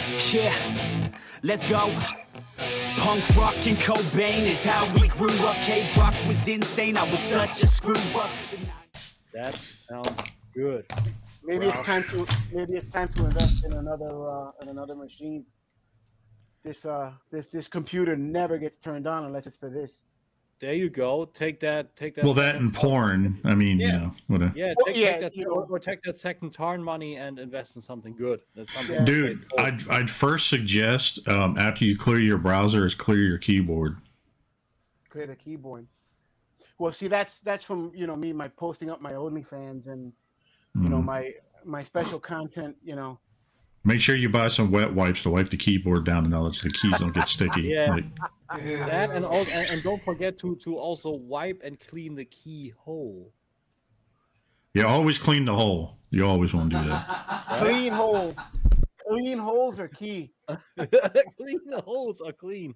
Yeah, let's go. Punk rock and Cobain is how we grew up. K-rock was insane, I was such a screw up. That sounds good. Maybe it's time to invest in another machine. This computer never gets turned on unless it's for this. There you go. Take that. Well, that and porn. I mean, you know, whatever. Yeah, take that second tarn money and invest in something good. That's something. Dude, I'd first suggest after you clear your browser is clear your keyboard. Clear the keyboard. Well, see, that's from me, my posting up my OnlyFans and my special content. Make sure you buy some wet wipes to wipe the keyboard down and so the keys don't get sticky. Yeah, that and don't forget to also wipe and clean the keyhole. Yeah, always clean the hole. You always want to do that. Clean holes. Clean holes are key. Clean the holes are clean.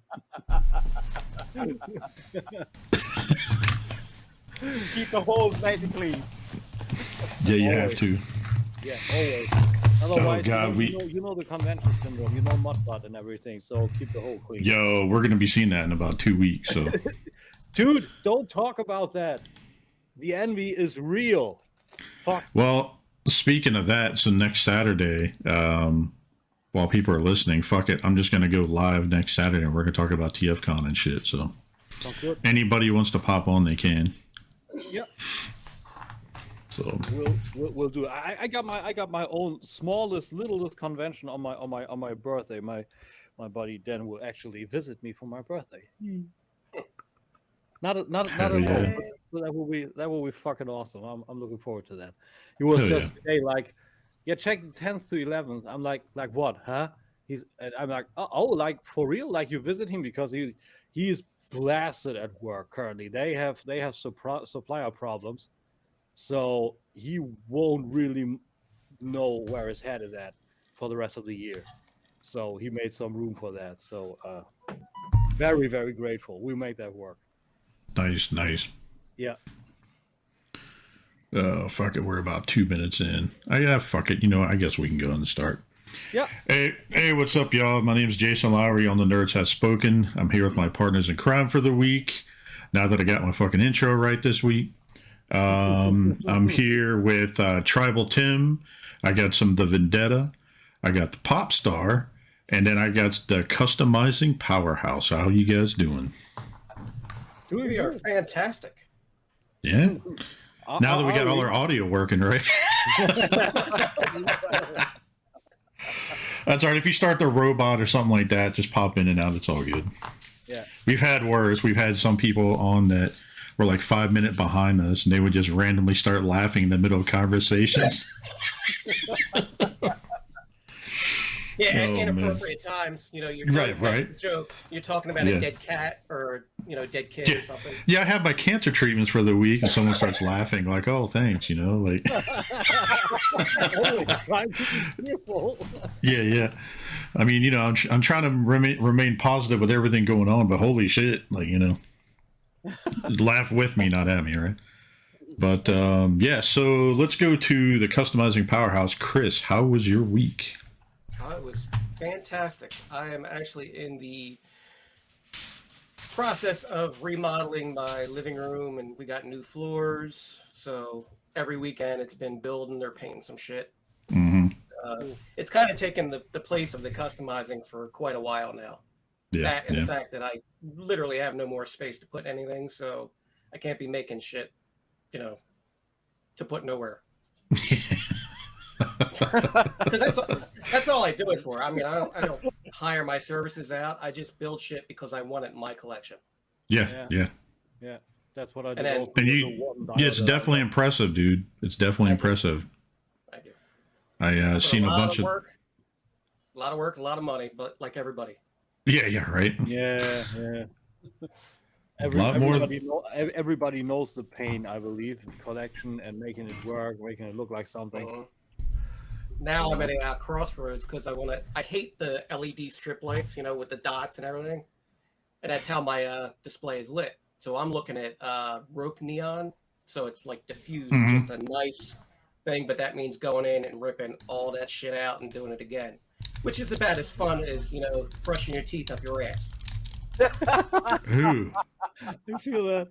Keep the holes nice and clean. Yeah, you have to. Yeah, always. Otherwise, God, you know the convention syndrome, you know mudbutt and everything, so keep the hole clean. Yo, we're going to be seeing that in about 2 weeks. So, dude, don't talk about that. The envy is real. Fuck. Well, speaking of that, so next Saturday, while people are listening, fuck it, I'm just going to go live next Saturday and we're going to talk about TFCon and shit. So, anybody who wants to pop on, they can. Yep. So we'll do it. I got my own littlest convention on my birthday. My buddy Den will actually visit me for my birthday. Not alone. So that will be fucking awesome. I'm looking forward to that. He was today like, yeah, check 10th to 11th. I'm like what, huh? I'm like, oh, like for real? Like you visit him because he's blasted at work currently. They have supplier problems. So he won't really know where his head is at for the rest of the year. So he made some room for that. So very, very grateful. We made that work. Nice. Yeah. Oh, fuck it. We're about 2 minutes in. Fuck it. I guess we can go and start. Yeah. Hey, what's up, y'all? My name is Jason Lowry on The Nerds Has Spoken. I'm here with my partners in crime for the week. Now that I got my fucking intro right this week. I'm here with Tribal Tim. I got the Vendetta. I got the Pop Star. And then I got the Customizing Powerhouse. How you guys doing? We are fantastic. Yeah. Now that we got all our audio working, right? That's all right. If you start the robot or something like that, just pop in and out. It's all good. Yeah. We've had worse. We've had some people on that were like 5 minutes behind us, and they would just randomly start laughing in the middle of conversations. Yeah, at inappropriate times. You're right. A joke. You're talking about a dead cat or dead kid or something. Yeah, I have my cancer treatments for the week, and someone starts laughing like, "Oh, thanks," like. Yeah. I mean, I'm trying to remain positive with everything going on, but holy shit, laugh with me, not at me, right? But so let's go to the Customizing Powerhouse. Chris, how was your week? It was fantastic. I am actually in the process of remodeling my living room, and we got new floors. So every weekend it's been building. They're painting some shit. Mm-hmm. It's kind of taken the place of the customizing for quite a while now. Yeah. The fact that I literally have no more space to put anything, so I can't be making shit, to put nowhere. Because that's all I do it for. I mean, I don't hire my services out. I just build shit because I want it in my collection. Yeah. That's what I do. And it's definitely impressive, dude. It's definitely impressive. Thank you. I seen a bunch of work, a lot of work, a lot of money, but like everybody. Yeah, right. Yeah. Everybody knows the pain, I believe, in collection and making it work, making it look like something. Uh-huh. Now I'm at a crossroads because I hate the LED strip lights, with the dots and everything. And that's how my display is lit. So I'm looking at rope neon. So it's like diffused, just a nice thing. But that means going in and ripping all that shit out and doing it again. which is about as fun as brushing your teeth up your ass. Ooh. You feel that?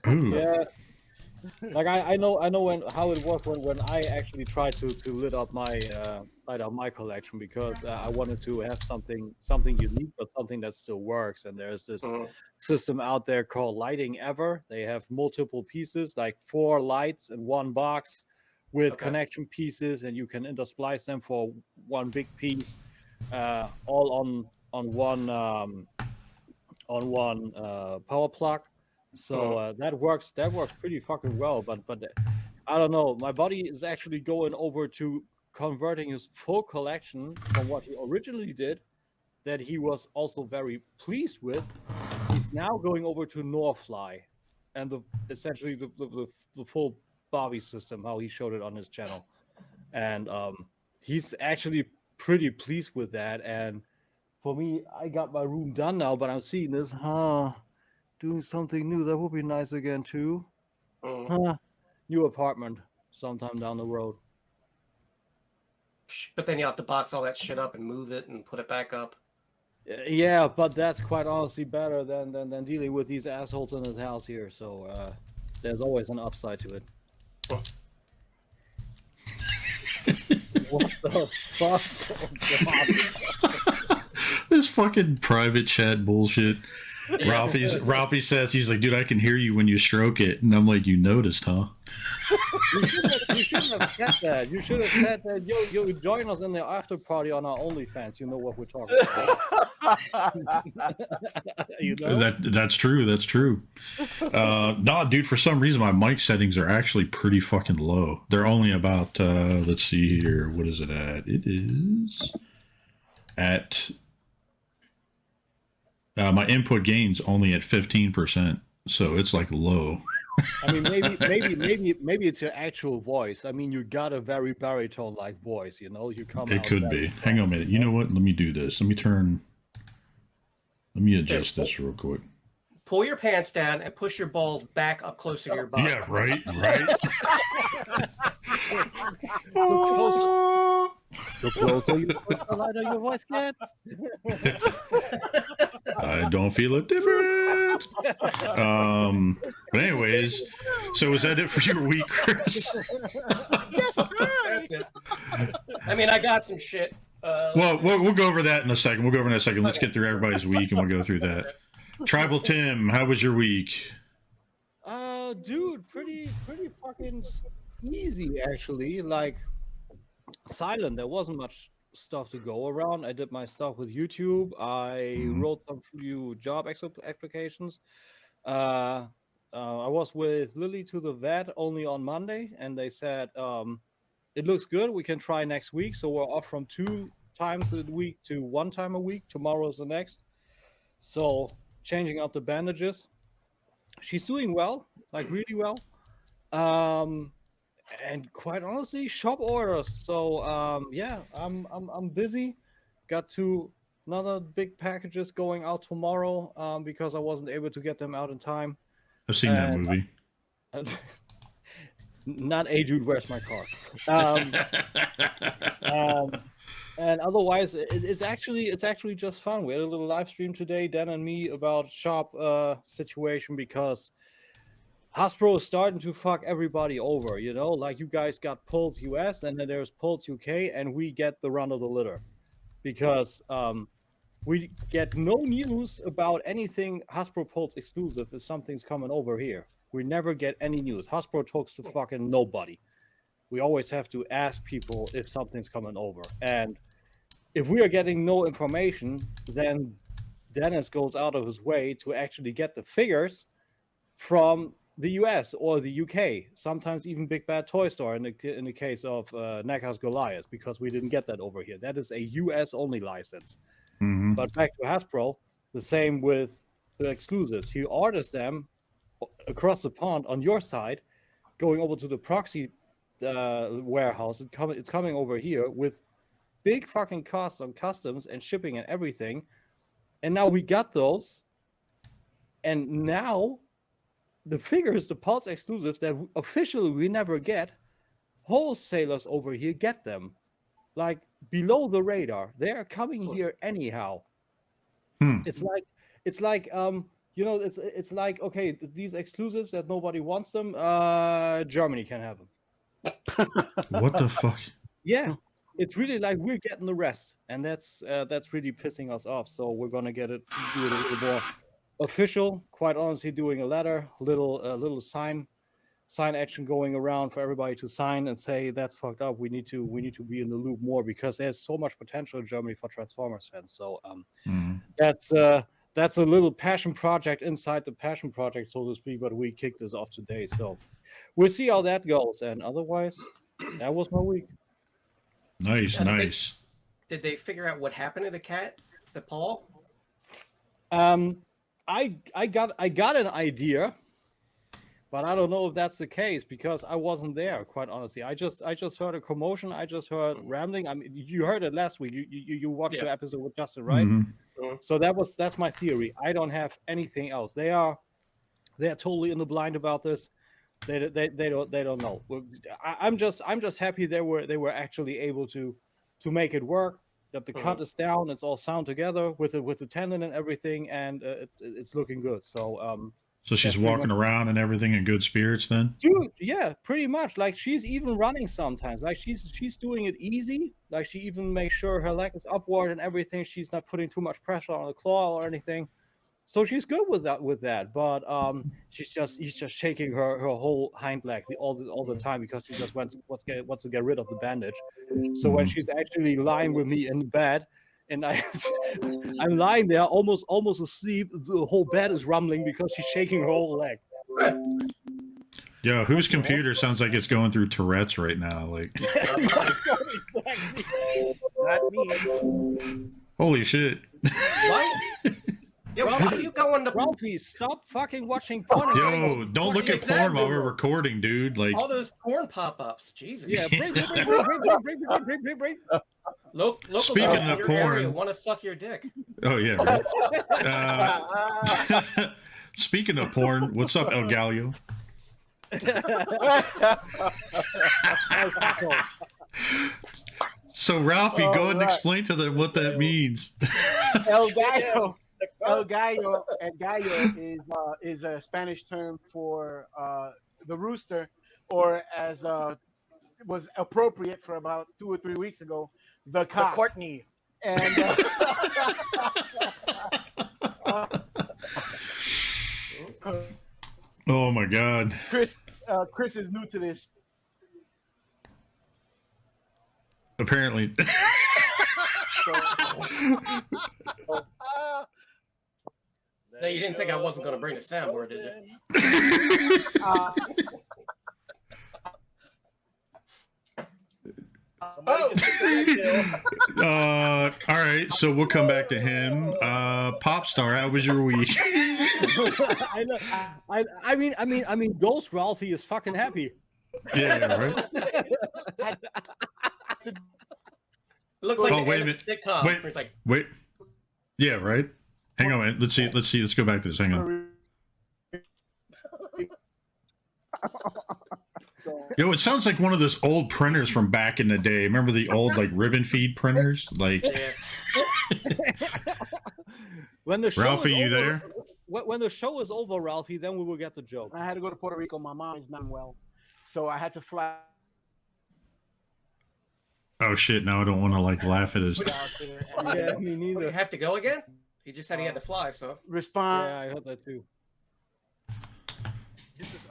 Ooh. Yeah. Like I know how it was when I actually tried to light up my collection, because I wanted to have something unique, but something that still works. And there's this system out there called Lighting Ever. They have multiple pieces, like 4 lights in one box with connection pieces, and you can intersplice them for one big piece, all on one power plug. So that works pretty fucking well. But I don't know. My buddy is actually going over to converting his full collection from what he originally did, that he was also very pleased with. He's now going over to Northfly, and essentially the full Bobby system, how he showed it on his channel, and he's actually pretty pleased with that. And for me, I got my room done now, but I'm seeing this, doing something new. That would be nice again too. New apartment sometime down the road. But then you have to box all that shit up and move it and put it back up. Yeah, but that's quite honestly better than dealing with these assholes in his house here. So there's always an upside to it. What the fuck? Oh, This fucking private chat bullshit. Ralphie says, he's like, dude, I can hear you when you stroke it. And I'm like, you noticed, huh? You shouldn't have said that. You should have said that, yo, join us in the after party on our OnlyFans. You know what we're talking about. You know? That's true. That's true. Nah, dude, for some reason, my mic settings are actually pretty fucking low. They're only about, let's see here. What is it at? It is at... my input gain's only at 15%, so it's like low. I mean, maybe it's your actual voice. I mean, you got a very baritone-like voice, you know. You come. It could be. Hang on a minute. You know what? Let me do this. Let me adjust this real quick. Pull your pants down and push your balls back up closer to your body. Yeah, right. The closer you push, the lighter your voice gets. I don't feel it different. But anyways, so is that it for your week, Chris? Yes, that's it. I mean, I got some shit. Well, we'll go over that in a second. Let's get through everybody's week, and we'll go through that. Tribal Tim, how was your week? Dude, pretty fucking easy actually. Like silent. There wasn't much stuff to go around. I did my stuff with YouTube. I wrote some few job applications. I was with Lily to the vet only on Monday, and they said it looks good. We can try next week. So we're off from 2 times a week to 1 time a week. Tomorrow's the next. So changing up the bandages. She's doing well, like really well. And quite honestly, shop orders. So yeah, I'm busy. Got 2 another big packages going out tomorrow because I wasn't able to get them out in time. I've seen that movie. Not a dude, where's my car? And otherwise, it's actually just fun. We had a little live stream today, Dan and me, about shop situation, because Hasbro is starting to fuck everybody over. You know, like you guys got Pulse US, and then there's Pulse UK, and we get the run of the litter because we get no news about anything Hasbro Pulse exclusive if something's coming over here. We never get any news. Hasbro talks to fucking nobody. We always have to ask people if something's coming over. And if we are getting no information, then Dennis goes out of his way to actually get the figures from the US or the UK, sometimes even Big Bad Toy Store in the case of Neckars Goliath, because we didn't get that over here. That is a US only license. Mm-hmm. But back to Hasbro, the same with the exclusives. He orders them across the pond on your side, going over to the proxy warehouse. It's coming over here with big fucking costs on customs and shipping and everything. And now we got those. And now the figures, the Pulse exclusives that officially we never get, wholesalers over here get them. Like below the radar. They are coming here anyhow. It's like you know, it's like, okay, these exclusives that nobody wants them, Germany can have them. What the fuck? Yeah, it's really like we're getting the rest, and that's really pissing us off. So we're gonna do it a little more official. Quite honestly, doing a letter, little sign action going around for everybody to sign and say that's fucked up. We need to be in the loop more because there's so much potential in Germany for Transformers fans. So that's a little passion project inside the passion project, so to speak. But we kicked this off today, so we'll see how that goes. And otherwise, that was my week. Nice, nice. Did they figure out what happened to the cat, the paw? I got an idea, but I don't know if that's the case because I wasn't there. Quite honestly, I just heard a commotion. I just heard rambling. I mean, you heard it last week. You watched the episode with Justin, right? So that's my theory. I don't have anything else. They are totally in the blind about this. They don't know. I'm just happy they were actually able to make it work. That the cut is down. It's all sound together with the tendon and everything, and it's looking good. So so she's walking around and everything in good spirits then? Dude, yeah, pretty much. Like she's even running sometimes. Like she's doing it easy. Like she even makes sure her leg is upward and everything. She's not putting too much pressure on the claw or anything. So she's good with that. But she's just shaking her whole hind leg all the time because she just wants to get rid of the bandage. So when she's actually lying with me in bed, and I'm lying there almost asleep, the whole bed is rumbling because she's shaking her whole leg. Yo, whose computer sounds like it's going through Tourette's right now? Like, Not me. holy shit! What? Yo, why are you going to Ralphie, stop fucking watching porn. Yo, don't look at porn while we're recording, dude. Like all those porn pop-ups? Jesus. Yeah, bring. Local Speaking guys in of your porn- area want to suck your dick. oh yeah. Right. Speaking of porn, what's up, El Gallo? So Ralphie, go and explain to them what that means. El Gallo. El Gallo is a Spanish term for the rooster, or as was appropriate for about 2 or 3 weeks ago, the cock. The Courtney. And Oh my god. Chris is new to this. Apparently. So you didn't think I wasn't going to bring the soundboard, did you? All right, so we'll come back to him. Popstar, how was your week? I mean, Ghost Ralphie is fucking happy. Yeah, right. Looks like Oh, the wait a end of minute. sitcom. Wait. Where it's like, Wait. Yeah, right. Hang on, man. Let's see. Let's go back to this. Hang on. Yo, it sounds like one of those old printers from back in the day. Remember the old like ribbon feed printers? Like, When the show Ralphie, is you over, there? When the show is over, Ralphie, then we will get the joke. I had to go to Puerto Rico. My mom is not well, so I had to fly. Oh shit! Now I don't want to like laugh at his. Yeah, me you neither. have to go again? He just said he had to fly, so. Respond. Yeah, I heard that too.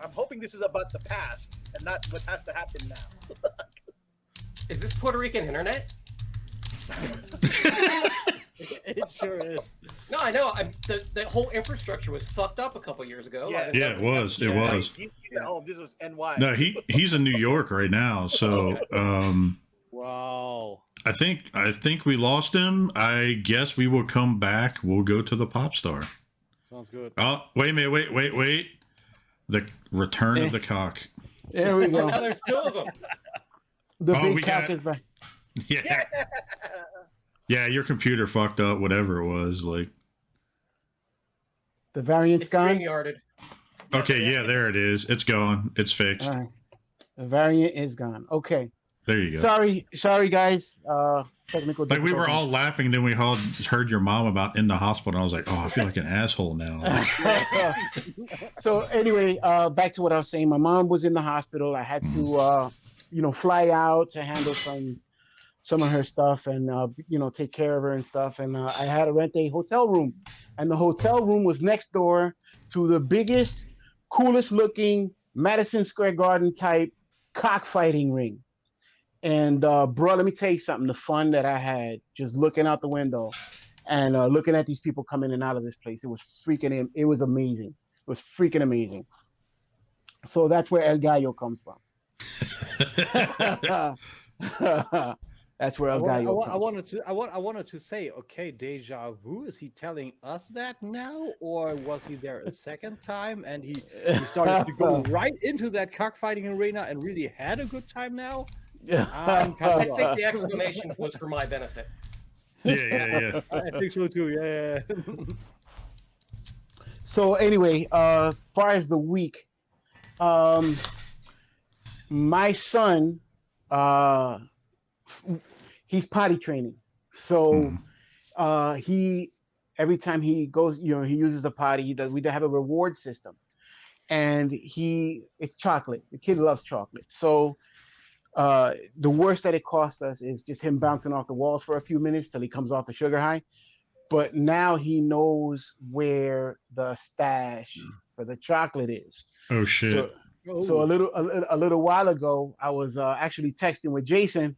I'm hoping this is about the past and not what has to happen now. Is this Puerto Rican internet? It sure is. No, I know. The whole infrastructure was fucked up a couple years ago. Yeah. Yeah, it was. It was. He's at home. This was NY. No, he's in New York right now. So, Wow. I think we lost him. I guess we will come back. We'll go to the pop star. Sounds good. Oh, wait a minute. Wait. The return of the cock. There we go. Now there's two of them. The Oh, we big cock got- is back. Yeah. Yeah, your computer fucked up, whatever it was. Like, The variant's It's gone. StreamYarded. okay, yeah, there it is. It's gone. It's fixed. All right. The variant is gone. Okay. There you go. Sorry, guys. technical. Like we were difficulties. all laughing, then we all heard your mom about in the hospital. And I was like, oh, I feel like an asshole now. So anyway, back to what I was saying. My mom was in the hospital. I had to, fly out to handle some of her stuff and take care of her and stuff. And I had to rent a hotel room, and the hotel room was next door to the biggest, coolest looking Madison Square Garden type cockfighting ring. And bro, let me tell you something. The fun that I had just looking out the window and looking at these people come in and out of this place, it was amazing. It was freaking amazing. So that's where El Gallo comes from. That's where El Gallo comes I wanted to say, okay, deja vu. Is he telling us that now, or was he there a second time and he started to go right into that cockfighting arena and really had a good time now? I think the explanation was for my benefit. Yeah. I think so too. Yeah. So anyway, as far as the week, my son, he's potty training. So he every time he goes, he uses the potty. We have a reward system, and it's chocolate. The kid loves chocolate. So the worst that it costs us is just him bouncing off the walls for a few minutes till he comes off the sugar high. But now he knows where the stash for the chocolate is. Oh shit! So a little while ago, I was actually texting with Jason.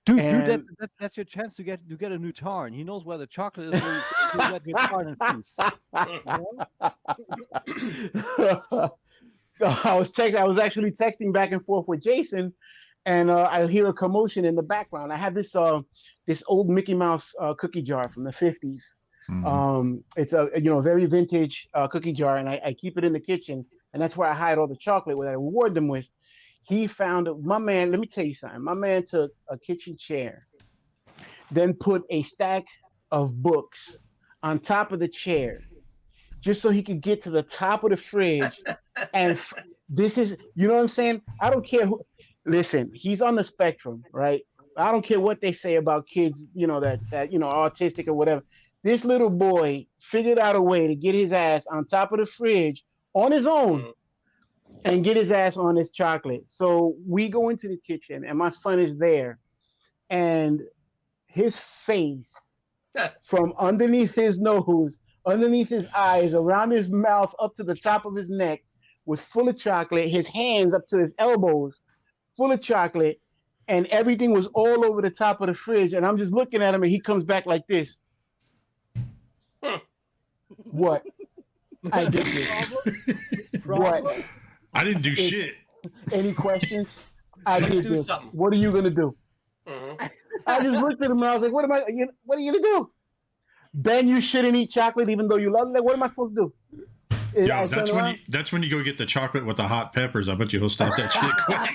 Dude, that's your chance to get a new tarn. He knows where the chocolate is. So you get your tarn in peace. I was actually texting back and forth with Jason, and I hear a commotion in the background. I have this old Mickey Mouse cookie jar from the 50s. It's a very vintage cookie jar, and I keep it in the kitchen, and that's where I hide all the chocolate that I reward them with. He found my man. Let me tell you something. My man took a kitchen chair, then put a stack of books on top of the chair, just so he could get to the top of the fridge. And this is, you know what I'm saying? I don't care who. Listen, he's on the spectrum, right? I don't care what they say about kids, that autistic or whatever. This little boy figured out a way to get his ass on top of the fridge on his own and get his ass on his chocolate. So we go into the kitchen and my son is there, and his face from underneath his nose, underneath his eyes, around his mouth, up to the top of his neck was full of chocolate. His hands up to his elbows, full of chocolate, and everything was all over the top of the fridge. And I'm just looking at him, and he comes back like this. What? I did this. What? I didn't do shit. Any questions? I did this. Something. What are you gonna do? I just looked at him and I was like, "What are you gonna do? Ben, you shouldn't eat chocolate even though you love it. Like, what am I supposed to do?" Yeah, that's when you go get the chocolate with the hot peppers. I bet you'll stop that shit quick.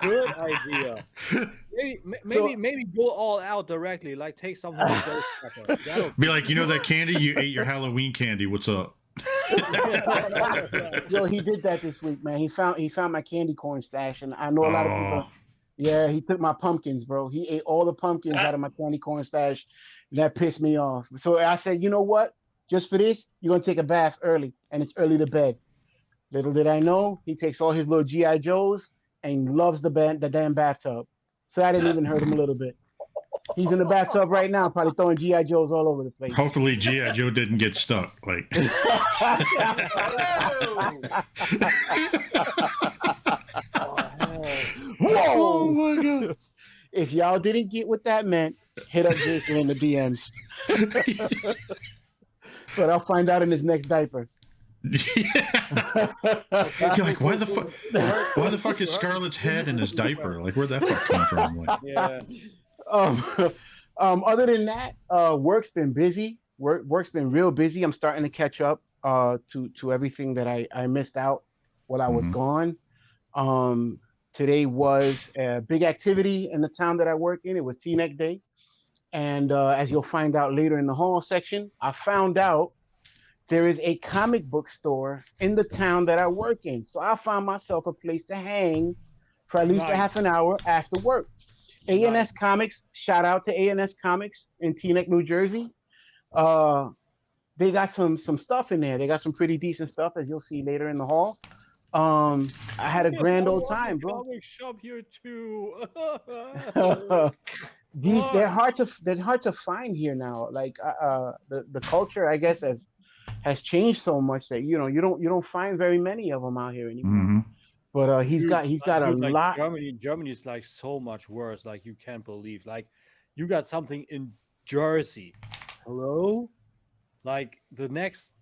Good idea. Maybe go all out directly. Like take something. Be like, that candy you ate, your Halloween candy. What's up? Yo, he did that this week, man. He found my candy corn stash, and I know a lot of people. Yeah, he took my pumpkins, bro. He ate all the pumpkins out of my candy corn stash. And that pissed me off. So I said, you know what? Just for this, you're gonna take a bath early, and it's early to bed. Little did I know, he takes all his little GI Joes and loves the damn bathtub. So I didn't even hurt him a little bit. He's in the bathtub right now, probably throwing GI Joes all over the place. Hopefully, GI Joe didn't get stuck. Like, oh my god! If y'all didn't get what that meant, hit up Jason in the DMs. But I'll find out in his next diaper. Yeah. You're like, why the fuck is Scarlett's head in his diaper? Like, where'd that fuck come from? Like, yeah. Other than that, work's been busy. Work's been real busy. I'm starting to catch up to everything that I missed out while I was gone. Today was a big activity in the town that I work in. It was T-Neck Day. And as you'll find out later in the hall section, I found out there is a comic book store in the town that I work in. So I found myself a place to hang for at least a half an hour after work. A&S Comics. Shout out to A&S Comics in Teaneck, New Jersey. They got some stuff in there. They got some pretty decent stuff, as you'll see later in the hall. I had a grand old time, bro. Comic shop here too. They're hard to find here now. Like the culture, I guess, has changed so much that you don't find very many of them out here anymore. Mm-hmm. But he's got a lot. Germany's like so much worse. Like you can't believe. Like you got something in Jersey. Hello? Like the next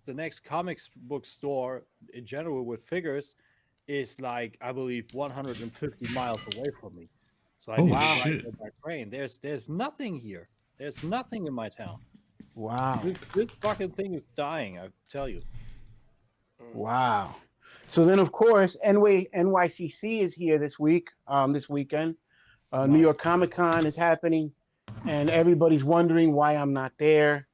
comics book store in general with figures is like, I believe, 150 miles away from me. So I need to ride by train. There's nothing here. There's nothing in my town. Wow. This fucking thing is dying, I tell you. Wow. So then, of course, NYCC is here this weekend. New York Comic Con is happening, and everybody's wondering why I'm not there.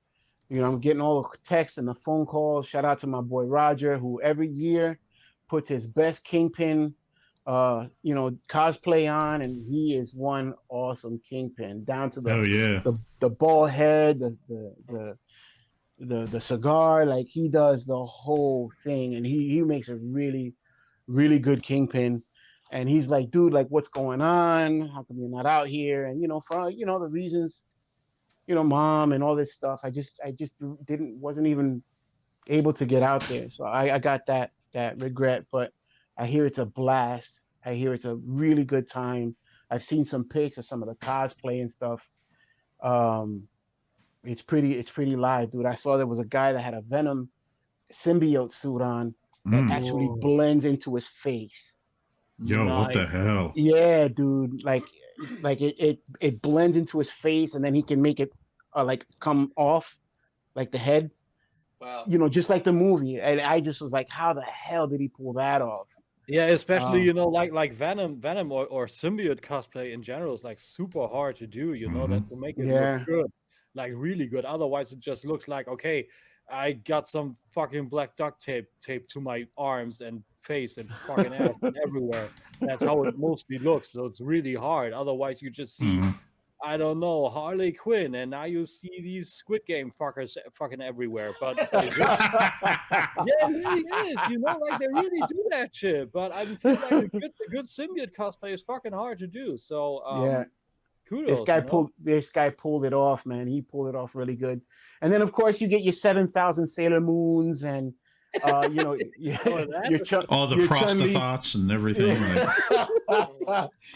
I'm getting all the texts and the phone calls. Shout out to my boy Roger, who every year puts his best Kingpin, cosplay on, and he is one awesome Kingpin, down to the bald head, the cigar. Like he does the whole thing, and he makes a really, really good Kingpin. And he's like, dude, like what's going on? How come you're not out here? And for the reasons. Mom and all this stuff. I just wasn't even able to get out there. So I got that regret, but I hear it's a blast. I hear it's a really good time. I've seen some pics of some of the cosplay and stuff. It's pretty live, dude. I saw there was a guy that had a Venom symbiote suit on that actually blends into his face. Yo, what the hell? Yeah, dude. Like it blends into his face, and then he can make it like come off, like the head. Wow. Just like the movie. And I just was like, how the hell did he pull that off? Yeah, especially like Venom or symbiote cosplay in general is like super hard to do. That to make it look good, like really good. Otherwise, it just looks like, okay, I got some fucking black duct tape taped to my arms and face and fucking ass and everywhere. That's how it mostly looks. So it's really hard. Otherwise, you just see, I don't know, Harley Quinn, and now you see these Squid Game fuckers fucking everywhere. But yeah, it really is. Like they really do that shit. But I feel like a good symbiote cosplay is fucking hard to do. So kudos. This guy pulled it off, man. He pulled it off really good. And then of course you get your 7,000 Sailor Moons and all the Prostathoughts and everything.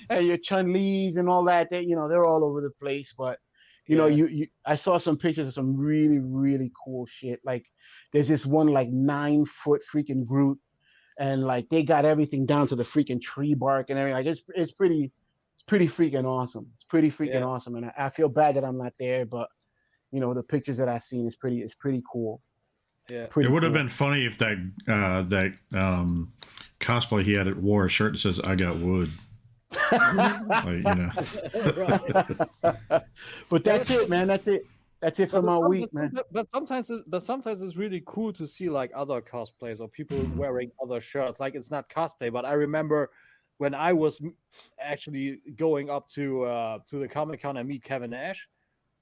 And your Chun-Li's and all that. They're all over the place. But I saw some pictures of some really, really cool shit. Like there's this one like 9-foot freaking Groot, and like they got everything down to the freaking tree bark and everything. Like it's pretty freaking awesome. It's pretty freaking awesome, and I feel bad that I'm not there, but the pictures that I've seen is pretty cool. Yeah, it would have been funny if that cosplay he had wore a shirt that says "I got wood." But that's it, man. That's it for my week, man. But sometimes it's really cool to see like other cosplays or people wearing other shirts. Like it's not cosplay, but I remember when I was actually going up to the Comic-Con and meet Kevin Nash,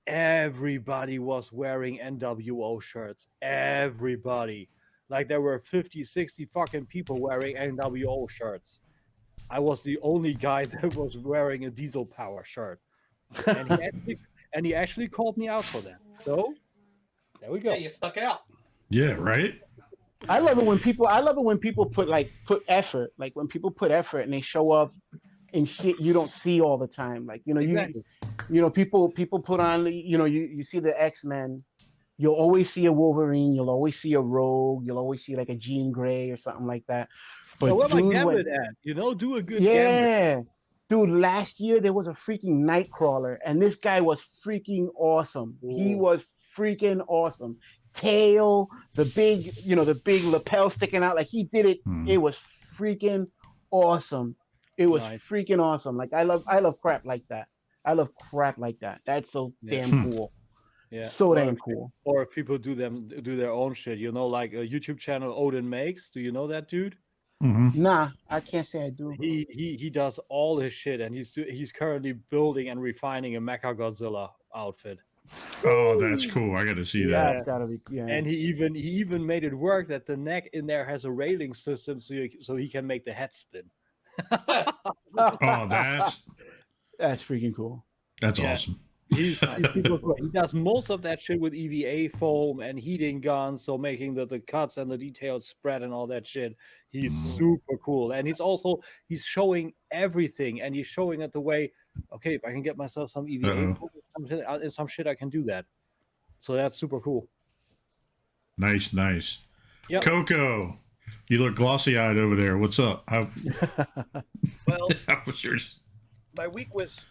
everybody was wearing NWO shirts. Everybody. Like there were 50, 60 fucking people wearing NWO shirts. I was the only guy that was wearing a Diesel Power shirt. And he actually called me out for that. So there we go. Yeah, you stuck out. Yeah, right? I love it when people put effort. Like when people put effort and they show up in shit you don't see all the time. Like, exactly. People put on, you see the X-Men, you'll always see a Wolverine, you'll always see a Rogue, you'll always see like a Jean Grey or something like that. But what about Gambit at? Do a good Gambit. Dude, last year there was a freaking Nightcrawler, and this guy was freaking awesome. Ooh. He was freaking awesome. Tail, the big lapel sticking out, like he did it. It was freaking awesome. It was freaking awesome. Like I love crap like that. That's so damn cool. Yeah, so damn cool. Or if people do their own shit, like a YouTube channel Odin Makes. Do you know that dude? Nah, I can't say I do. He does all his shit, and he's currently building and refining a Mechagodzilla outfit. Oh, that's cool. I got to see that. That's gotta be. Yeah. And he even made it work that the neck in there has a railing system, so he can make the head spin. Oh, that's freaking cool. That's Yeah. awesome. He's super cool. He does most of that shit with EVA foam and heating guns, so making the cuts and the details spread and all that shit. He's super cool, and he's showing everything, and he's showing it the way. Okay, if I can get myself some EVA foam and some shit, I can do that. So that's super cool. Nice. Yep. Coco, you look glossy-eyed over there. What's up? Well, How was yours? my week was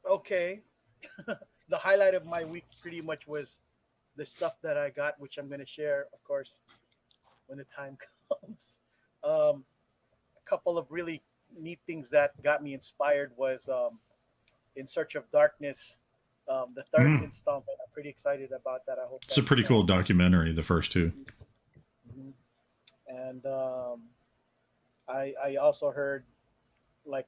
okay. The highlight of my week pretty much was the stuff that I got, which I'm going to share, of course, when the time comes. A couple of really neat things that got me inspired was In Search of Darkness, the third installment. I'm pretty excited about that. I hope It's a pretty cool documentary, the first two. And I also heard like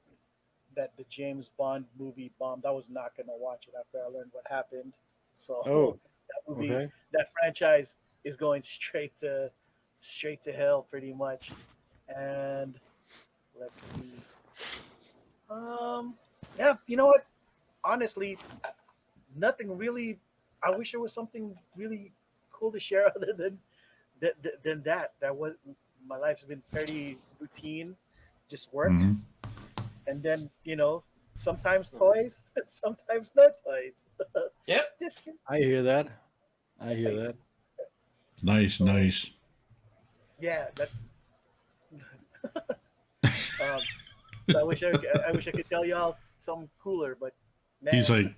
that the James Bond movie bombed. I was not going to watch it after I learned what happened. So that movie, that franchise is going straight to hell pretty much. And let's see. Yeah, you know what? Honestly, nothing really. I wish there was something really cool to share other than that. That was my life's been pretty routine, just work, and then sometimes toys, sometimes no toys. Yep. I hear that. Nice. Yeah, that. I wish I could tell y'all something cooler, but man. He's like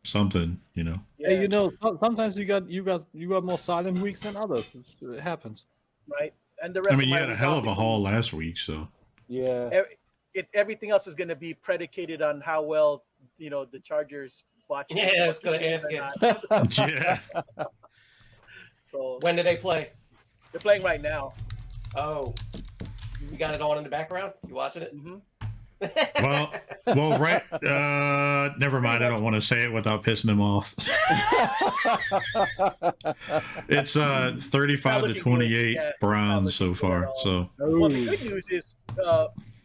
something, Yeah. Hey, sometimes you got more silent weeks than others. It happens. Right, and the rest. I mean, of you my had a week, hell I'll of be a haul last week, so. Yeah. Everything else is going to be predicated on how well the Chargers watch. Yeah, I was going to ask you. Yeah. So When do they play? they're playing right now. Oh, you got it on in the background? You watching it? Well, right. Never mind. I don't want to say it without pissing him off. It's 35-28 Browns so far. So. Well, the good news is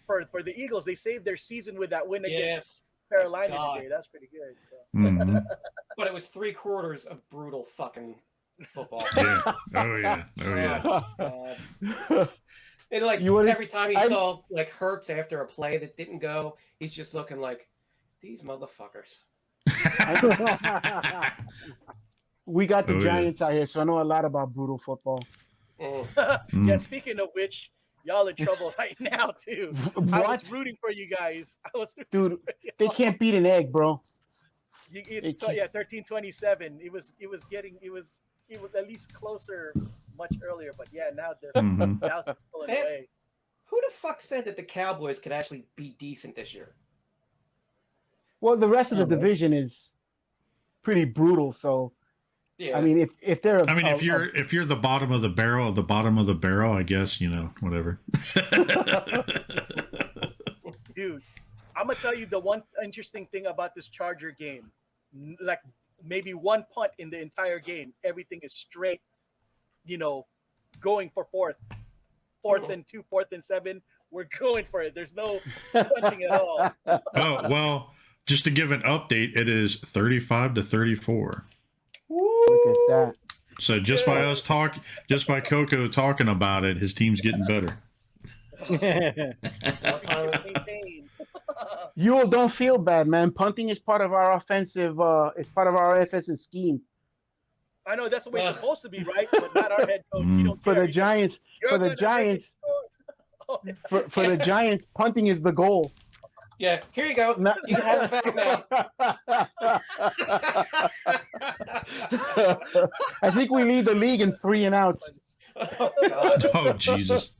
for the Eagles, they saved their season with that win against Carolina today. That's pretty good. So. But it was 3 quarters of brutal fucking football. Yeah. Oh yeah. And every time he saw Hurts after a play that didn't go, he's just looking like these motherfuckers. We got the Giants out here, so I know a lot about brutal football. Yeah, speaking of which, y'all in trouble right now too. I was rooting for you guys. Dude, they can't beat an egg, bro. It's 13-27. It was at least closer much earlier, but yeah, now they're now it's pulling away. Who the fuck said that the Cowboys could actually be decent this year? Well, the rest of the division is pretty brutal. So, yeah. I mean, if they're, if you're the bottom of the barrel, I guess whatever. Dude, I'm gonna tell you the one interesting thing about this Charger game. Like maybe one punt in the entire game, everything is straight. Going for fourth and 2, 4th and 7. We're going for it. There's no punting at all. Oh well, just to give an update, it is 35-34. Look at that. So just by Coco talking about it, his team's getting better. You don't feel bad, man. Punting is part of our offensive. It's part of our offensive scheme. I know that's the way it's supposed to be, right? But not our head coach. You don't for care. the Giants. For the Giants. For the Giants, punting is the goal. Yeah, here you go. You can have it back now. I think we lead the league in 3 and outs. Oh, God. Oh Jesus.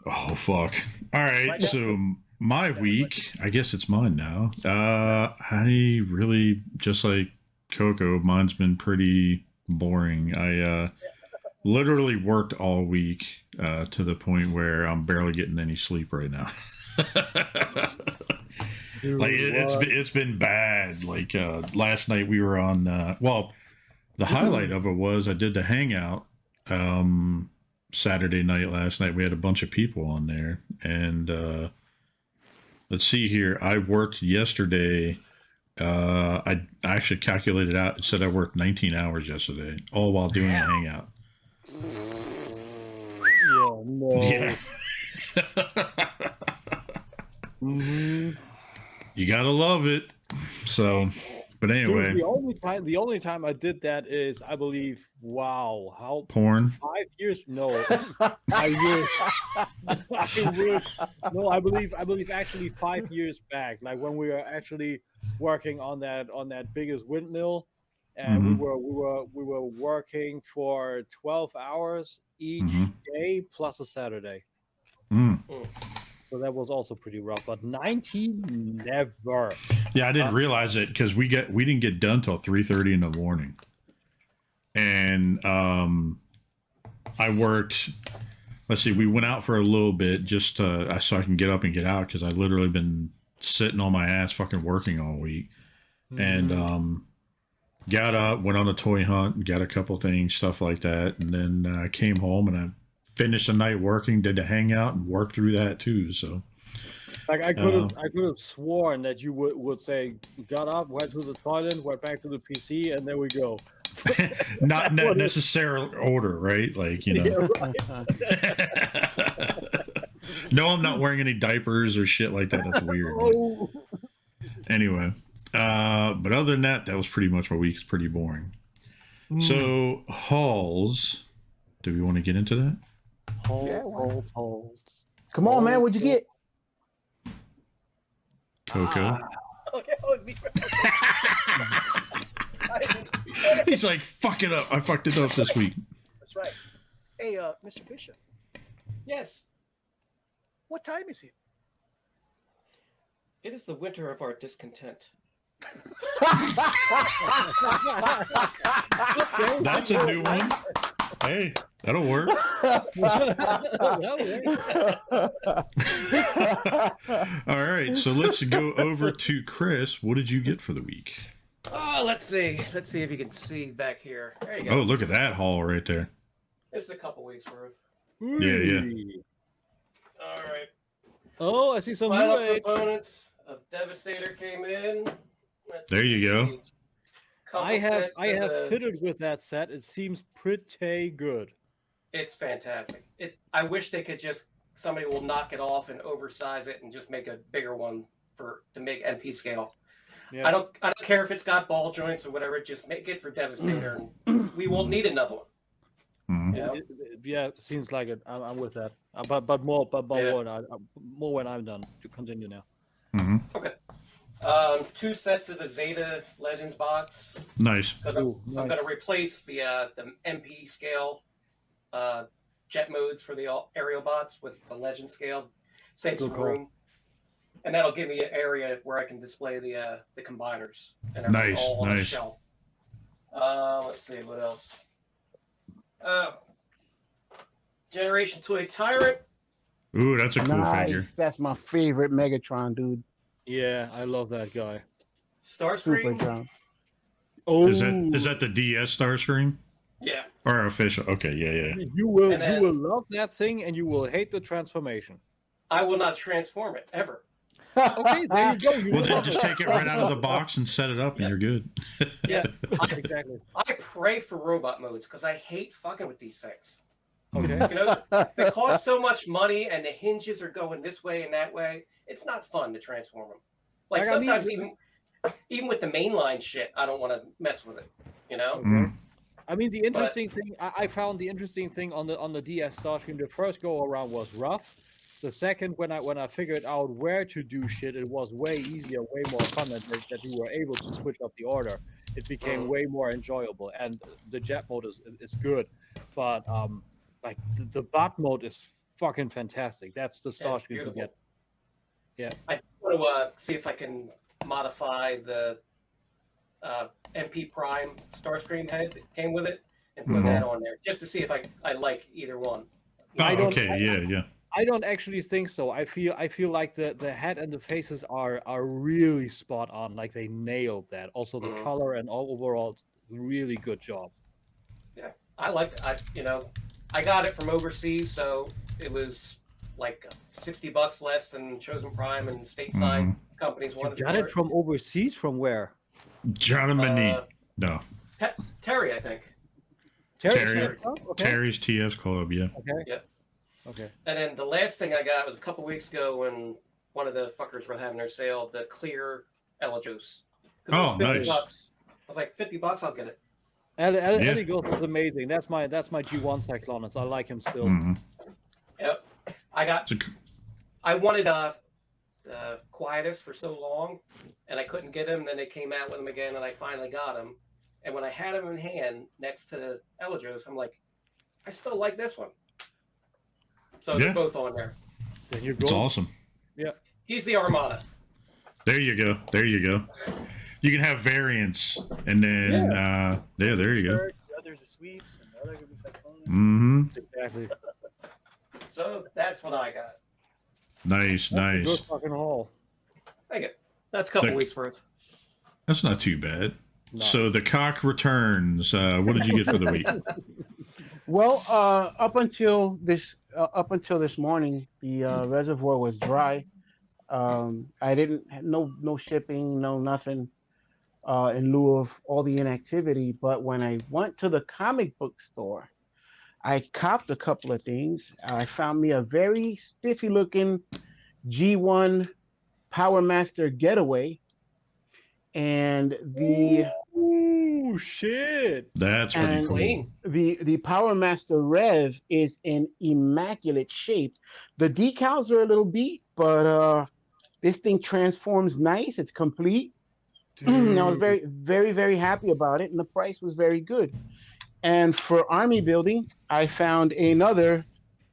Oh fuck. All right, so my week, I guess it's mine now. I really, just like Coco, mine's been pretty boring. literally worked all week to the point where I'm barely getting any sleep right now. Dude, Like it's been bad. Like last night we were on. Well, the highlight of it was I did the hangout Saturday night last night. We had a bunch of people on there, and let's see here. I worked yesterday. I actually calculated out. It said I worked 19 hours yesterday, all while doing a hangout. Yeah, no. Yeah. You gotta love it. So, but anyway, Dude, the only time I did that is, I believe, wow, how porn. 5 years? No, I wish. No, I believe actually 5 years back, like when we were actually working on that biggest windmill, and we were working for 12 hours each day plus a Saturday. So that was also pretty rough. But 19, never. Yeah, I didn't realize it because we didn't get done till 3:30 in the morning, and I worked. Let's see, we went out for a little bit just so I can get up and get out because I literally been sitting on my ass fucking working all week, and got up, went on a toy hunt, got a couple things, stuff like that, and then came home and I finished the night working, did the hangout, and worked through that too. So, like I could have sworn that you would say, got up, went to the toilet, went back to the PC, and there we go. not necessarily order, right? Like, you know. Yeah, right. No, I'm not wearing any diapers or shit like that. That's weird. Oh. Anyway, but other than that, that was pretty much my week. It's pretty boring. So, hauls. Do we want to get into that? Halls. Come on, man. What'd you get? Coco. Okay, oh, me. He's like, fuck it up. I fucked it up this week. That's right. Hey, Mr. Bishop, Yes, what time is it? it is the winter of our discontent. That's a new one. Hey, that'll work. All right, so let's go over to Chris. What did you get for the week? Oh, let's see if you can see back here. There you go. Oh, look at that haul right there. It's a couple weeks worth. Yeah. All right. Oh, I see some Final new components of Devastator came in. There you go. I have fiddled with that set. It seems pretty good. It's fantastic. I wish they could somebody will knock it off and oversize it and just make a bigger one to make NP scale. Yeah. I don't care if it's got ball joints or whatever. Just make it for Devastator, and we won't need another one. Yeah, it seems like it. I'm with that. But more when I'm done. To continue now. Okay. 2 sets of the Zeta Legends bots. Nice. Nice. I'm going to replace the MP scale jet modes for the aerial bots with the Legend scale. Save some room. And that'll give me an area where I can display the combiners and everything all on the shelf. Let's see what else. Generation Toy Tyrant. Ooh, that's a cool figure. That's my favorite Megatron, dude. Yeah, I love that guy. Starscream. Supertron. Oh, is that the DS Starscream? Yeah. Or official? Okay, yeah. You will love that thing, and you will hate the transformation. I will not transform it ever. Okay, there you go. Well, then just take it right out of the box and set it up, and you're good. Yeah, exactly. I pray for robot modes because I hate fucking with these things. Okay. You know, they cost so much money, and the hinges are going this way and that way. It's not fun to transform them. Like sometimes even with the mainline shit, I don't want to mess with it. You know. Okay. I mean, the interesting thing I found the interesting thing on the DS Starscream. The first go around was rough. The second, when I figured out where to do shit, it was way easier, way more fun that you were able to switch up the order. It became way more enjoyable, and the jet mode is good, but like the bot mode is fucking fantastic. That's the Starscream you get. Yeah. I want to see if I can modify the MP Prime Starscream head that came with it and put that on there just to see if I like either one. Oh, I don't- okay, yeah. I don't actually think so. I feel like the head and the faces are really spot on. Like they nailed that. Also the color and all overall, really good job. Yeah, I liked it. I got it from overseas, so it was like $60 less than Chosen Prime and stateside companies You wanted. got it from overseas? From where? Germany. No. Terry, I think. Terry. Okay. Terry's TS Club, yeah. Okay. Yep. Okay. And then the last thing I got was a couple weeks ago when one of the fuckers were having their sale, the clear Elejos. Oh, nice. $50. I was like, $50, I'll get it. Ellie Ghost is amazing. That's my G1 Cyclonus. I like him still. Yep. I wanted Quietus for so long, and I couldn't get him. Then they came out with him again, and I finally got him. And when I had him in hand next to Elejos, I'm like, I still like this one. So they're both on there. Then you're It's awesome. Yeah. He's the Armada. There you go. You can have variants, and then there you go. The other's a sweeps, and the other could be Cyclone. Exactly. So that's what I got. Nice. Good fucking haul. Thank you. That's a couple weeks worth. That's not too bad. No. So the cock returns. What did you get for the week? Well, up until this morning, the reservoir was dry. I didn't no shipping, no nothing, in lieu of all the inactivity. But when I went to the comic book store, I copped a couple of things. I found me a very spiffy looking G1 Power Master Getaway, and the Ooh, shit. That's pretty and cool. Clean. the Power Master Rev is in immaculate shape. The decals are a little beat, but this thing transforms nice. It's complete. I was very, very, very happy about it, and the price was very good. And for army building, I found another.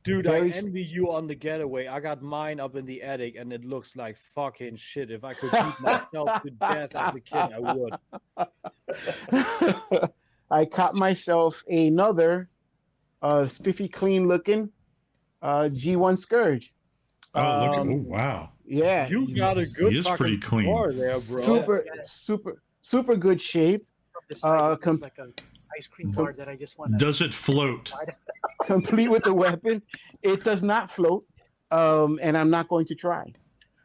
Dude, Very- I envy you on the Getaway. I got mine up in the attic, and it looks like fucking shit. If I could beat myself to death as a kid, I would. I caught myself another spiffy, clean looking G1 Scourge. Oh, wow. Yeah, You got a good he is pretty fucking clean. car there, bro. super good shape. From the side, com- it's like an ice cream bar that I just want to. Does it float? Complete with the weapon. It does not float, and I'm not going to try.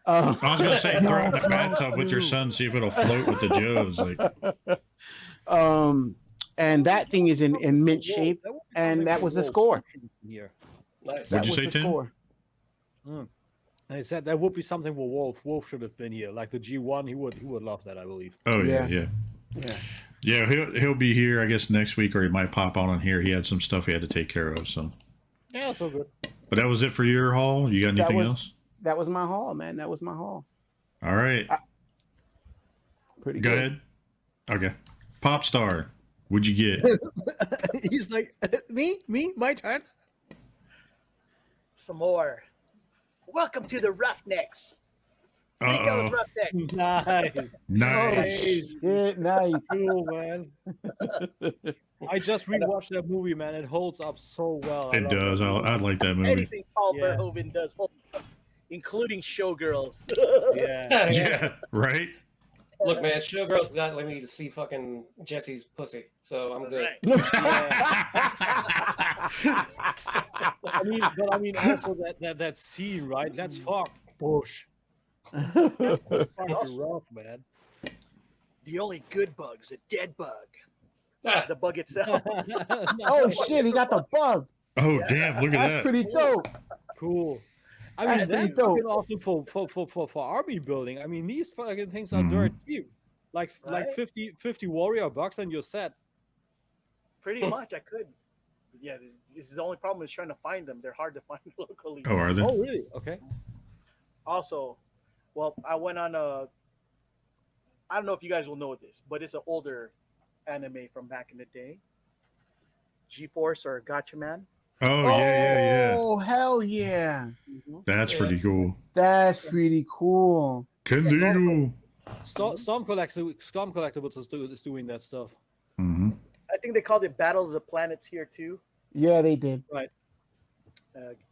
I was gonna say throw it in the bathtub with your son, see if it'll float with the Joes. Like, And that thing is in mint shape, and that was the score. Here. Nice. What'd you was say, the Tim? score. And I said that would be something for Wolf. Wolf should have been here. Like the G1, he would love that, I believe. oh yeah. Yeah. He'll be here, I guess, next week, or he might pop on here. He had some stuff he had to take care of. So, Yeah, it's all good. but that was it for your haul. You got anything else? That was my haul, man. That was my haul. All right, Pretty go good. ahead. Okay, Pop Star, what'd you get? He's like, me, my turn. Some more. Welcome to the Roughnecks. Uh-oh. Roughnecks. Nice. Nice. Nice. Cool, man. I just rewatched that movie, man. It holds up so well. I It love does. that movie. I like that movie. Anything Paul Yeah. Verhoeven does, including Showgirls. Yeah. Yeah. Right. Look, man, Showgirls got let me to see fucking Jesse's pussy, so I'm good. I mean, also that scene, right? That's fuck bush. Fucking rough, man. The only good bug's a dead bug. Ah, The bug itself. Oh shit, he got the bug. Oh damn! Look at That's that. pretty dope. Cool. I mean, That's that's pretty dope. fucking awesome for army building. I mean, these fucking things are Mhm. dirt cheap. Like Right? 50 warrior bucks and you're set. Pretty much, I could. Yeah, this is the only problem is trying to find them. They're hard to find locally. Oh, are they? Oh, really? Okay. Also, well, I went on a. I don't know if you guys will know this, but it's an older anime from back in the day. G-Force or Gotcha Man. Oh yeah. Oh hell yeah. That's pretty cool. That's pretty cool. Condigo. Storm Collectibles is doing that stuff. Mm-hmm. I think they called it Battle of the Planets here too. Yeah, they did. Right.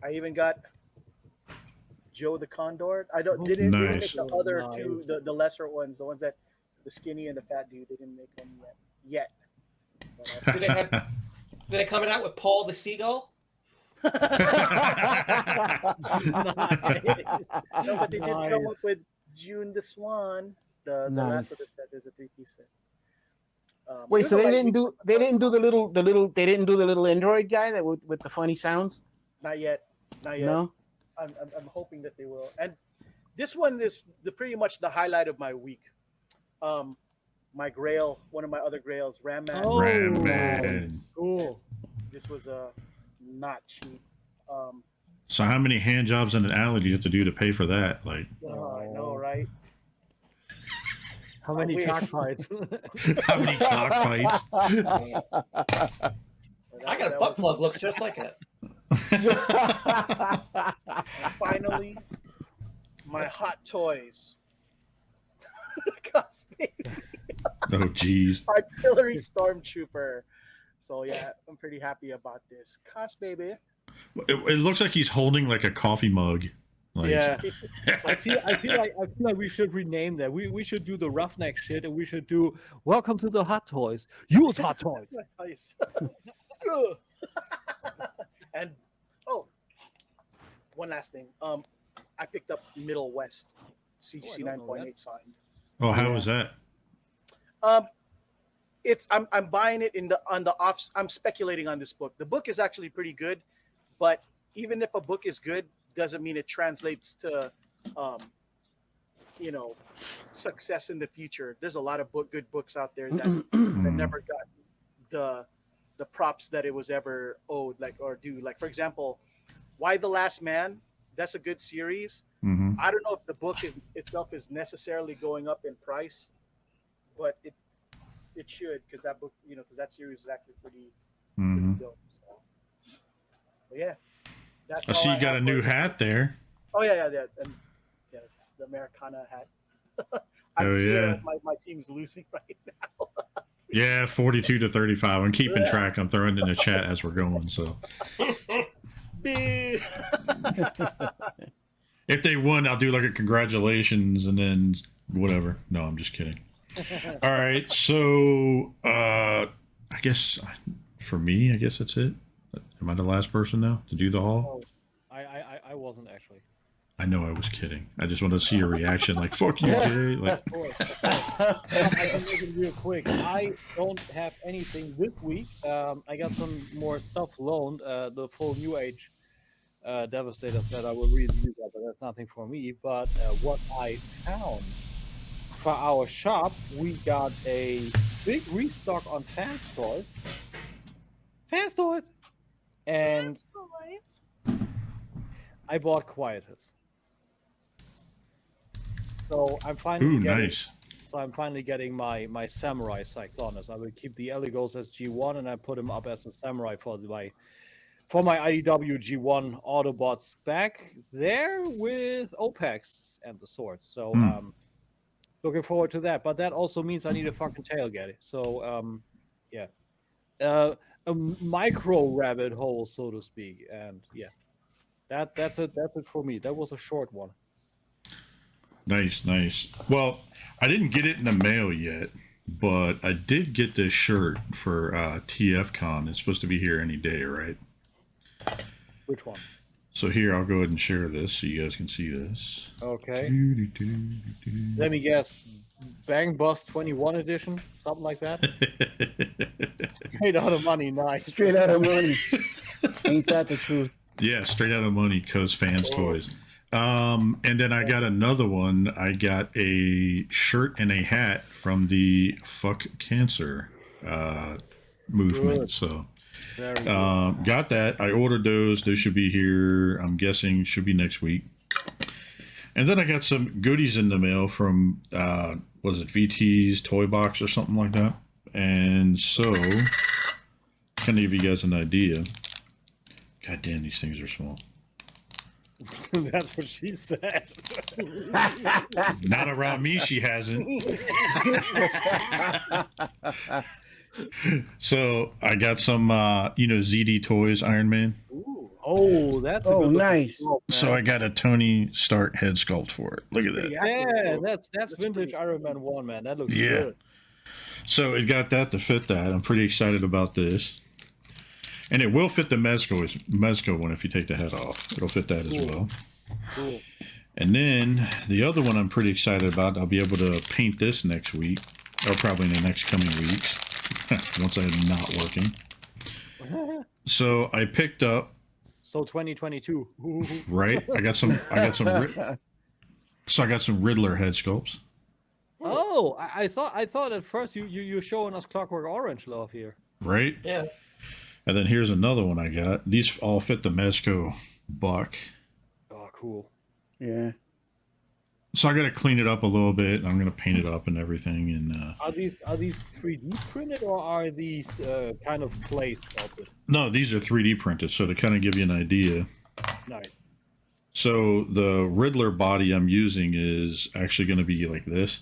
I even got Joe the Condor. I didn't make Nice. the other Nice. two, the lesser ones, the ones that the skinny and the fat dude. They didn't make them yet. But, Did it coming out with Paul the Seagull? no, but they did come up with June the Swan. The last of the set is a 3-piece set. Wait, so they didn't do the little Android guy that with the funny sounds? Not yet. No. I'm hoping that they will. And this one is pretty much the highlight of my week. My Grail, one of my other Grails, Ram Man. Oh, Ram Man. Cool. This was not cheap. So how many hand jobs in an alley do you have to do to pay for that? Like, I know, right? How many wish. cockfights? how many cockfights? I got a butt plug looks just like it. Finally, my Hot Toys. Cosplay. Oh, geez. Artillery Stormtrooper. So yeah, I'm pretty happy about this. Cos baby. It looks like he's holding like a coffee mug. Like, Yeah. I feel like we should rename that. We should do the roughneck shit, and we should do Welcome to the Hot Toys. Yule's Hot Toys. That's how you say it. And one last thing. I picked up Middle West CGC 9.8 signed. Oh, how was that? It's I'm buying it on the off. I'm speculating on this book. The book is actually pretty good, but even if a book is good, doesn't mean it translates to, success in the future. There's a lot of good books out there that never got the props that it was ever owed, or due. Like for example, Why the Last Man? That's a good series. Mm-hmm. I don't know if the book itself is necessarily going up in price, but it should, because that book, because that series is actually pretty dope. So, but yeah, that's. I see you got a new hat there. Oh yeah, and the Americana hat. I'm seeing my team's losing right now. Yeah, 42-35. I'm keeping track. I'm throwing it in the chat as we're going. So if they won, I'll do like a congratulations and then whatever. No, I'm just kidding. All right, so I guess for me, I guess that's it. Am I the last person now to do the haul? Oh, I wasn't actually. I know I was kidding. I just wanted to see your reaction. Like, fuck you, Jay. Like, I can make it real quick. I don't have anything this week. I got some more stuff loaned. The full New Age Devastator set I will read you that, but that's nothing for me. But what I found for our shop, we got a big restock on Fans Toys. And I bought Quietus. So I'm finally getting my Samurai Cyclonus. I will keep the Eligos as G1, and I put him up as a Samurai for my IDW G1 Autobots back there with OPEX and the swords. So looking forward to that. But that also means I need a fucking tailgate. So yeah. A micro rabbit hole, so to speak. And yeah. That's it for me. That was a short one. nice. Well, I didn't get it in the mail yet, but I did get this shirt for TFCon. It's supposed to be here any day, right? Which one? So here, I'll go ahead and share this so you guys can see this. Okay. Let me guess. Bang Bus 21 edition? Something like that? Straight out of money, nice. Straight out of money. Ain't that the truth? Yeah, straight out of money, cause fans toys. And then I got another one. I got a shirt and a hat from the Fuck Cancer movement. Good. So Very good. got that. I ordered those. They should be here. I'm guessing should be next week. And then I got some goodies in the mail from was it VT's Toy Box or something like that. And so, kind of give you guys an idea. God damn, these things are small. That's what she said. Not around me, she hasn't. So I got some, ZD Toys Iron Man. Ooh. Oh, that's a good nice. sculpt, So man. I got a Tony Stark head sculpt for it. Look at that. Yeah, that's vintage Iron Man 1, man. That looks good. So it got that to fit that. I'm pretty excited about this. And it will fit the Mezco one if you take the head off. It'll fit that as well. Cool. And then the other one I'm pretty excited about, I'll be able to paint this next week, or probably in the next coming weeks, once I'm not working. So I picked up. So 2022. Right, I got some. So I got some Riddler head sculpts. Oh, I thought at first you're showing us Clockwork Orange love here. Right. Yeah. And then here's another one I got. These all fit the Mezco buck. Oh, cool. Yeah. So I got to clean it up a little bit. And I'm gonna paint it up and everything. And Are these 3D printed or are these kind of clay sculpted? no, these are 3D printed. So to kind of give you an idea. Nice. So the Riddler body I'm using is actually going to be like this,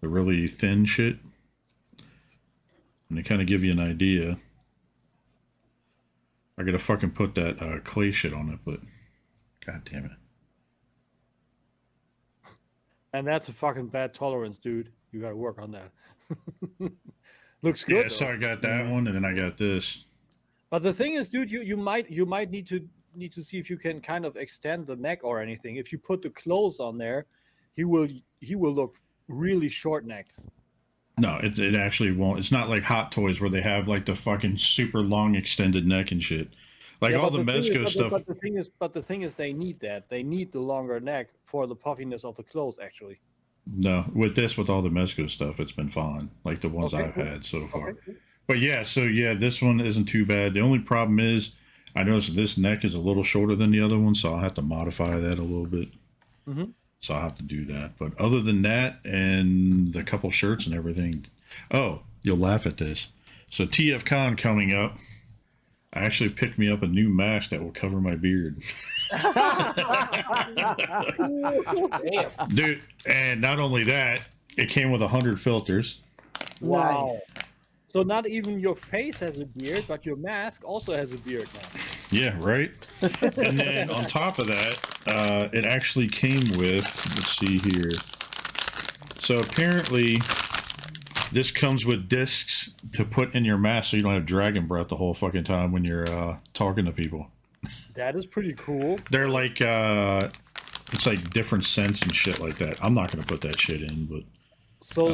the really thin shit. And to kind of give you an idea, I got to fucking put that clay shit on it, but god damn it. And that's a fucking bad tolerance, dude. You got to work on that. Looks good. Yeah, so I got that one, and then I got this. But the thing is, dude, you might need to see if you can kind of extend the neck or anything. If you put the clothes on there, he will look really short necked. No, it actually won't. It's not like Hot Toys where they have like the fucking super long extended neck and shit. Like all the Mezco stuff. But the thing is, they need that. They need the longer neck for the puffiness of the clothes, actually. No, with all the Mezco stuff, it's been fine. Like the ones I've had so far. Okay. But yeah, so yeah, this one isn't too bad. The only problem is I noticed this neck is a little shorter than the other one, so I'll have to modify that a little bit. Mm-hmm. So I'll have to do that. But other than that, and the couple shirts and everything, oh, you'll laugh at this. So TFCon coming up, I actually picked me up a new mask that will cover my beard. Damn. Dude, and not only that, it came with 100 filters. Wow. Nice. So not even your face has a beard, but your mask also has a beard now. Yeah, right? And then on top of that, it actually came with, let's see here. So apparently this comes with discs to put in your mask so you don't have dragon breath the whole fucking time when you're talking to people. That is pretty cool. They're like, it's like different scents and shit like that. I'm not going to put that shit in, but... So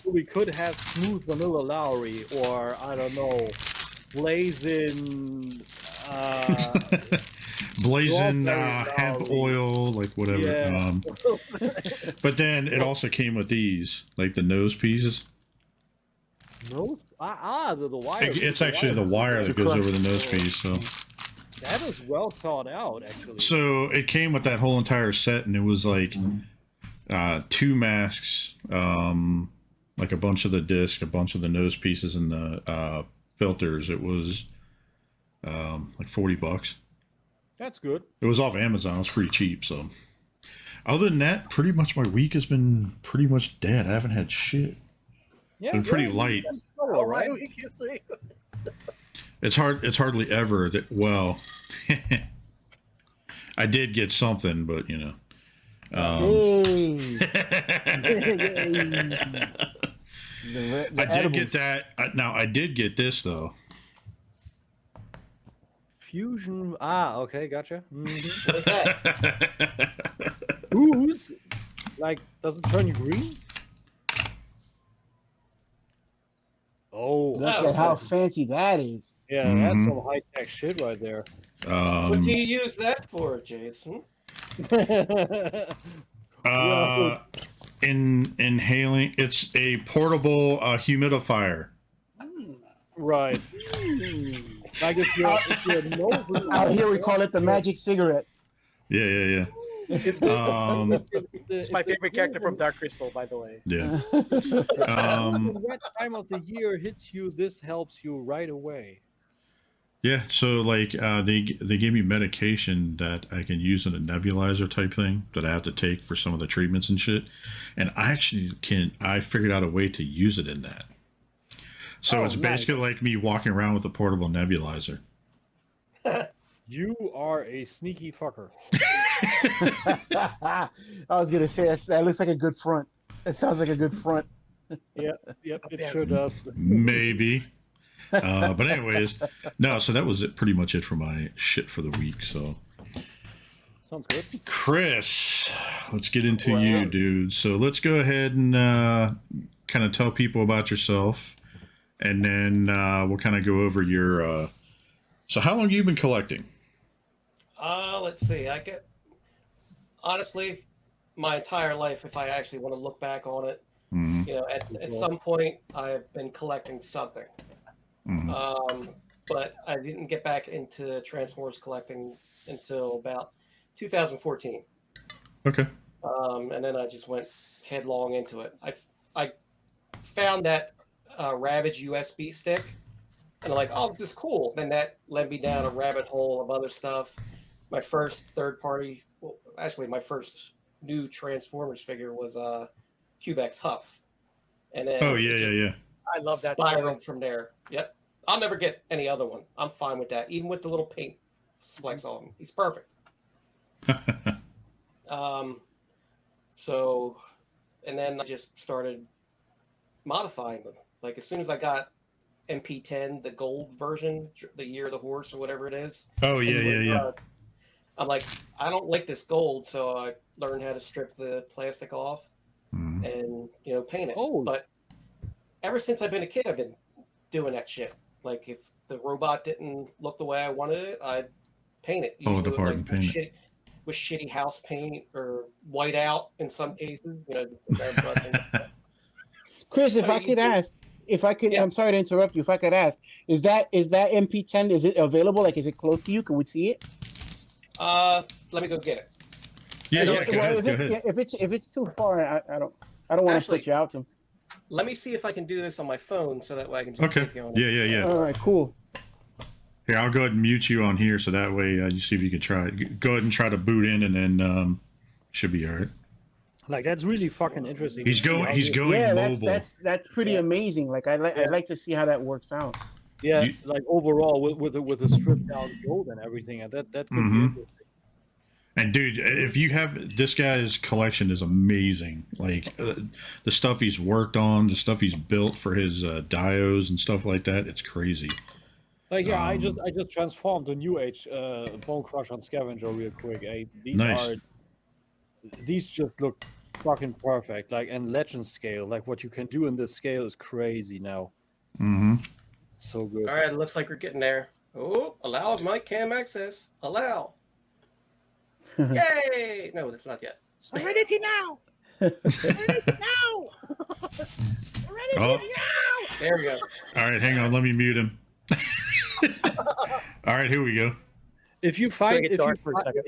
we could have Smooth Vanilla Lowry, or I don't know, Blazing hemp oil, like whatever. Yeah. But then it also came with these, like the nose pieces. No, the wire. It's actually the wire that goes over the nose piece. So that is well thought out, actually. so it came with that whole entire set, and it was like 2 masks, like a bunch of the disc, a bunch of the nose pieces, and the filters. It was like $40. That's good. It was off Amazon. It was pretty cheap. So other than that, pretty much my week has been pretty much dead. I haven't had shit. Yeah, Been pretty light. All right. It's hardly ever that. Well, I did get something, but you know. I did get that. Now I did get this though. Fusion. Okay, gotcha. Mm-hmm. What is that? Who's like? Does it turn you green? Oh, Look at how fancy that is. yeah, that's some high tech shit right there. What do you use that for, Jason? Inhaling. It's a portable humidifier. Right. Like if you're nose. Out here we call it the magic cigarette. Yeah. It's my favorite character from Dark Crystal, by the way. Yeah. The right time of the year hits you, this helps you right away. Yeah, so like they gave me medication that I can use in a nebulizer type thing that I have to take for some of the treatments and shit, and I figured out a way to use it in that. So Oh, it's nice. basically like me walking around with a portable nebulizer. You are a sneaky fucker. I was gonna say that looks like a good front. It sounds like a good front. Yep, it sure does. Maybe. But anyways, no, so that was pretty much it for my shit for the week. So Sounds good. Chris, let's get into you, dude. So let's go ahead and kind of tell people about yourself, and then we'll kind of go over your so how long have you been collecting? Let's see. Honestly, my entire life, if I actually want to look back on it, Mm-hmm. you know, at some point I've been collecting something. Mm-hmm. But I didn't get back into Transformers collecting until about 2014. Okay. And then I just went headlong into it. I found that Ravage USB stick, and I'm like, oh, this is cool. Then that led me down a rabbit hole of other stuff. My first third-party, well, actually, my first new Transformers figure was Cubex Huff. And then yeah. I love that. spiraled from there. Yep. I'll never get any other one. I'm fine with that. Even with the little paint spikes on him. He's perfect. So, and then I just started modifying them. Like as soon as I got MP10, the gold version, the Year of the Horse or whatever it is. Oh yeah. I'm like, I don't like this gold, so I learned how to strip the plastic off Mm-hmm. and paint it. Oh. But ever since I've been a kid, I've been doing that shit. Like if the robot didn't look the way I wanted it, I'd paint it. Pull it Usually apart with, and paint it. with shitty house paint or white out in some cases. Chris, if I could ask, Yeah. I'm sorry to interrupt you. If I could ask, is that MP10? Is it available? Like, is it close to you? Can we see it? Let me go get it. Yeah, Well, go ahead. If it's too far, I don't want to Actually, put you out to. Let me see if I can do this on my phone so that way I can just Okay. take you on it. Yeah. All right, cool. Here, I'll go ahead and mute you on here, so that way you see if you can try it. Go ahead and try to boot in, and then should be all right. Like that's really fucking interesting. He's going Yeah, mobile. that's pretty amazing. Like I'd like to see how that works out. Yeah, You- like overall with the stripped down gold and everything, and that could be interesting. And dude, if you have this guy's collection is amazing. Like the stuff he's worked on, the stuff he's built for his dios and stuff like that. It's crazy. Like yeah, I just transformed the New Age Bone Crush on Scavenger real quick. Nice. These just look fucking perfect. Like and legend scale, like what you can do in this scale is crazy now. Mm-hmm. So good. All right, looks like we're getting there. Oh, allow mic cam access. Allow. Yay! No, that's not yet. Serenity now. Serenity now. Serenity Oh. now. There we go. All right, hang on. Let me mute him. All right, here we go. If you find get dark for a second.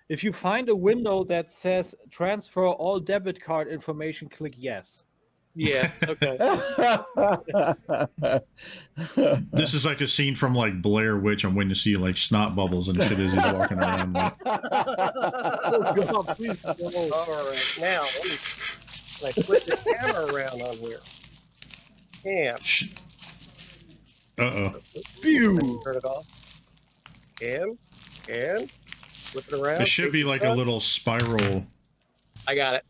if you find a window that says transfer all debit card information, click yes. Yeah. Okay. This is like a scene from like Blair Witch. I'm waiting to see like snot bubbles and shit as he's walking around. Like, Oh God, please no. All right. Now let me flip the camera around on here. Cam. uh-oh. Turn it off. Cam. Flip it around. It should be like a little spiral. I got it.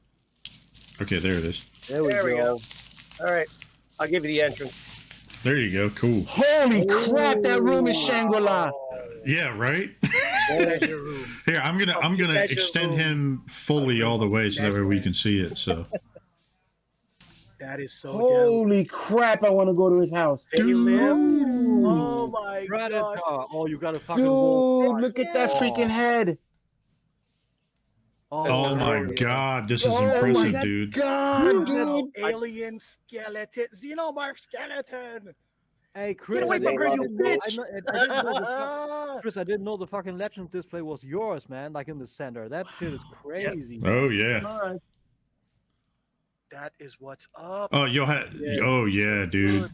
Okay, there it is. There we go. All right. I'll give you the entrance. There you go. Cool. Holy crap! That room is Shangri-La. Yeah, right? There's your room. Here, I'm gonna Measure extend room. him fully all the way so that way we can see it. So That is so Holy crap! I want to go to his house. damn. They live. Dude, Oh my Predator. god. Oh, you got a fucking wall. look at that freaking head. oh my god, this is Oh impressive, my dude. God, dude. Alien skeleton. Xenomorph skeleton. Hey, Chris, Get away I from her, didn't you know- bitch! I didn't know the Chris, I didn't know the fucking legend display was yours, man. Like in the center. That shit is crazy. Oh yeah. Alright. That is what's up. Oh, you'll have. Oh yeah, dude.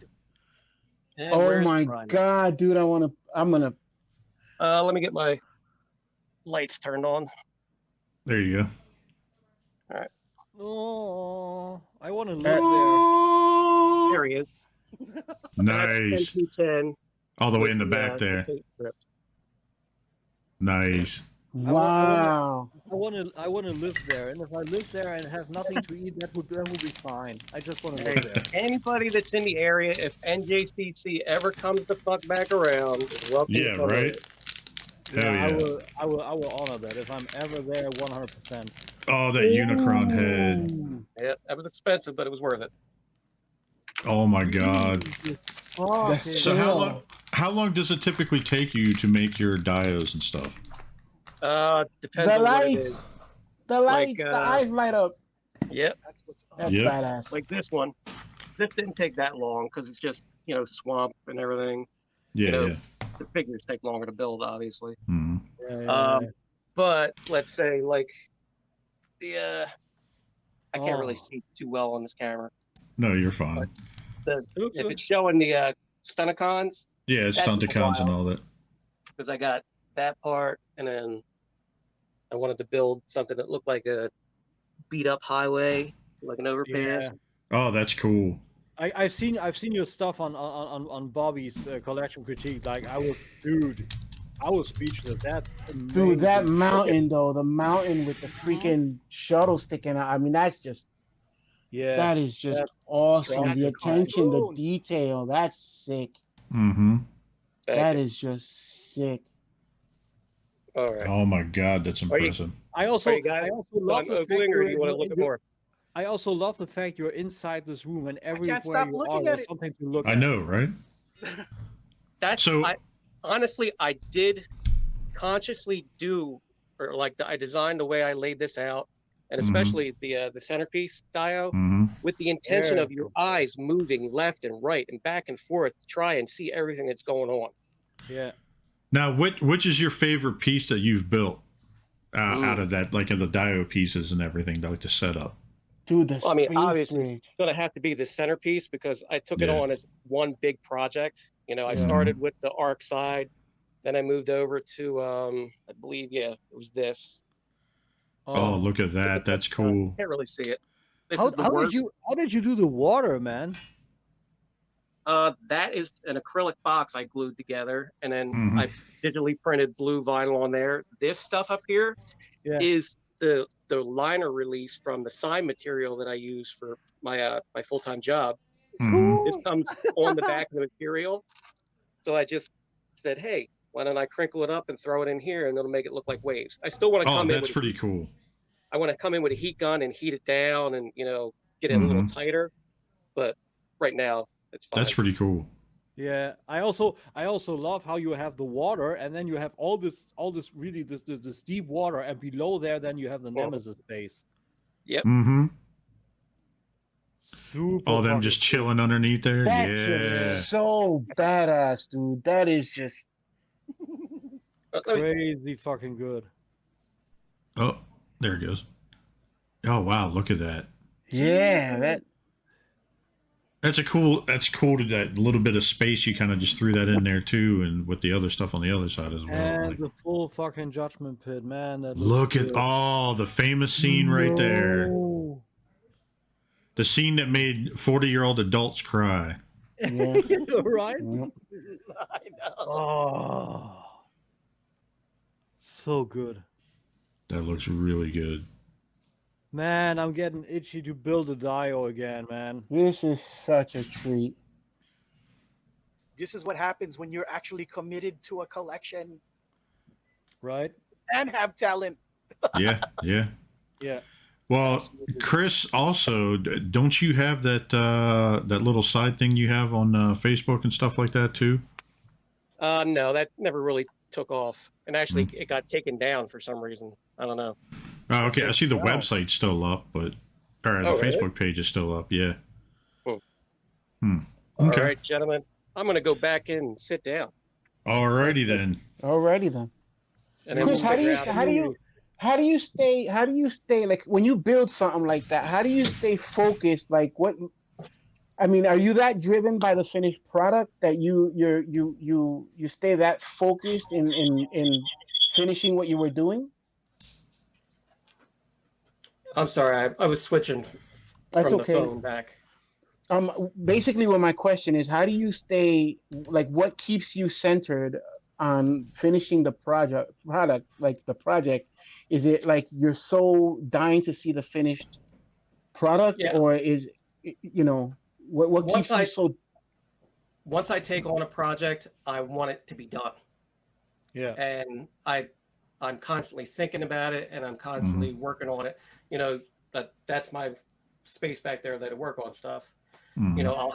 Oh my God, dude. I'm gonna. Let me get my lights turned on. There you go. Oh, I want to live there. There he is. Nice. That's 10 All the way with in the back the there. paint strips. Nice. Wow. I want to live there, and if I live there and have nothing to eat, that would be fine. I just want to live there. Anybody that's in the area, if NJCC ever comes the fuck back around, is welcome Yeah, to come right? in. Hell yeah. I will honor that if I'm ever there 100%. Oh, that Unicron head. Yeah, that was expensive, but it was worth it. Oh my god. Oh, So how long does it typically take you to make your dios and stuff? Depends The on what it lights. is. The lights, Like, the eyes light up. Yep. That's Yep. badass. Like this one. This didn't take that long because it's just, swamp and everything. Yeah, know, yeah. The figures take longer to build, obviously. Mhm. But let's say like the I can't really see too well on this camera. No, you're fine. If it's showing the Stunticons, Yeah, it's that's Stunticons and all that. because I got that part, and then I wanted to build something that looked like a beat up highway, like an overpass. Yeah. Oh, that's cool. I've seen your stuff on Bobby's collection critique. Like I was speechless. That's amazing. Dude, that mountain though, the mountain with the freaking shuttle sticking out. I mean, that's just that is just awesome. The attention, the detail, that's sick. Mm-hmm. That is just sick. All right. Oh my god, that's impressive. I also love the fact or do you want to look at more? I also love the fact you're inside this room and everywhere stop you looking are, at there's it. something to look at. I know, right? Honestly, I did consciously do, or like I designed the way I laid this out, and especially the centerpiece dio, with the intention of your eyes moving left and right and back and forth to try and see everything that's going on. Yeah. Now, which is your favorite piece that you've built out of that, like of the dio pieces and everything, like the setup? Dude, the obviously it's going to have to be the centerpiece because I took it on as one big project. I started with the arc side, then I moved over to, I believe, it was this. Oh, look at that! That's cool. Can't really see it. This How is the worst. How did you do the water, man? That is an acrylic box I glued together, and then I digitally printed blue vinyl on there. This stuff up here is the liner release from the sign material that I use for my my full-time job. This comes on the back of the material. So I just said, hey, why don't I crinkle it up and throw it in here, and it'll make it look like waves. I still want to come in. Oh, that's pretty cool. I want to come in with a heat gun and heat it down and, get it a little tighter. But right now, it's fine. That's pretty cool. Yeah, I also love how you have the water, and then you have all this really this deep water, and below there, then you have the Nemesis base. Yep. Super. All them just chilling underneath there. That's so badass, dude. That is just crazy fucking good. Oh, there it goes. Oh wow, look at that. Yeah, That's cool to that little bit of space you kind of just threw that in there too, and with the other stuff on the other side as well. And the full fucking judgment pit, man. Look at the famous scene right there. The scene that made 40-year-old adults cry. Yeah. Right? Yep. I know. Oh, so good. That looks really good. Man, I'm getting itchy to build a dio again, man. This is such a treat. This is what happens when you're actually committed to a collection, Right? and have talent. Yeah. Yeah. Well, Absolutely. Chris, also, don't you have that that little side thing you have on Facebook and stuff like that too? No, that never really took off. And actually, it got taken down for some reason. I don't know. Oh, okay. I see the website's still up, but the Facebook page is still up. Yeah. All Okay. right, gentlemen. I'm going to go back in and sit down. Alrighty then. Alrighty then. And then Chris, we'll figure out how do you stay like when you build something like that? How do you stay focused? Like what? I mean, are you that driven by the finished product that you stay that focused in finishing what you were doing? I'm sorry, I was switching from the phone back. Basically, what my question is, how do you stay like? What keeps you centered on finishing the product? Like the project, is it like you're so dying to see the finished product, Yeah. or is what keeps you so? Once I take on a project, I want it to be done. Yeah. And I'm constantly thinking about it, and I'm constantly working on it. You know, that's my space back there that I work on stuff. You know,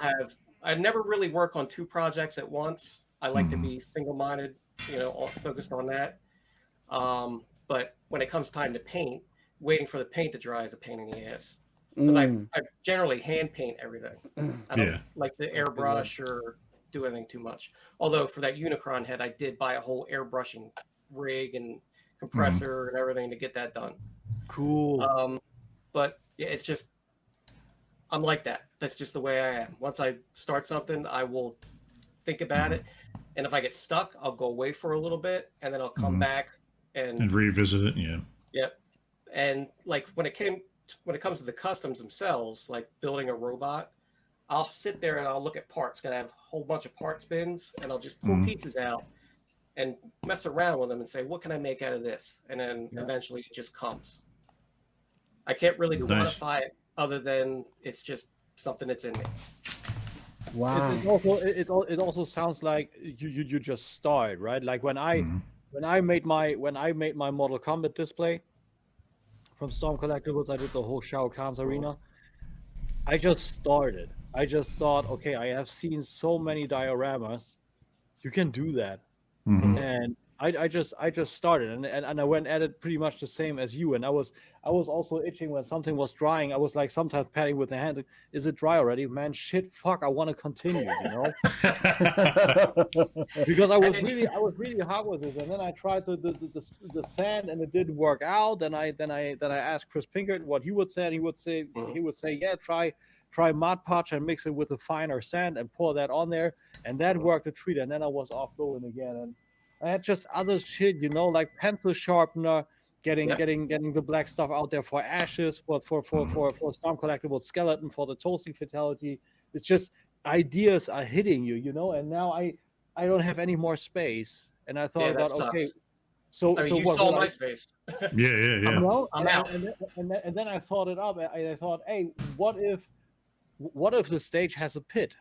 I never really work on two projects at once. I like to be single-minded, you know, focused on that. But when it comes time to paint, waiting for the paint to dry is a pain in the ass. Because I generally hand paint everything. I don't like to airbrush or do anything too much. Although for that Unicron head, I did buy a whole airbrushing rig and compressor and everything to get that done. Cool. But yeah, it's just, I'm like that. That's just the way I am. Once I start something, I will think about it. And if I get stuck, I'll go away for a little bit, and then I'll come back and revisit it. Yeah. Yep. And like when it comes to the customs themselves, like building a robot, I'll sit there and I'll look at parts. Gonna have a whole bunch of part spins, and I'll just pull pieces out and mess around with them and say, what can I make out of this? And then eventually it just comes. I can't really quantify it other than it's just something that's in me. Wow. It also sounds like you just started, right? Like when I made my Mortal Kombat display from Storm Collectibles, I did the whole Shao Kahn's arena. I just started. I just thought, okay, I have seen so many dioramas. You can do that. And I just started, and I went at it pretty much the same as you. And I was also itching when something was drying. I was like sometimes patting with the hand. Is it dry already? Man, shit, fuck! I want to continue, you know. Because I was really hard with this, and then I tried the sand, and it didn't work out. Then I asked Chris Pinkert what he would say, and he would say yeah, try Mod Podge and mix it with a finer sand and pour that on there, and that worked a treat. And then I was off going again, and I had just other shit, you know, like pencil sharpener, getting the black stuff out there for ashes, for Storm Collectible skeleton, for the toasting fatality. It's just ideas are hitting you, you know. And now I don't have any more space, and I thought about sucks. So you what saw my space. I'm out. And then I thought it up. I thought, hey, what if the stage has a pit?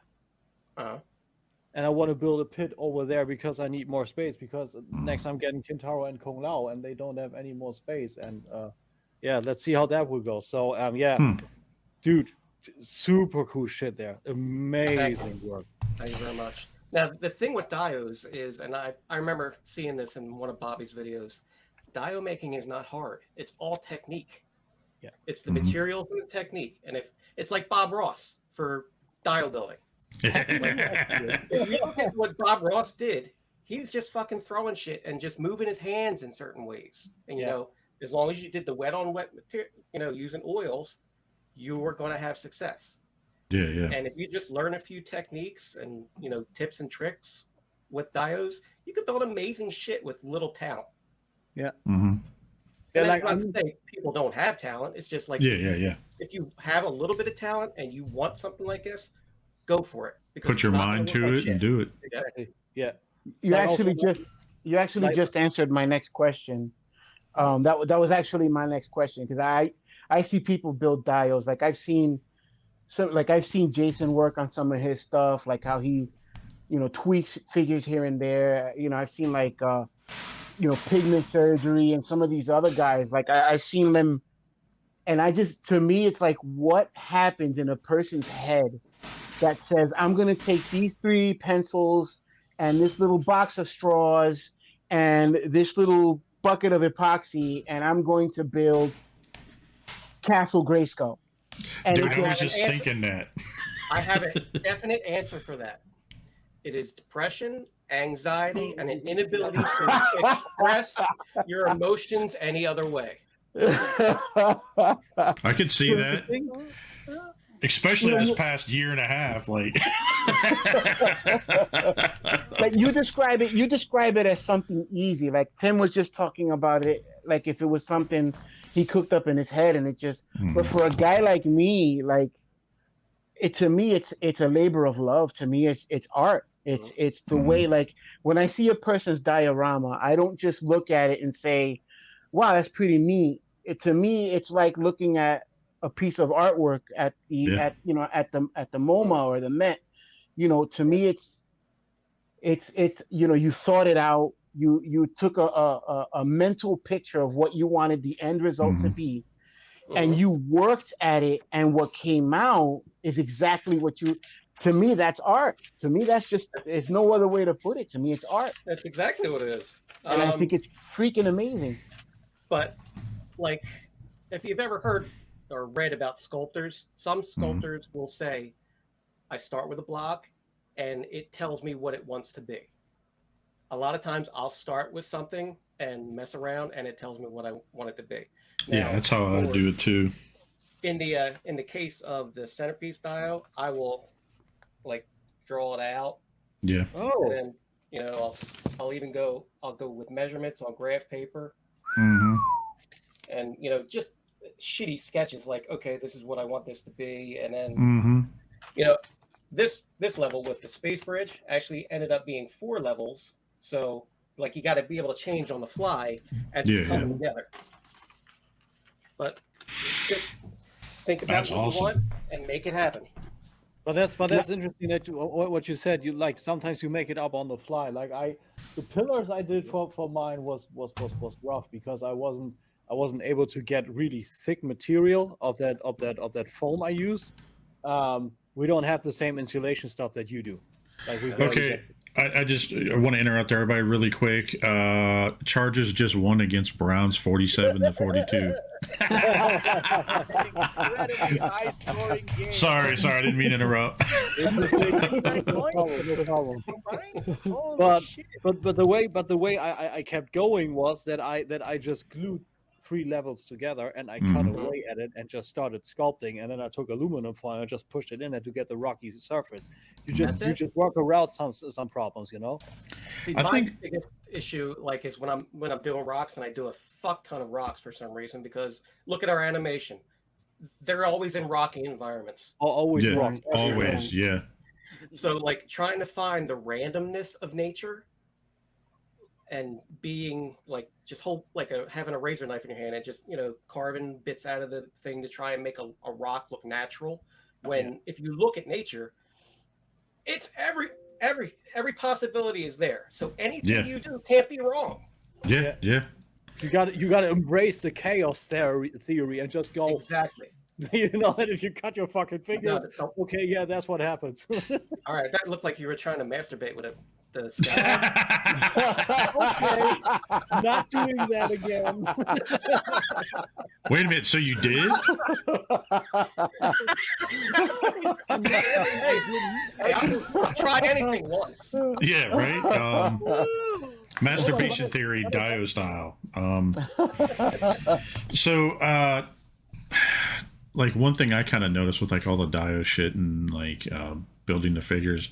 And I want to build a pit over there because I need more space, because next I'm getting Kintaro and Kung Lao, and they don't have any more space. And let's see how that will go. So dude, super cool shit there. Amazing work. Thank you very much. Now the thing with dios is, and I remember seeing this in one of Bobby's videos, dio making is not hard. It's all technique. Yeah. It's the materials and the technique. And if it's like Bob Ross for dio building. If you look at what Bob Ross did, he was just fucking throwing shit and just moving his hands in certain ways. And you know, as long as you did the wet on wet material, you know, using oils, you were going to have success. And if you just learn a few techniques and, you know, tips and tricks with dios, you can build amazing shit with little talent. And like, I'm not saying people don't have talent. It's just like if you have a little bit of talent and you want something like this, go for it. Put your mind to it and do it. Yeah. You actually just answered my next question. That was actually my next question, because I see people build dios. Like I've seen Jason work on some of his stuff, like how he, you know, tweaks figures here and there. You know, I've seen like Pigment Surgery and some of these other guys. Like I've seen them, and to me it's like, what happens in a person's head that says, I'm going to take these 3 pencils and this little box of straws and this little bucket of epoxy, and I'm going to build Castle Grayskull. And dude, I was just thinking that. I have a definite answer for that. It is depression, anxiety, and an inability to express your emotions any other way. I could see that. Especially this past year and a half, like you describe it as something easy. Like Tim was just talking about it, like if it was something he cooked up in his head, and it just. But for a guy like me, like to me it's a labor of love. To me it's art. It's the way, like, when I see a person's diorama, I don't just look at it and say, wow, that's pretty neat. To me it's like looking at a piece of artwork at the Yeah. at the MoMA or the Met. To me it's you thought it out. You took a mental picture of what you wanted the end result to be, and you worked at it, and what came out is exactly what you. To me, that's art. To me, that's just. There's no other way to put it. To me, it's art, That's exactly what it is. and I think it's freaking amazing. But like, if you've ever heard or read about sculptors, some sculptors will say, I start with a block and it tells me what it wants to be. A lot of times I'll start with something and mess around and it tells me what I want it to be. Yeah, that's how I do it too. In the case of the centerpiece dial, I will like draw it out. Yeah. And then, I'll go with measurements on graph paper. And just shitty sketches like, okay, this is what I want this to be, and then this level with the space bridge actually ended up being 4 levels, so like you got to be able to change on the fly as it's coming together. But just think about what you want and make it happen. But that's interesting that what you said. You like sometimes you make it up on the fly. Like the pillars I did for mine was rough because I wasn't able to get really thick material of that foam I use. We don't have the same insulation stuff that you do. Like I want to interrupt everybody really quick. Chargers just won against Browns 47-42. Incredibly high scoring game. Sorry, I didn't mean to interrupt. No problem. But the way I kept going was that I just glued 3 levels together and I cut away at it and just started sculpting, and then I took aluminum foil and just pushed it in there to get the rocky surface. You just work around some problems, See, my biggest issue is when I'm doing rocks, and I do a fuck ton of rocks for some reason, because look at our animation. They're always in rocky environments. Always rocks. Always, yeah. So like trying to find the randomness of nature and being like just having a razor knife in your hand and just carving bits out of the thing to try and make a rock look natural, when if you look at nature, it's every possibility is there, so anything you do can't be wrong. Yeah You got to embrace the chaos theory and just go exactly. And if you cut your fucking fingers, okay, yeah, that's what happens. All right, that looked like you were trying to masturbate with the sky. Okay, not doing that again. Wait a minute, so you did? Hey, I'll try anything once. Yeah, right. Masturbation theory, Dio style. So, like one thing I kind of noticed with like all the Dio shit and like building the figures,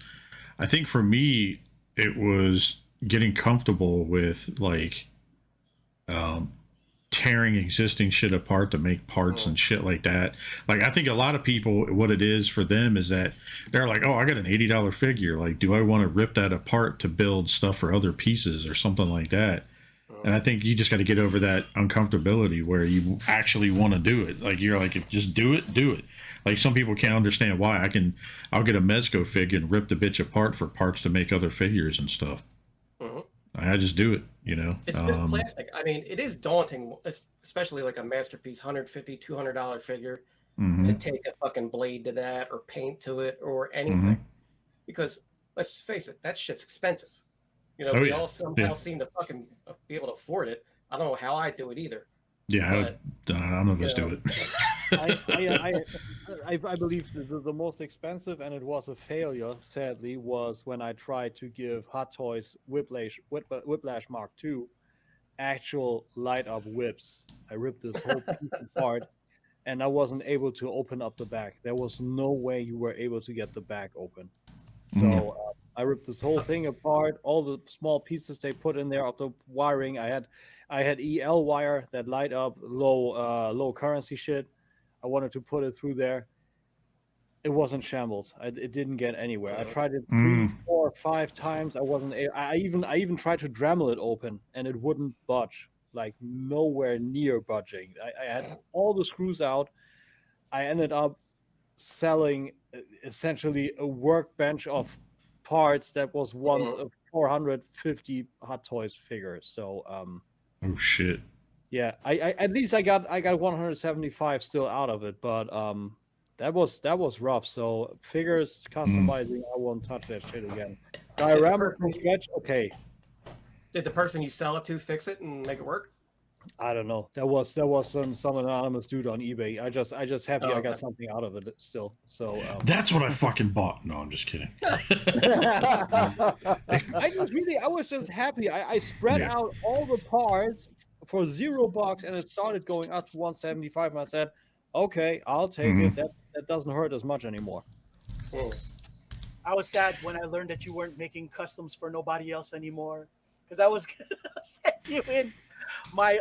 I think for me it was getting comfortable with like tearing existing shit apart to make parts and shit like that. Like I think a lot of people, what it is for them is that they're like, oh, I got an $80 figure, like do I want to rip that apart to build stuff for other pieces or something like that? And I think you just got to get over that uncomfortability where you actually want to do it. Like you're like, if just do it. Like some people can't understand why. I'll get a Mezco fig and rip the bitch apart for parts to make other figures and stuff. I just do it, It's just plastic. I mean, it is daunting, especially like a masterpiece $150, $200 figure to take a fucking blade to that or paint to it or anything. Because let's just face it, that shit's expensive. We all somehow seem to fucking be able to afford it. I don't know how I do it either. Yeah, none of us do it. I believe the most expensive, and it was a failure, sadly, was when I tried to give Hot Toys Whiplash Mark II actual light-up whips. I ripped this whole piece apart, and I wasn't able to open up the back. There was no way you were able to get the back open. So I ripped this whole thing apart, all the small pieces they put in there of the wiring. I had EL wire that light up low currency shit. I wanted to put it through there. It wasn't shambles. It didn't get anywhere. I tried it 3, 4, 5 times. I wasn't. I even tried to Dremel it open, and it wouldn't budge. Like nowhere near budging. I had all the screws out. I ended up selling essentially a workbench of parts that was once a 450 Hot Toys figure. So oh shit. Yeah, I at least I got 175 still out of it, but that was rough. So figures customizing, I won't touch that shit again. Diorama from scratch, okay. Did the person you sell it to fix it and make it work? I don't know. There was some anonymous dude on eBay. I just happy I got something out of it still. So that's what I fucking bought. No, I'm just kidding. I was just happy. I spread out all the parts for $0, and it started going up to 175. And I said, okay, I'll take it. That doesn't hurt as much anymore. I was sad when I learned that you weren't making customs for nobody else anymore, because I was gonna send you in my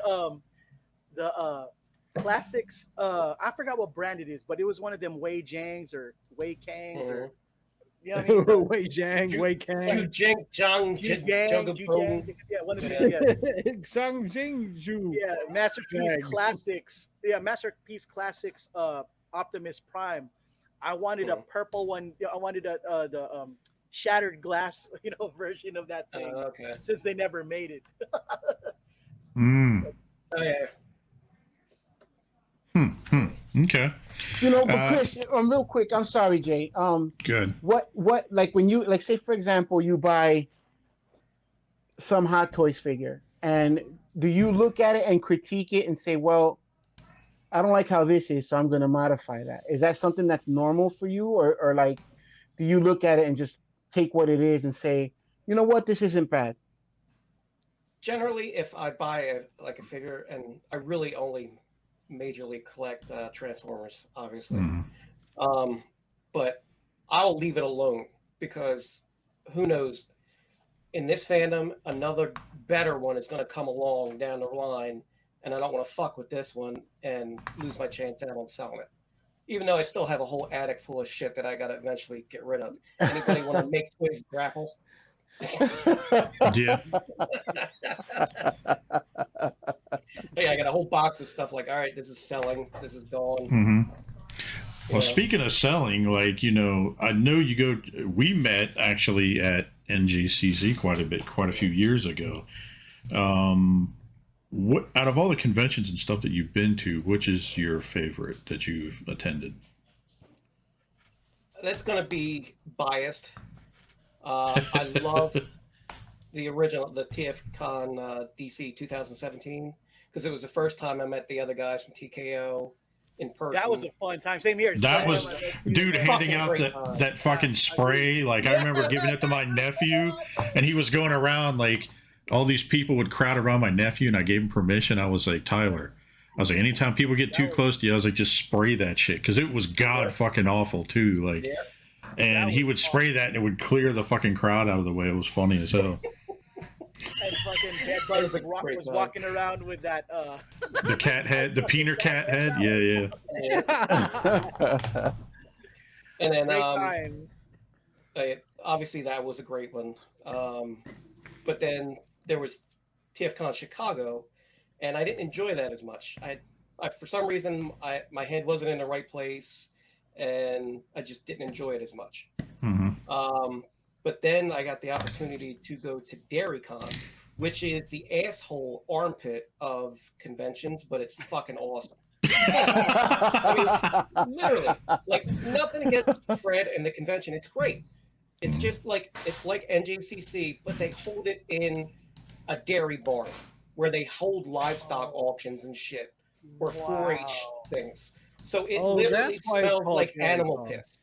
the classics. I forgot what brand it is, but it was one of them Wei Jangs or Wei Kangs or you know what I mean? Wei Jang, Wei Kang, Ju Jing Jang, yeah, one of them. Yeah, Zhang Jing Ju. Yeah, Masterpiece Classics. Yeah, Masterpiece Classics. Optimus Prime. I wanted a purple one. I wanted the shattered glass, version of that thing. Okay. Since they never made it. Oh yeah. Okay. But Chris, real quick, I'm sorry, Jay. Good. What like when you say for example you buy some Hot Toys figure, and do you look at it and critique it and say, well, I don't like how this is, so I'm going to modify that? Is that something that's normal for you, or like, do you look at it and just take what it is and say, you know what, this isn't bad? Generally, if I buy a figure, and I really only majorly collect Transformers, obviously, but I'll leave it alone, because who knows, in this fandom, another better one is going to come along down the line, and I don't want to fuck with this one and lose my chance out on selling it. Even though I still have a whole attic full of shit that I got to eventually get rid of. Anybody want to make toys grapple? Yeah. Hey, I got a whole box of stuff like, all right, this is selling, this is gone. Well, speaking of selling, like, I know we met actually at NGCC quite a few years ago. What out of all the conventions and stuff that you've been to, which is your favorite that you've attended? That's going to be biased. I love the original, the TFCon DC 2017, because it was the first time I met the other guys from TKO in person. That was a fun time. Same here. That was, dude, handing out that fucking spray. Like, I remember giving it to my nephew, and he was going around, like, all these people would crowd around my nephew, and I gave him permission. I was like, Tyler, anytime people get too close to you, I was like, just spray that shit, because it was god fucking awful too. Like, and he would spray that, and it would clear the fucking crowd out of the way. It was funny as hell. And fucking Bad Bugs was walking around with that the cat head, the peener cat head. Yeah. And then great times. Obviously that was a great one. But then there was TFCon Chicago, and I didn't enjoy that as much. I for some reason, my head wasn't in the right place, and I just didn't enjoy it as much. But then I got the opportunity to go to DairyCon, which is the asshole armpit of conventions, but it's fucking awesome. I mean, literally, like, nothing against Fred and the convention. It's great. It's just like, it's like NJCC, but they hold it in a dairy barn where they hold livestock auctions and shit, or 4-H things. So it literally smells like animal piss.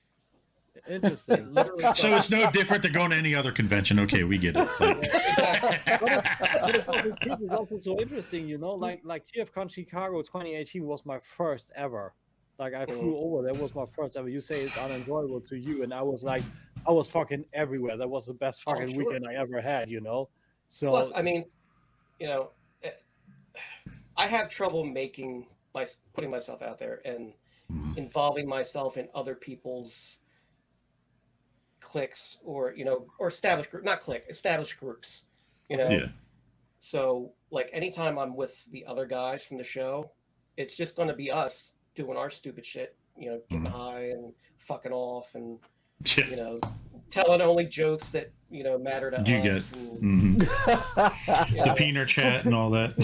Interesting. So it's no different than going to any other convention. Okay, we get it. But it's also so interesting, like TFCon Chicago 2018 was my first ever. Like, I flew over. That was my first ever. You say it's unenjoyable to you, and I was like, I was fucking everywhere. That was the best fucking weekend I ever had, So plus, I mean, I have trouble putting myself out there, and involving myself in other people's cliques or or established group, not clique, established groups, Yeah. So like anytime I'm with the other guys from the show, it's just going to be us doing our stupid shit, getting high and fucking off and telling only jokes that matter to us. The peener chat and all that.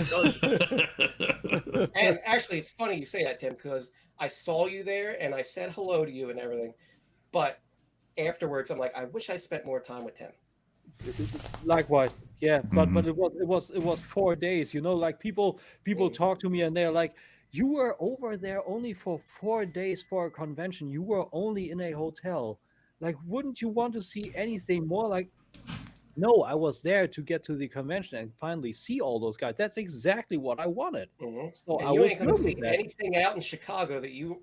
And actually, it's funny you say that, Tim, because I saw you there and I said hello to you and everything, but afterwards I'm like, I wish I spent more time with Tim. Likewise, yeah, but it was 4 days. Like people talk to me and they're like, you were over there only for 4 days for a convention. You were only in a hotel. Like, wouldn't you want to see anything more? Like, no, I was there to get to the convention and finally see all those guys. That's exactly what I wanted. So and you ain't going to see anything out in Chicago that you.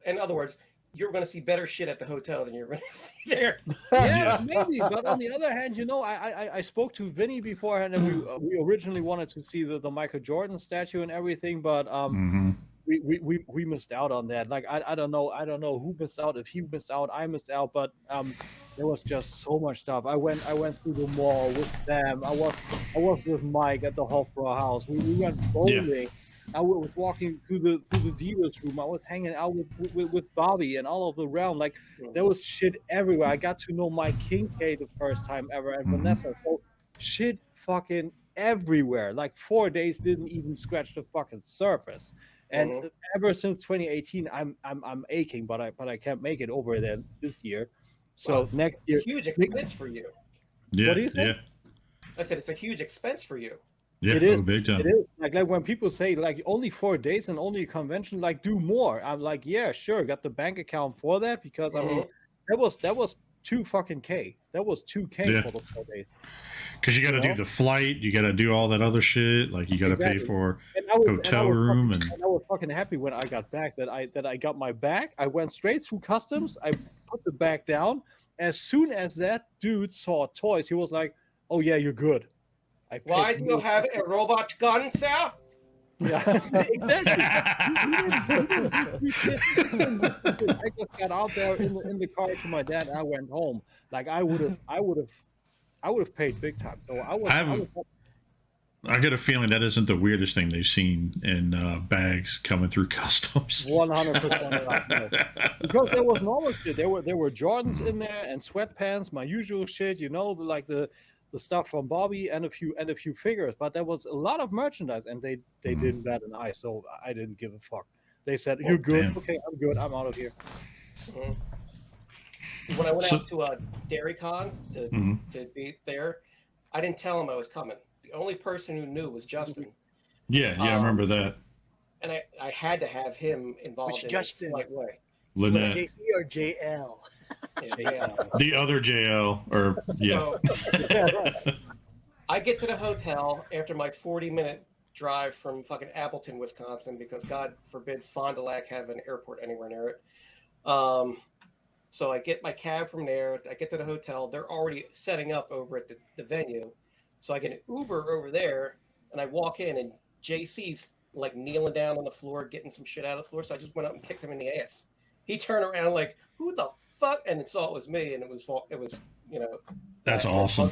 In other words, you're going to see better shit at the hotel than you're going to see there. Yeah, maybe. But on the other hand, I spoke to Vinny beforehand, and we originally wanted to see the Michael Jordan statue and everything, but we missed out on that. Like I don't know who missed out. If he missed out, I missed out. But there was just so much stuff. I went through the mall with them. I was with Mike at the Hofbräu house. We went bowling. Yeah. I was walking through the dios room. I was hanging out with Bobby and all of the realm. Like there was shit everywhere. I got to know Mike Kincaid the first time ever and Vanessa. So shit fucking everywhere. Like 4 days didn't even scratch the fucking surface. And ever since 2018, I'm aching, but I can't make it over there this year. So next year, it's a huge expense for you. Yeah, what do you say? I said it's a huge expense for you. Yeah, it is. Big time. It is. Like when people say like only 4 days and only a convention, like do more. I'm like, yeah, sure, got the bank account for that because I mean that was $2 fucking K. That was $2K for the 4 days. Because you got to do the flight, you got to do all that other shit. Like you got to pay for hotel room, and I was fucking happy when I got back that I got my bag. I went straight through customs. I put the bag down. As soon as that dude saw toys, he was like, "Oh yeah, you're good." Why do you have a robot gun, sir? Yeah, exactly. I just got out there in the car to my dad. And I went home. Like I would have paid big time. So I get a feeling that isn't the weirdest thing they've seen in bags coming through customs. 100%. Because there was normal shit. There were Jordans in there and sweatpants, my usual shit. Like the stuff from Bobby and a few figures, but there was a lot of merchandise and they didn't bat an eye, so I didn't give a fuck. They said, "You're good, okay, I'm good, I'm out of here." When I went out to Dairy Con to be there, I didn't tell him I was coming. The only person who knew was Justin. Yeah, I remember that. And I had to have him involved in a slight way. Lynette. JC or JL? The other JL, or yeah. So, I get to the hotel after my 40-minute drive from fucking Appleton, Wisconsin, because God forbid Fond du Lac have an airport anywhere near it. So I get my cab from there. I get to the hotel. They're already setting up over at the venue. So I get an Uber over there, and I walk in, and JC's like kneeling down on the floor, getting some shit out of the floor. So I just went up and kicked him in the ass. He turned around like, "Who the fuck?" And saw it was me, and it was That's awesome.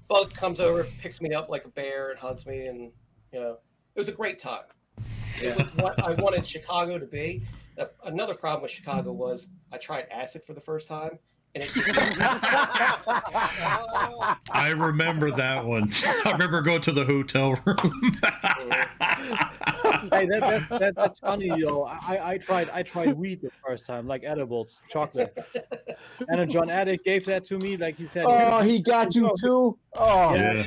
Bug comes over, picks me up like a bear, and hugs me, and it was a great time. It was what I wanted Chicago to be. Another problem with Chicago was I tried acid for the first time, and I remember that one. I remember going to the hotel room. Hey, that's funny, I tried weed the first time, like edibles, chocolate. And then John Addict gave that to me, like he said. Oh, he got you too. Oh, yeah.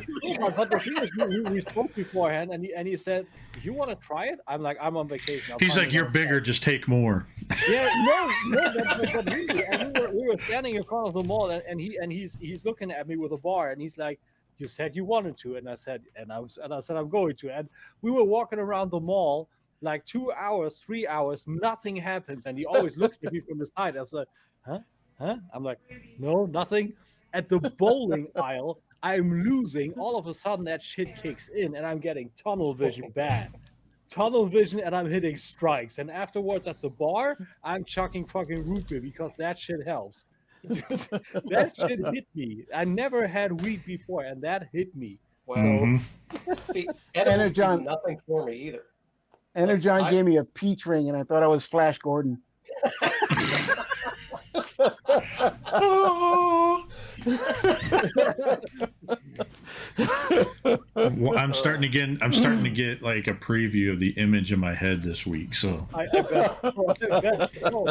But the thing is, we spoke beforehand, and he said, "You want to try it?" I'm like, "I'm on vacation." He's like, "You're bigger, just take more." Yeah, no, but really, and we were standing in front of the mall, and he's looking at me with a bar, and he's like, "You said you wanted to," and I said, "I'm going to." And we were walking around the mall like 2 hours, 3 hours, nothing happens, and he always looks at me from the side. I was like, "Huh?" I'm like, "No, nothing." At the bowling aisle, I'm losing. All of a sudden, that shit kicks in, and I'm getting tunnel vision bad. tunnel vision and I'm hitting strikes. And afterwards at the bar, I'm chucking fucking root beer because that shit helps. That shit hit me. I never had weed before, and that hit me. Well, see, edibles do Energon- nothing for me either. Energon Like, gave me a peach ring, and I thought I was Flash Gordon. Well, I'm starting to get like a preview of the image in my head this week. So I bet so.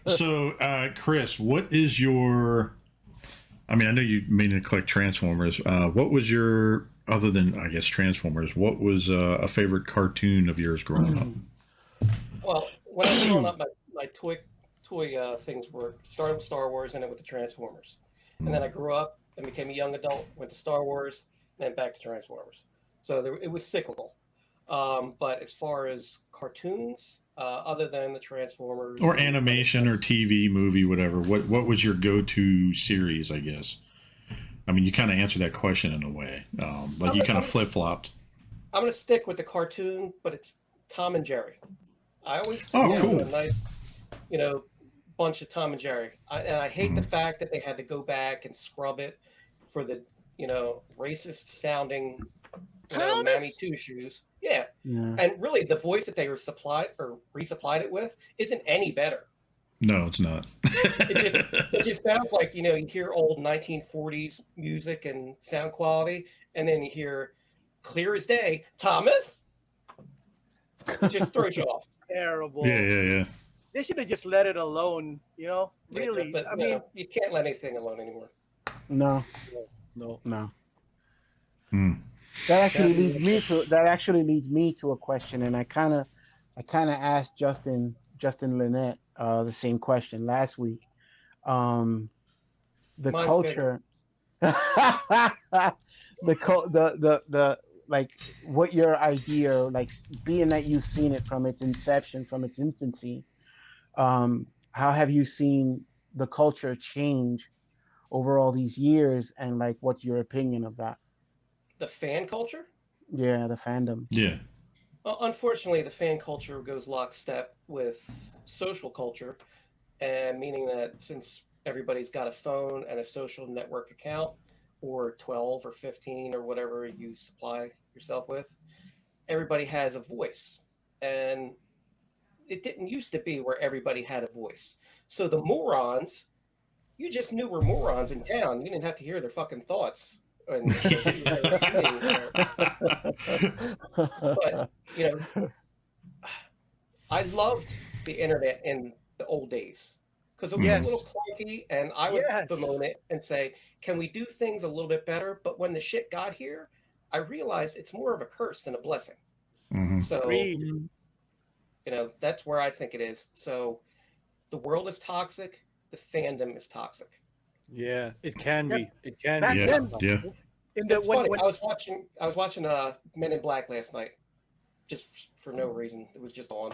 So, Chris, what is your? I mean, I know you mainly collect Transformers. What was your, other than I guess Transformers? What was a favorite cartoon of yours growing up? Well, when I was growing up, my toy things were started with Star Wars and then with the Transformers, and then I grew up and became a young adult, went to Star Wars, and then back to Transformers. So it was cyclical. But as far as cartoons, other than the Transformers Or animation or TV, movie, whatever. What was your go-to series, I guess? I mean, you kind of answered that question in a way. Like you kind of flip-flopped. I'm going to stick with the cartoon, but it's Tom and Jerry. I always see cool. a nice, bunch of Tom and Jerry. And I hate the fact that they had to go back and scrub it for the, racist sounding Mammy Two Shoes. Yeah. And really the voice that they were resupplied it with isn't any better. No, it's not. it just sounds like, you hear old 1940s music and sound quality, and then you hear clear as day, Thomas. It just throws you off. Terrible. Yeah. They should have just let it alone, Really. Yeah, but, I mean, you can't let anything alone anymore. No. Hmm. That actually leads me to a question, and I kind of asked Justin Lynette the same question last week. The Mine's culture, the like, what your idea, like, being that you've seen it from its inception, from its infancy, how have you seen the culture change over all these years, and like, what's your opinion of that? The fan culture? Yeah, the fandom. Yeah. Well, unfortunately, the fan culture goes lockstep with social culture, and meaning that since everybody's got a phone and a social network account, or 12 or 15 or whatever you supply yourself with, everybody has a voice. And it didn't used to be where everybody had a voice. So the morons, you just knew were morons in town. You didn't have to hear their fucking thoughts. And but I loved the internet in the old days because it was a little clunky, and I would bemoan it and say, can we do things a little bit better? But when the shit got here, I realized it's more of a curse than a blessing. So that's where I think it is. So the world is toxic, the fandom is toxic. Yeah, it can be. It can Back be. then, Yeah. It's funny. I was watching Men in Black last night, just for no reason. It was just on.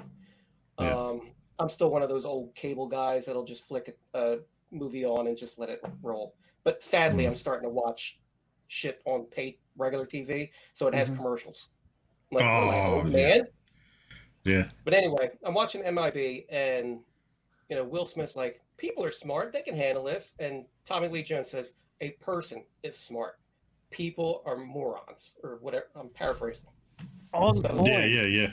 Yeah. I'm still one of those old cable guys that'll just flick a movie on and just let it roll. But sadly, I'm starting to watch shit on regular TV, so it has commercials. I'm like, what am I, old man? Yeah. But anyway, I'm watching MIB, and Will Smith's like, people are smart, they can handle this, and Tommy Lee Jones says, a person is smart, people are morons, or whatever. I'm paraphrasing. Yeah.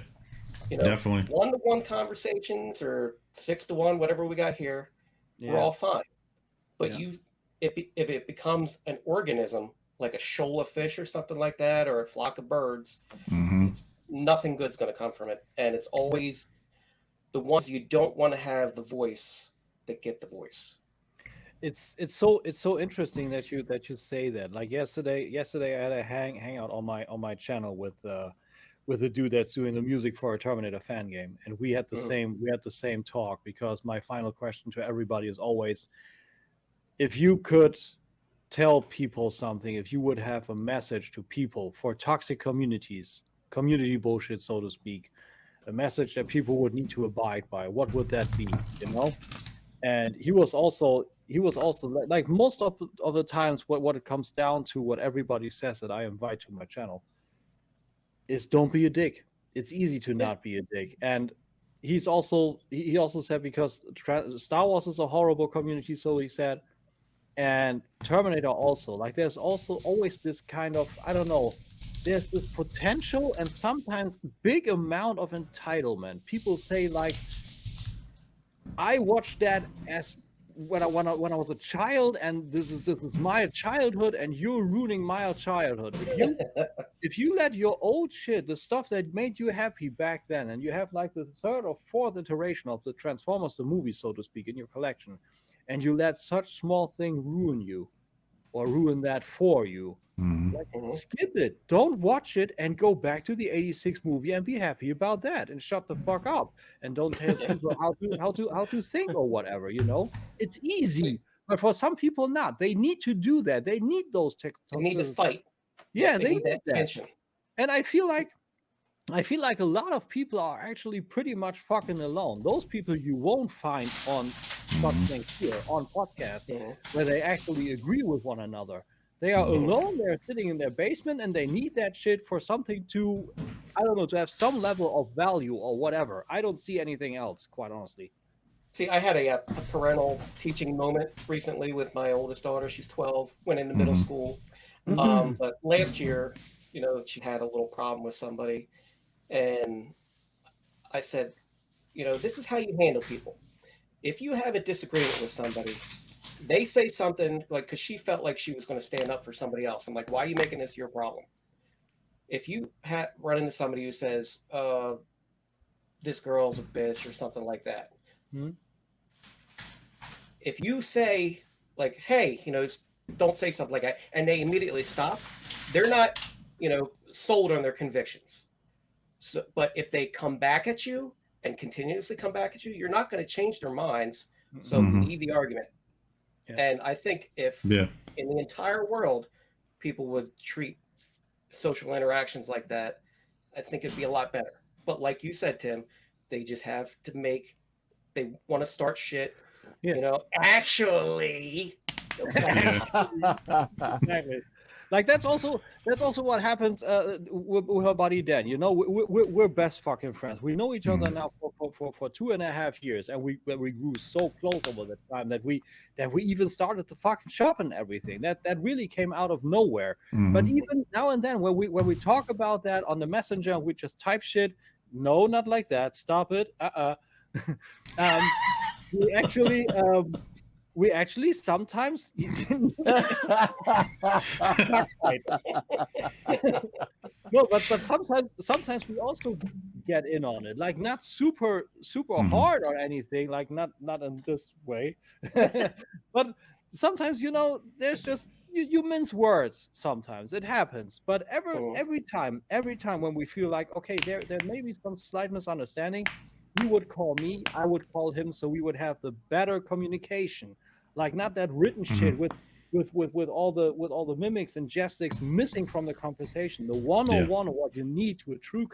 Definitely. 1-to-1 conversations or 6-to-1, whatever we got here, we're all fine. But if it becomes an organism like a shoal of fish or something like that, or a flock of birds, nothing good's going to come from it. And it's always the ones you don't want to have the voice that get the voice. It's so interesting that you say that. Like yesterday I had a hangout on my channel with a dude that's doing the music for a Terminator fan game, and we had the same talk, because my final question to everybody is always, if you could tell people something, if you would have a message to people for toxic communities, community bullshit, so to speak, a message that people would need to abide by, what would that be? And he was also like, most of the times what it comes down to, what everybody says that I invite to my channel, is don't be a dick. It's easy to not be a dick. And he also said because Star Wars is a horrible community, so he said, and Terminator also. Like there's also always this kind of, I don't know, there's this potential and sometimes big amount of entitlement. People say like, I watched that as when I was a child, and this is my childhood, and you're ruining my childhood. If you let your old shit, the stuff that made you happy back then, and you have like the third or fourth iteration of the Transformers the movie, so to speak, in your collection, and you let such small thing ruin you, or ruin that for you, like, skip it. Don't watch it and go back to the '86 movie and be happy about that, and shut the fuck up, and don't tell people how to think or whatever. You know, it's easy, but for some people not. They need to do that. They need those They need to fight. Yeah, they they need that tension. And I feel like a lot of people are actually pretty much fucking alone. Those people you won't find on something here on podcasts where they actually agree with one another. They are alone. They're sitting in their basement, and they need that shit for something to, I don't know, to have some level of value or whatever. I don't see anything else, quite honestly. See, I had a parental teaching moment recently with my oldest daughter. She's 12, went into middle school. But last year, you know, she had a little problem with somebody. And I said, you know, this is how you handle people. If you have a disagreement with somebody, they say something like, because she felt like she was going to stand up for somebody else. I'm like, why are you making this your problem? If you run into somebody who says, this girl's a bitch or something like that, if you say like, hey, you know, don't say something like that, and they immediately stop, they're not, you know, sold on their convictions. So, but if they come back at you and continuously come back at you, you're not going to change their minds. So leave the argument. Yeah. And I think if in the entire world people would treat social interactions like that, I think it'd be a lot better. But like you said, Tim, they just have to they want to start shit, you know, actually. Exactly. Like that's also what happens with her buddy Dan. You know, we're best fucking friends. We know each other now for 2.5 years, and we grew so close over the time that we even started the fucking shop and everything. That really came out of nowhere. But even now and then, when we talk about that on the messenger, we just type shit. No, not like that. Stop it. We actually sometimes no, but sometimes we also get in on it, like not super hard or anything, like not in this way, but sometimes, you know, there's just you mince words. Sometimes it happens, but every time when we feel like, okay, there may be some slight misunderstanding, he would call me, I would call him, so we would have the better communication, like not that written shit with all the mimics and gestics missing from the conversation. The one-on-one of what you need to a true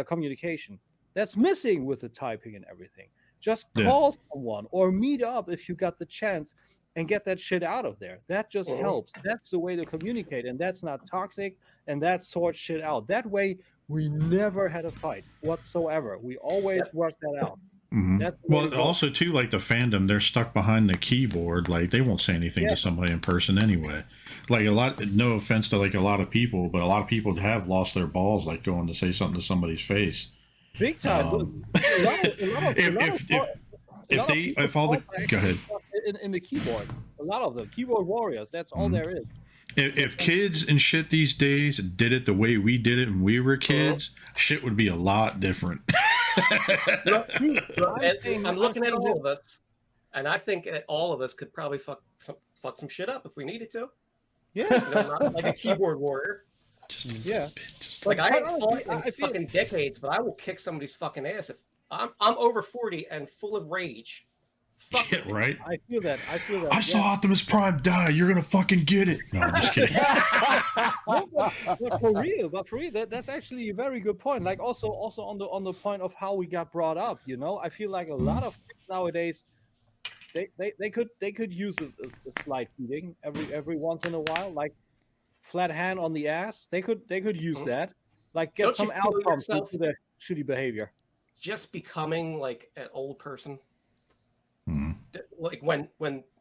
communication, that's missing with the typing and everything. Just call someone or meet up if you got the chance and get that shit out of there. That just helps. That's the way to communicate, and that's not toxic, and that sorts shit out. That way, we never had a fight whatsoever. We always worked that out. Well, also too, like the fandom, they're stuck behind the keyboard. Like they won't say anything to somebody in person anyway. Like no offense to like a lot of people, but a lot of people have lost their balls, like going to say something to somebody's face. Big time. Go ahead. In the keyboard, a lot of them keyboard warriors. That's all there is. If kids and shit these days did it the way we did it when we were kids, shit would be a lot different. I'm looking at all of us, and I think all of us could probably fuck some shit up if we needed to. Yeah, you know, not like a keyboard warrior. Like I ain't fought in fucking decades, but I will kick somebody's fucking ass if I'm over 40 and full of rage. Fuck yeah, right. I feel that. I saw Optimus Prime die. You're gonna fucking get it. No, I'm just kidding. but for real, that's actually a very good point. Like also on the point of how we got brought up. You know, I feel like a lot of kids nowadays, they could use a slight beating every once in a while, like flat hand on the ass. They could use that. Like get Don't some you feel outcomes yourself- to their shitty behavior. Just becoming like an old person, Mhm. like when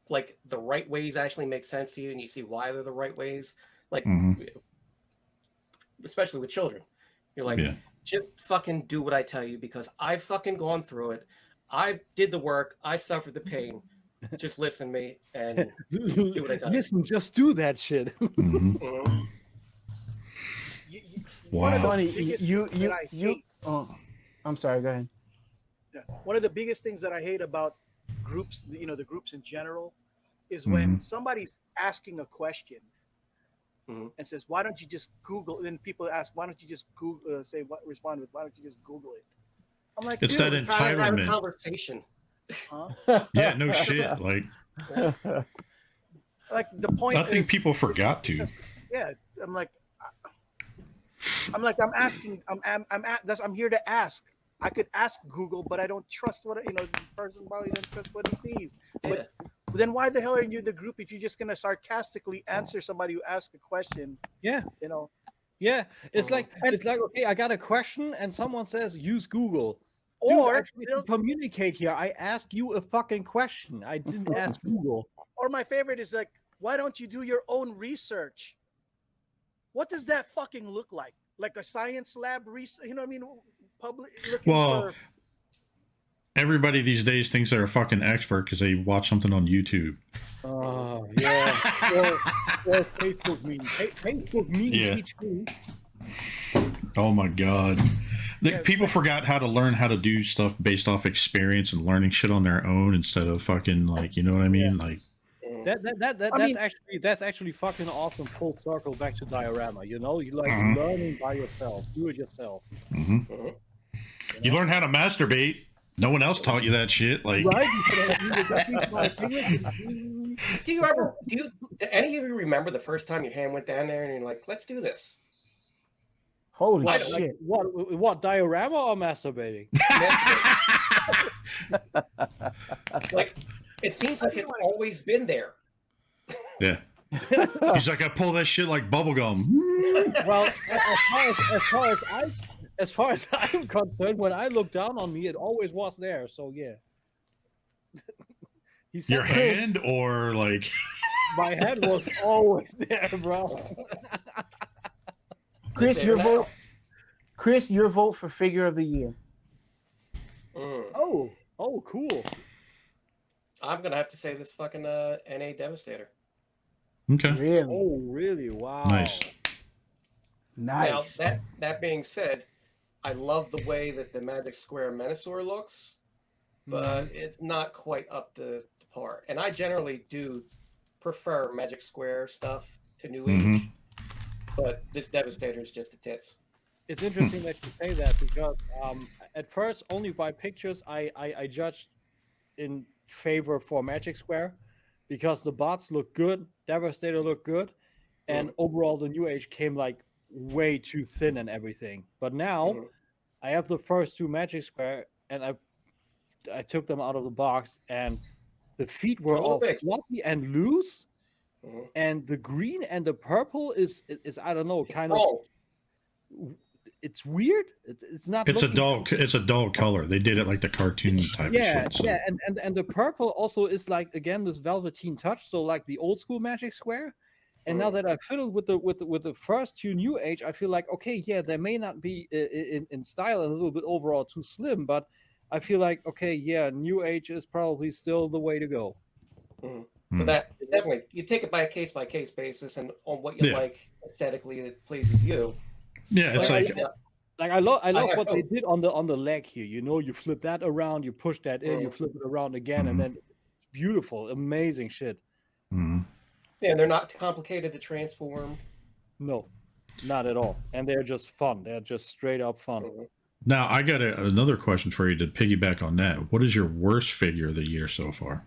like the right ways actually make sense to you, and you see why they're the right ways. Like, Mhm. especially with children, you're like, Yeah. just fucking do what I tell you because I've fucking gone through it. I did the work. I suffered the pain. Just listen to me and do what I tell you. Listen, just do that shit. Mhm. Mhm. One of the Wow. Funny, biggest you things that I hate. Oh, I'm sorry. Go ahead. Yeah. One of the biggest things that I hate about groups, the groups in general, is when somebody's asking a question Mhm. and says, "Why don't you just Google?" Then people ask, "Why don't you just Google?" Respond with, "Why don't you just Google it?" I'm like, It's dude, that We're trying to have a entitlement. conversation. huh? Yeah, no shit. Like, Like the point I think is, people forgot to. yeah. I'm asking. I'm here to ask. I could ask Google, but I don't trust what the person probably doesn't trust what he sees. But then why the hell are you in the group if you're just gonna sarcastically answer somebody who asks a question? Yeah. Yeah, it's like okay, I got a question, and someone says use Google. Or Dude, actually, to communicate here, I asked you a fucking question. I didn't ask Google. Or my favorite is like, why don't you do your own research? What does that fucking look like? Like a science lab research? You know what I mean? Public looking Well, for. everybody these days thinks they're a fucking expert because they watch something on YouTube. Oh, yeah. or Facebook memes. Facebook memes Yeah. teach me. Oh my god. People forgot how to learn how to do stuff based off experience and learning shit on their own instead of fucking like, you know what I mean? Like, That's actually fucking awesome. Full circle back to diorama. You like learning by yourself. Do it yourself. you learn how to masturbate. No one else taught you that shit. Like, Right? Do any of you remember the first time your hand went down there and you're like, let's do this? Holy I shit! don't like- What diorama or masturbating? Like, it seems like it's always been there. yeah. He's like, I pull that shit like bubblegum. Well, as far as I'm concerned, when I look down on me, it always was there. So yeah. Your hand or like My head was always there, bro. Chris, there your now. vote. Chris, your vote for figure of the year. Oh, cool. I'm gonna have to say this fucking NA Devastator. okay. Really Oh, really? Wow. Nice. nice. Now that being said, I love the way that the Magic Square Menasor looks, but it's not quite up to par. And I generally do prefer Magic Square stuff to New Age, but this Devastator is just the tits. It's interesting that you say that because at first, only by pictures, I judged in favor for Magic Square because the bots look good, Devastator looked good, and overall the New Age came like way too thin and everything. But now I have the first two Magic Square, and I took them out of the box, and the feet were all floppy and loose, and the green and the purple is I don't know, kind of. It's weird. It's not. It's a looking dull color. They did it like the cartoon type of shit. So. Yeah, and the purple also is like again this velveteen touch, so like the old school Magic Square. And now that I fiddled with the first two New Age, I feel like okay, yeah, they may not be in style and a little bit overall too slim, but I feel like okay, yeah, New Age is probably still the way to go. But that definitely you take it by a case basis and on what you like aesthetically that pleases you. Yeah, it's like I love what they did on the leg here. You flip that around, you push that in, you flip it around again, and then beautiful, amazing shit. Yeah, they're not complicated to transform. No, not at all. And they're just fun. They're just straight up fun. now I got another question for you to piggyback on that. What is your worst figure of the year so far?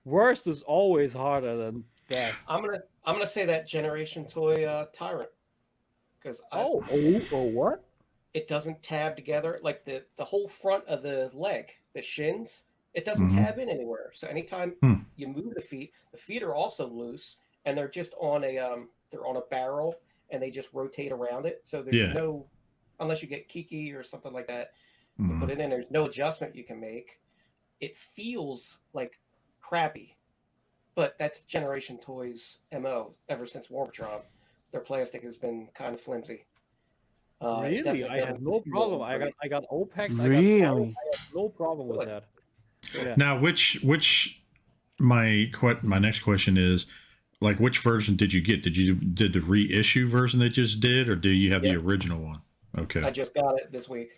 Worst is always harder than best. I'm gonna say that Generation Toy Tyrant because what? it doesn't tab together like the whole front of the leg, the shins. It doesn't tab in anywhere. So anytime you move the feet are also loose and they're just on a barrel and they just rotate around it. So there's no, unless you get Kiki or something like that, you put it in, there's no adjustment you can make. It feels like crappy, but that's Generation Toys MO ever since Warptron. Their plastic has been kind of flimsy. Really? I had no problem. I got OPEX. Really? I had no problem with that. Yeah. Now, my next question is, like, which version did you get? Did the reissue version they just did, or do you have the original one? Okay. I just got it this week.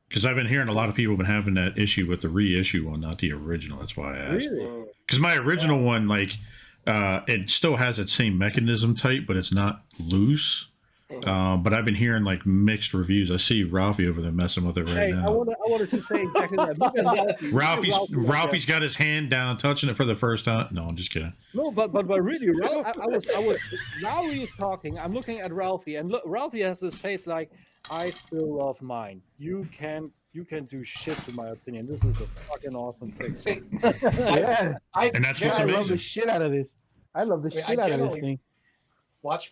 Because I've been hearing a lot of people have been having that issue with the reissue one, not the original. That's why I asked. Really? Because my original one, like, it still has that same mechanism type, but it's not loose. But I've been hearing like mixed reviews. I see Ralphie over there messing with it right now. I wanted to say exactly that. Look at Ralphie's got his hand down, touching it for the first time. No, I'm just kidding. No, but really, Ralphie is talking. I'm looking at Ralphie, and look, Ralphie has this face like, I still love mine. You can do shit to my opinion. This is a fucking awesome thing. See, Yeah. And that's what's I love the amazing. shit out of this. I love the shit out of this thing.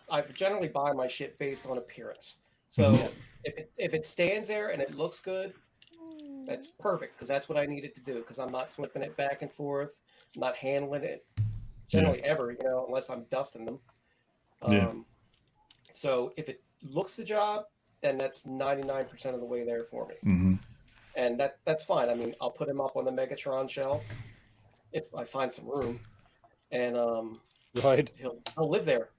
I generally buy my shit based on appearance. So if it stands there and it looks good, that's perfect, because that's what I need it to do, because I'm not flipping it back and forth. I'm not handling it generally ever, unless I'm dusting them. So if it looks the job, then that's 99% of the way there for me. And that's fine. I mean, I'll put him up on the Megatron shelf if I find some room, and he'll live there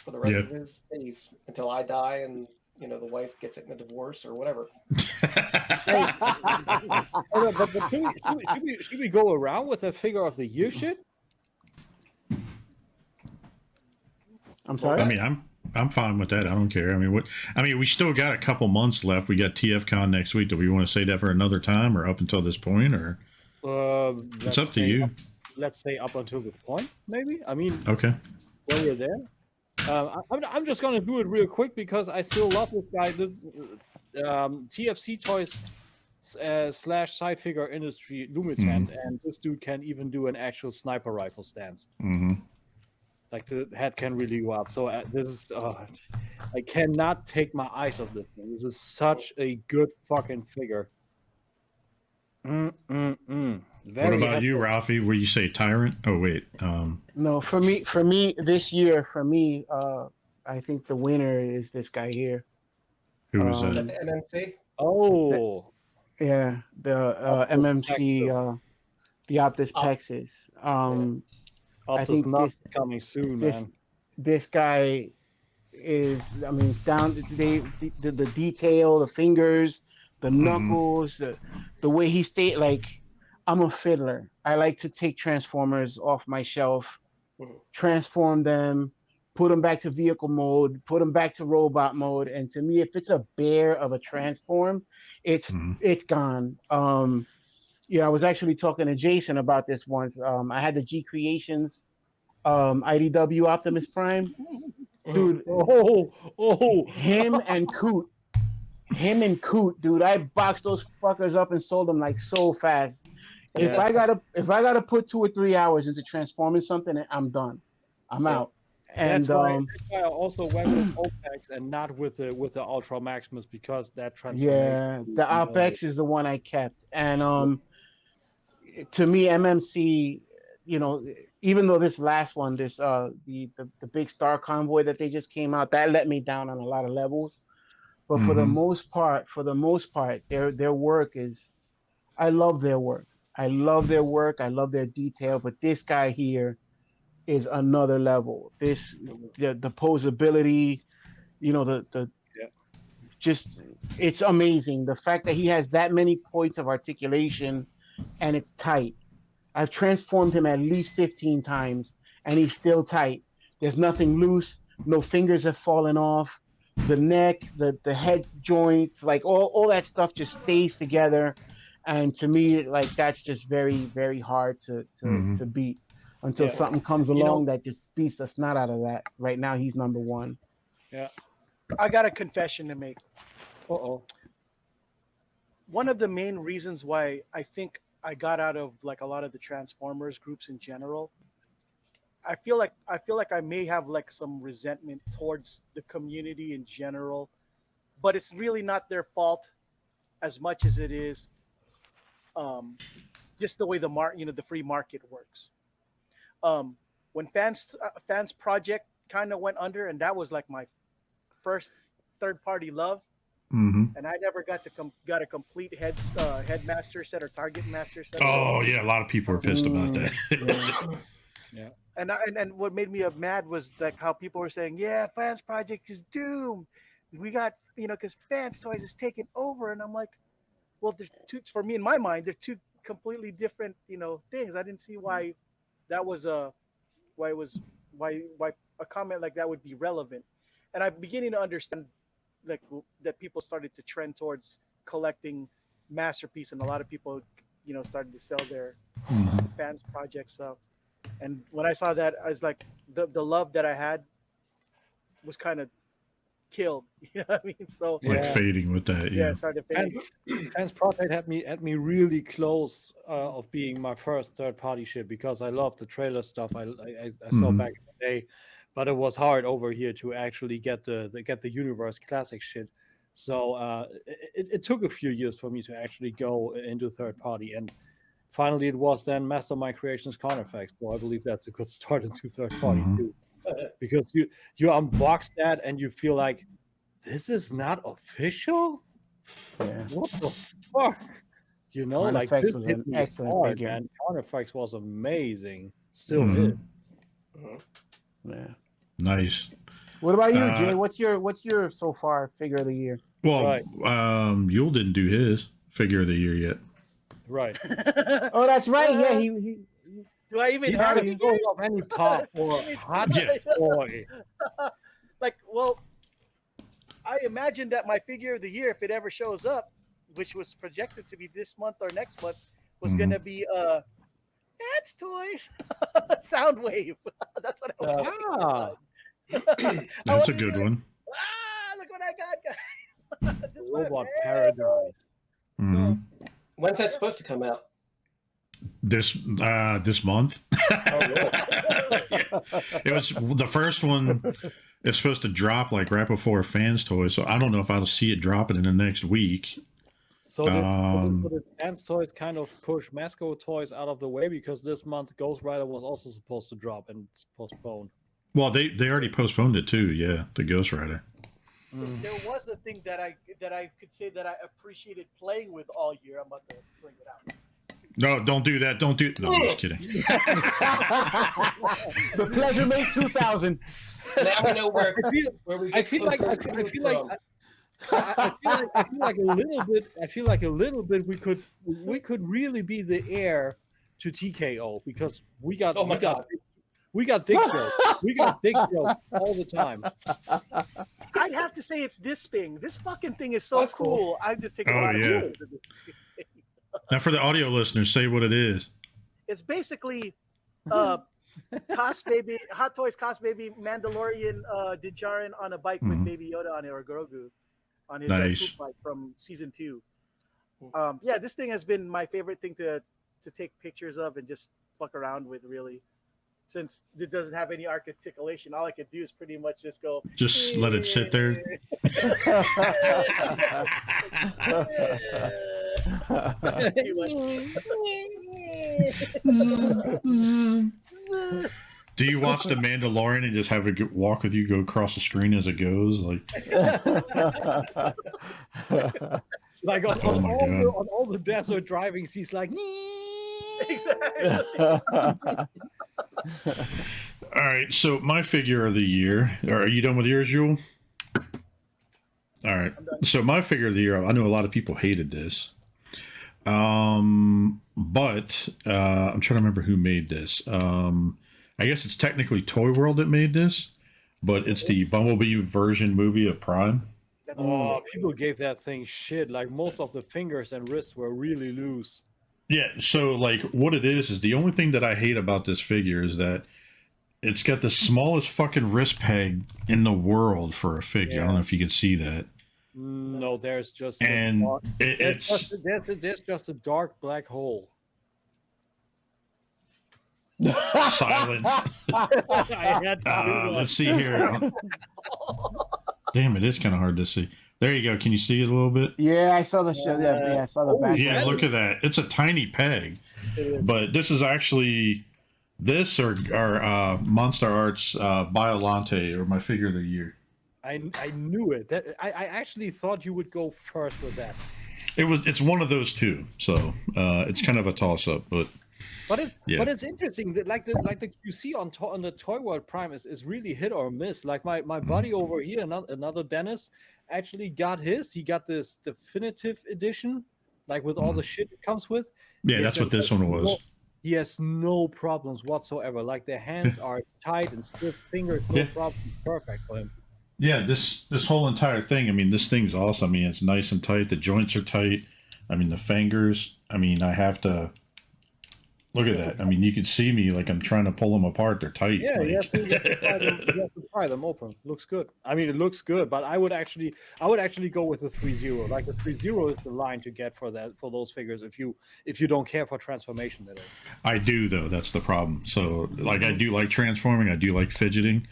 for the rest of his days until I die and the wife gets it in a divorce or whatever. But should we go around with a figure of the year shit? I'm sorry. I mean, I'm fine with that. I don't care. I mean, we still got a couple months left. We got TFCon next week. Do we want to say that for another time, or up until this point, or it's up to you? Let's say up until this point, maybe. I mean, okay. When you're there. I'm just gonna do it real quick because I still love this guy. The TFC Toys / sci figure industry Lumitant, and this dude can even do an actual sniper rifle stance. Like the head can really go up. So this is I cannot take my eyes off this thing. This is such a good fucking figure. What about you, Ralphie? Where you say Tyrant? Oh wait. No, for me this year, I think the winner is this guy here. Who is that? The MMC? Oh, the MMC, the Optus Pexis. I think this coming soon, man. This guy is, I mean, down the detail, the fingers, the knuckles, the way he stayed. Like, I'm a fiddler. I like to take Transformers off my shelf, transform them, put them back to vehicle mode, put them back to robot mode. And to me, if it's a bear of a transform, it's gone. I was actually talking to Jason about this once. I had the G Creations IDW Optimus Prime. Dude, him and Coot, dude, I boxed those fuckers up and sold them like so fast. If I gotta put 2 or 3 hours into transforming something, I'm done. I'm out. And that's why I also went with OPEX and not with the Ultra Maximus, because that transformation. the OPEX is the one I kept. And to me, MMC, even though this last one, this the big Star Convoy that they just came out, that let me down on a lot of levels. But for the most part, their work is, I love their work. I love their detail. But this guy here is another level. The posability, just, it's amazing. The fact that he has that many points of articulation and it's tight. I've transformed him at least 15 times and he's still tight. There's nothing loose. No fingers have fallen off. The neck, the head joints, like all that stuff just stays together. And to me, like, that's just very, very hard to beat until something comes along that just beats the snot out of that. Right now, he's number one. Yeah. I got a confession to make. Uh-oh. One of the main reasons why I think I got out of like a lot of the Transformers groups in general I feel like I may have like some resentment towards the community in general, but it's really not their fault as much as it is just the way the free market works. When fans project kind of went under, and that was like my first third party love, and I never got got a complete headmaster set or target master set. Oh yeah, a lot of people were pissed about that. Yeah. And what made me mad was like how people were saying, yeah, fans project is doomed. We got because fans toys is taking over, and I'm like, well, there's two, for me in my mind, they're two completely different things. I didn't see why that was why a comment like that would be relevant, and I'm beginning to understand like that people started to trend towards collecting masterpiece, and a lot of people started to sell their fans projects up. And when I saw that, I was like, the love that I had was kind of killed. You know what I mean? So fading with that. Yeah, it started fading. Fans Project had me really close of being my first third party shit, because I loved the trailer stuff I saw back in the day, but it was hard over here to actually get the Universe Classic shit. So it took a few years for me to actually go into third party, and finally it was then Mastermind Creations Counterfacts. So I believe that's a good start into third party too, because you unbox that and you feel like, this is not official. Yeah. What the fuck? Like this was hit an me excellent hard, figure. man. Counterfacts was amazing. Still is. Yeah. Nice. What about you, Jay? What's your so far figure of the year? Well, Right. Yule didn't do his figure of the year yet. Right. Oh, that's right. Yeah, he Do I even He have had it? to go off any pop or hot boy. Like, well, I imagine that my figure of the year, if it ever shows up, which was projected to be this month or next month, was gonna be Fans Toys Soundwave. That's what I was thinking. That's a good one. Look what I got, guys. This Robot one, Paradise. Mhm. When's that supposed to come out? This month. Oh, really? It was the first one. It's supposed to drop like right before Fans Toys, so I don't know if I'll see it dropping in the next week. So did Fans Toys kind of push Masco Toys out of the way, because this month Ghost Rider was also supposed to drop and it's postponed? Well, they already postponed it too. Yeah, the Ghost Rider. There was a thing that I could say that I appreciated playing with all year. I'm about to bring it out. No, don't do that. Don't do. No, I'm just kidding. The Pleasure Mate 2000. Now we know where we I get feel like a little bit we could really be the heir to TKO, because we got Oh my God. we got dick jokes. We got dick jokes all the time. I'd have to say it's this thing. This fucking thing is so That's cool. cool. I just take a Oh, lot of yeah. pictures of this. Now, for the audio listeners, say what it is. It's basically Cos Baby, Hot Toys Cos Baby Mandalorian Djarin on a bike with Baby Yoda on it, or Grogu on his Nice. swoop bike from season 2. Yeah, this thing has been my favorite thing to take pictures of and just fuck around with, really. Since it doesn't have any articulation, all I could do is pretty much just go. Just let it sit there. Do you watch The Mandalorian and just have it walk with you, go across the screen as it goes? Like, Like Oh my God. on all the desert driving scenes, like all right. So my figure of the year. Are you done with yours, Jewel? All right. So my figure of the year. I know a lot of people hated this. But I'm trying to remember who made this. I guess it's technically Toy World that made this, but it's the Bumblebee version movie of Prime. oh, people gave that thing shit. Like most of the fingers and wrists were really loose. Yeah, so like what it is the only thing that I hate about this figure is that it's got the smallest fucking wrist peg in the world for a figure. I don't know if you can see that. No, there's just And there's just a dark black hole. Silence. I had to do that. Let's see here. Damn, it is kind of hard to see. There you go. Can you see it a little bit? Yeah, I saw the show. Yeah, I saw the back. Yeah, look at that. It's a tiny peg, but this is actually or Monster Arts Biolante, or my figure of the year. I knew it. That I actually thought you would go first with that. It's one of those two, so it's kind of a toss up, but it's interesting. Like the QC on the Toy World Prime is really hit or miss. Like my buddy over here, another Dennis, actually got his. He got this definitive edition, like with all the shit it comes with. Yeah, that's what this one was. He has no problems whatsoever. Like the hands are tight and stiff, fingers no problem. Perfect for him. Yeah, this whole entire thing. I mean, this thing's awesome. I mean, it's nice and tight. The joints are tight. I mean, the fingers. I mean, I have to look at that. I mean, you can see me like I'm trying to pull them apart. They're tight. Yeah, like... you have to pry them open. Looks good. I mean, it looks good, but I would actually go with the 3.0. Like the 3.0 is the line to get for those figures if you don't care for transformation at all. I do though. That's the problem. So like I do like transforming. I do like fidgeting.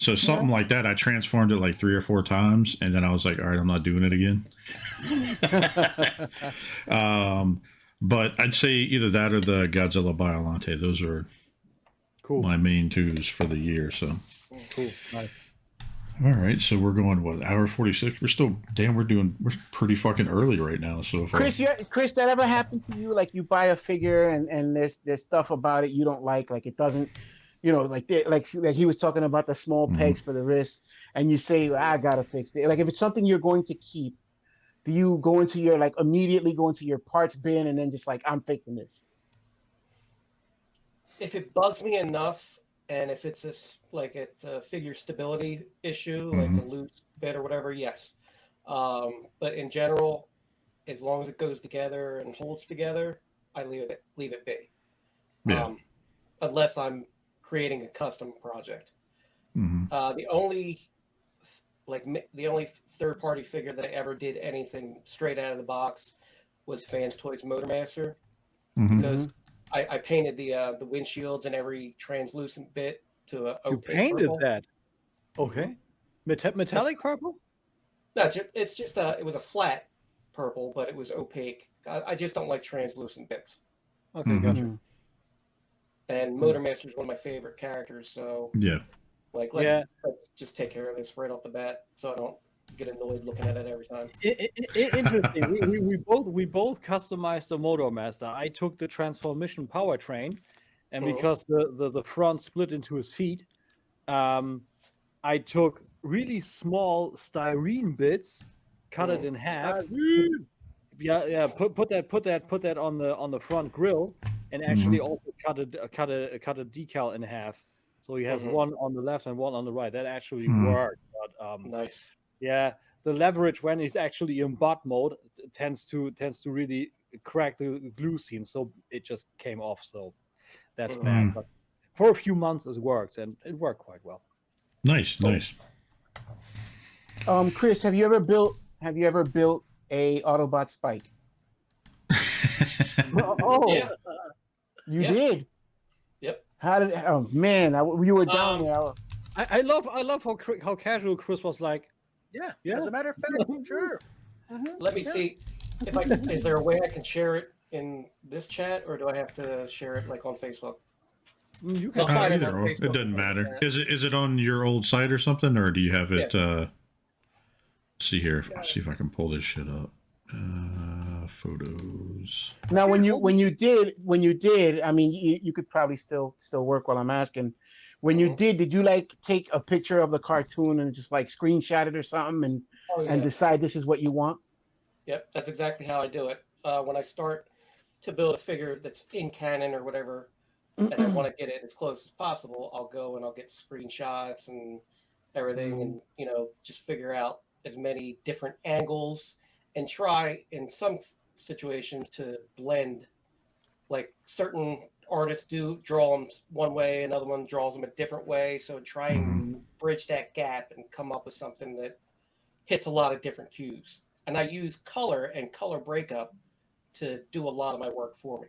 So something like that, I transformed it like 3 or 4 times, and then I was like, all right, I'm not doing it again. But I'd say either that or the Godzilla Biolante. Those are my main twos for the year. So cool. Nice. All right, so we're going what, hour 46? We're pretty fucking early right now. So Chris, that ever happened to you? Like you buy a figure and there's stuff about it you don't like it doesn't. You know, like he was talking about the small pegs for the wrist, and you say, I gotta fix it. Like if it's something you're going to keep, do you go into your immediately go into your parts bin and then just like, I'm fixing this? If it bugs me enough, and if it's a figure stability issue, like a loose bit or whatever, yes. But in general, as long as it goes together and holds together, I leave it be. Yeah. Unless I'm creating a custom project. The only third-party figure that I ever did anything straight out of the box was Fans Toys Motormaster, because I painted the windshields and every translucent bit to a opaque You painted purple. that? Okay. Metallic purple? No, it's just it was a flat purple, but it was opaque. I just don't like translucent bits. Okay, gotcha. And Motormaster is one of my favorite characters, so let's just take care of this right off the bat, so I don't get annoyed looking at it every time. Interesting. we both customized the Motormaster. I took the transformation powertrain, and because the front split into his feet, I took really small styrene bits, cut it in half. Put that on the front grill, and actually also cut a decal in half, so he has one on the left and one on the right. That actually worked. But, nice. Yeah, the leverage when he's actually in bot mode tends to really crack the glue seam, so it just came off. So that's bad. But for a few months it worked, and it worked quite well. Nice. Chris, have you ever built a Autobot Spike? Yeah. You did? Yep. How did? Oh man, you were down there. I love how casual Chris was. Like, yeah. As a matter of fact, sure. Let me see if is there a way I can share it in this chat, or do I have to share it like on Facebook? You can find either or. It doesn't matter. Is it on your old site or something, or do you have it? See here. See if I can pull this shit up. Photos. Now, when you did, I mean, you could probably still work while I'm asking. When you did you like take a picture of the cartoon and just like screenshot it or something and decide this is what you want? Yep, that's exactly how I do it. When I start to build a figure that's in canon or whatever, and I want to get it as close as possible, I'll go and I'll get screenshots and everything, and just figure out as many different angles and try in some situations to blend, like certain artists draw them one way, another one draws them a different way, so try and bridge that gap and come up with something that hits a lot of different cues. And I use color and color breakup to do a lot of my work for me.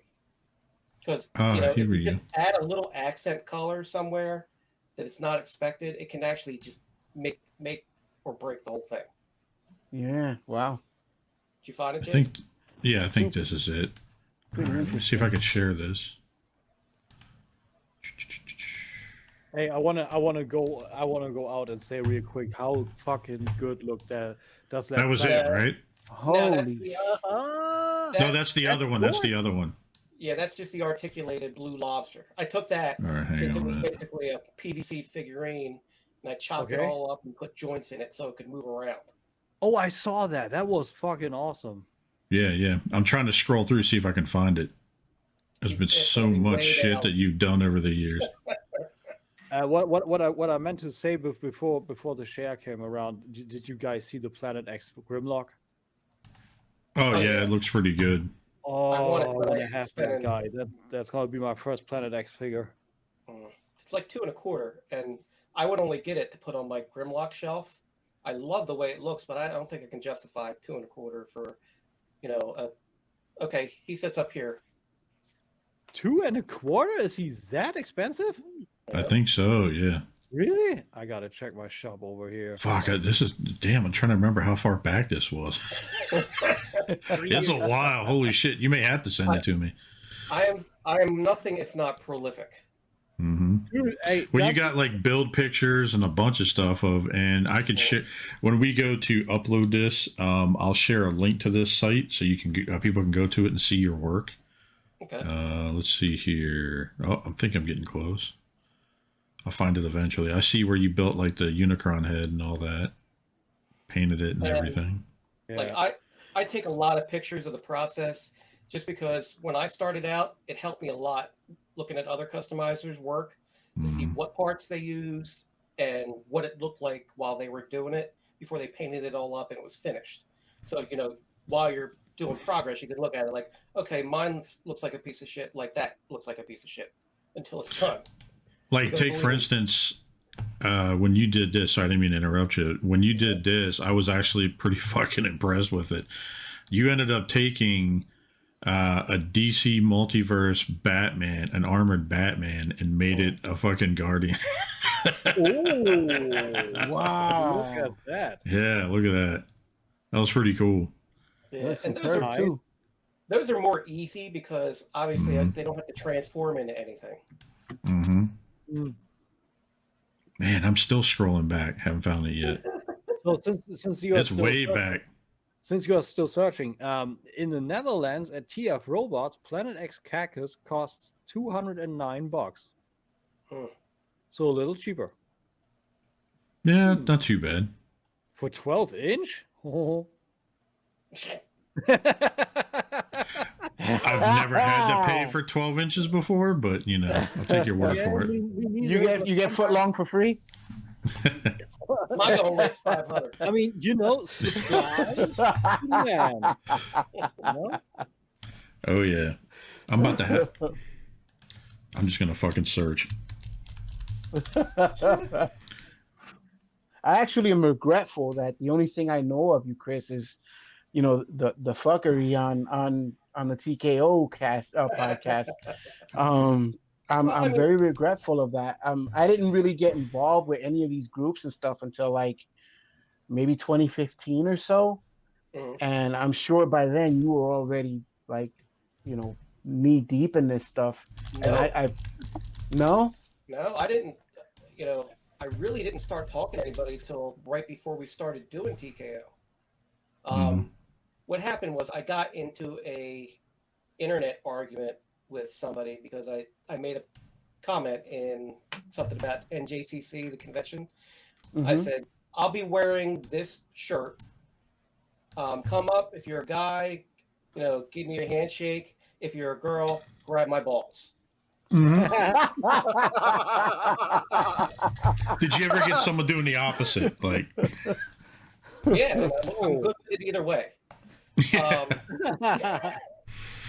Because Here if you we just go. add a little accent color somewhere that it's not expected, it can actually just make or break the whole thing. Yeah. Wow. Did you find it, I Jake? think, yeah, I think this is it. All right, let me see if I can share this. Hey, I wanna go out and say real quick how fucking good look that does that. That was it, right? No, that's Holy. No, that's the other one. That's the other one. Yeah, that's just the articulated blue lobster. I took that All right, hang since on it a was minute. basically a PVC figurine, and I chopped it Okay. all up and put joints in it so it could move around. Oh, I saw that. That was fucking awesome. Yeah. I'm trying to scroll through, see if I can find it. There's been It's so gonna be much way shit down. that you've done over the years. What I meant to say before the share came around. Did you guys see the Planet X Grimlock? Oh, Oh, yeah, yeah. it looks pretty good. Oh, I want it, I but want I to have spent that an- guy. That's gonna be my first Planet X figure. It's like $2.25, and I would only get it to put on my Grimlock shelf. I love the way it looks, but I don't think I can justify $2.25 for, okay, he sits up here. $2.25? Is he that expensive? I think so, yeah. Really? I gotta check my shop over here. Fuck, this is, damn, I'm trying to remember how far back this was. It's a while. Holy shit. You may have to send it to me. I am nothing if not prolific. Mm-hmm. Dude, hey, Well, you got like build pictures and a bunch of stuff and I could share when we go to upload this. I'll share a link to this site so you can people can go to it and see your work. Okay. Let's see here. Oh, I think I'm getting close. I'll find it eventually. I see where you built like the Unicron head and all that, painted it and everything. yeah. Like I take a lot of pictures of the process just because when I started out, it helped me a lot looking at other customizers' work to see what parts they used and what it looked like while they were doing it before they painted it all up and it was finished. So, while you're doing progress, you can look at it like, okay, mine looks like a piece of shit, like that looks like a piece of shit until it's done. Like, take for instance, when you did this, sorry, I didn't mean to interrupt you. When you did this, I was actually pretty fucking impressed with it. You ended up taking a DC multiverse Batman, an armored Batman, and made it a fucking Guardian. Oh, Wow. Look at that. Yeah, look at that. That was pretty cool. Yeah, That's and superb too. those are more easy because obviously they don't have to transform into anything. Mm-hmm. Mm. Man, I'm still scrolling back. Haven't found it yet. So since you are It's still way searching- back. Since you are still searching, in the Netherlands at TF Robots, Planet X Cactus costs $209. So a little cheaper. Yeah, not too bad. For 12-inch? Oh. I've never had to pay for 12 inches before, but I'll take your word for it. You get foot long for free. My goal is 500. I mean, supply demand. Oh yeah, I'm about to have. I'm just gonna fucking search. I actually am regretful that the only thing I know of you, Chris, is the fuckery on the TKO podcast. I'm very regretful of that. I didn't really get involved with any of these groups and stuff until like maybe 2015 or so. And I'm sure by then you were already like, knee deep in this stuff. No. And no, I didn't. I really didn't start talking to anybody till right before we started doing TKO. What happened was I got into a internet argument with somebody because I made a comment in something about NJCC, the convention. I said, I'll be wearing this shirt. Come up. If you're a guy, give me a handshake. If you're a girl, grab my balls. Did you ever get someone doing the opposite? Like, Yeah, I'm good with it either way.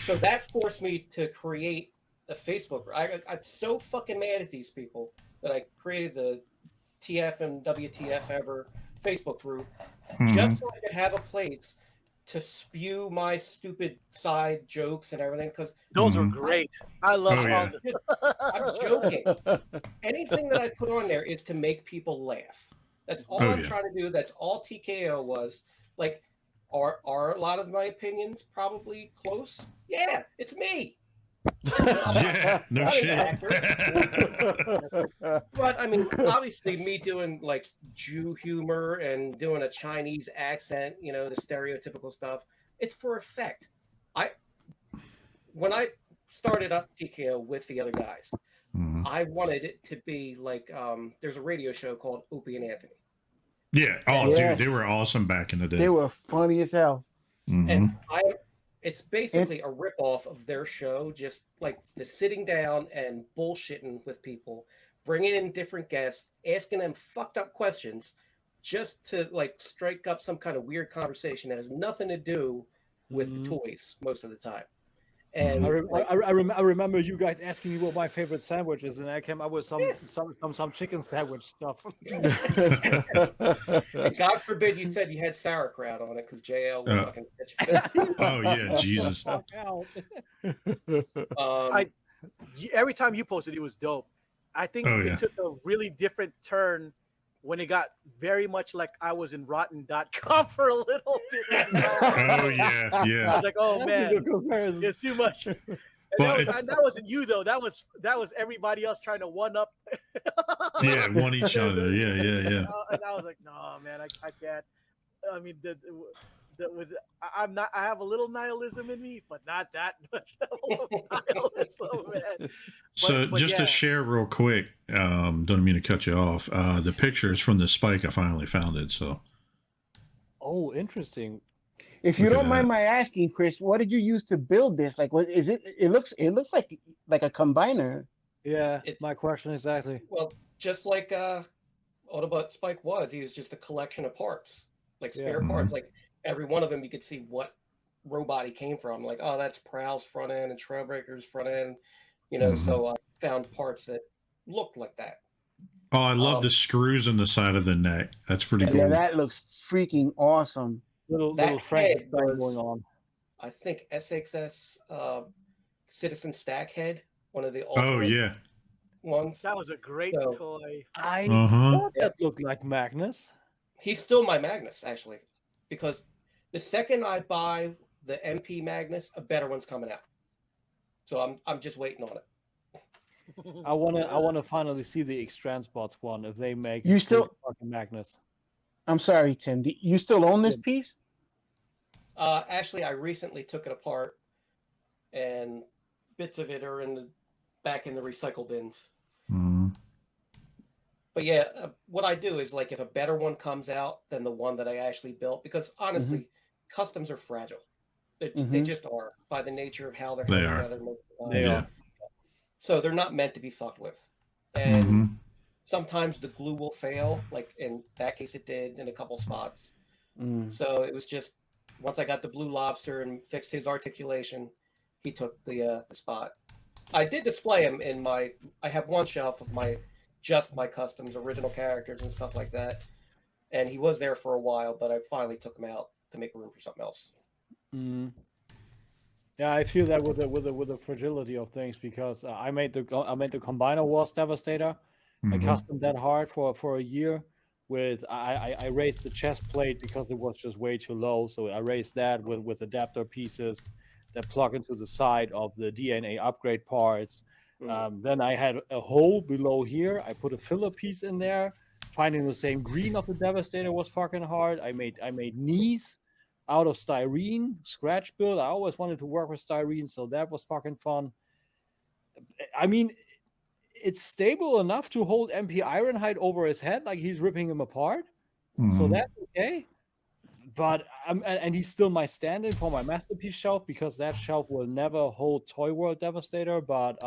So that forced me to create a Facebook. I'm so fucking mad at these people that I created the TF and WTF ever Facebook group just so I could have a place to spew my stupid side jokes and everything because Those are great. I love Oh, all yeah. I'm joking. Anything that I put on there is to make people laugh. That's all I'm trying to do. That's all TKO was. Like, are a lot of my opinions probably close? Yeah, it's me. Yeah, no Not an shit. actor. But I mean, obviously, me doing like Jew humor and doing a Chinese accent, you know, the stereotypical stuff, it's for effect. When I started up TKO with the other guys, I wanted it to be like there's a radio show called Opie and Anthony. Yeah. Oh, Yes. dude, they were awesome back in the day. They were funny as hell. And it's basically a ripoff of their show, just like the sitting down and bullshitting with people, bringing in different guests, asking them fucked up questions, just to like strike up some kind of weird conversation that has nothing to do with the toys most of the time. And I remember you guys asking me what my favorite sandwich is, and I came up with some chicken sandwich stuff. God forbid you said you had sauerkraut on it because JL will fucking catch you. Oh yeah, Jesus. Every time you posted, it was dope. I think it took a really different turn when it got very much like I was in rotten.com for a little bit. Oh yeah. I was like, oh man, it's too much. And that wasn't you though. That was everybody else trying to one up. Yeah, one each other. Yeah. And I was like, no, man, I can't. I mean, I have a little nihilism in me, but not that much nihilism, man. But just to share real quick, don't mean to cut you off. The pictures from the spike, I finally found it. So. Oh, interesting. If you don't mind my asking, Chris, what did you use to build this? Like, what is it? It looks like a combiner. Yeah, it's my question exactly. Well, just like Autobot Spike was, he was just a collection of parts, like spare parts. Like every one of them, you could see what robot he came from. Like, oh, that's Prowl's front end and Trailbreaker's front end. You know, so I found parts that looked like that. Oh, I love the screws in the side of the neck. That's pretty cool. Yeah, that looks freaking awesome. Little head was, going on. I think SXS Citizen Stack head, one of the ones. That was a great toy. I thought that looked like Magnus. He's still my Magnus, actually, because the second I buy the MP Magnus, a better one's coming out. So I'm just waiting on it. I wanna finally see the X Transpots one if they make you still fucking Magnus. I'm sorry, Tim. Do you still own this piece? Actually, I recently took it apart, and bits of it are back in the recycle bins. But yeah, what I do is like if a better one comes out than the one that I actually built, because honestly, customs are fragile. They just are by the nature of how they're put together. They are. So they're not meant to be fucked with, and sometimes the glue will fail. Like in that case, it did in a couple spots. So it was just once I got the Blue Lobster and fixed his articulation, he took the spot. I did display him in I have one shelf of my customs, original characters and stuff like that, and he was there for a while, but I finally took him out to make room for something else. Yeah, I feel that with the fragility of things because I made the Combiner Wars Devastator. I custom that hard for a year. I raised the chest plate because it was just way too low, so I raised that with adapter pieces that plug into the side of the DNA upgrade parts. Then I had a hole below here. I put a filler piece in there. Finding the same green of the Devastator was fucking hard. I made knees out of styrene, scratch build. I always wanted to work with styrene, so that was fucking fun. I mean, it's stable enough to hold MP Ironhide over his head, like he's ripping him apart. So that's okay. But and he's still my stand-in for my masterpiece shelf because that shelf will never hold Toy World Devastator. But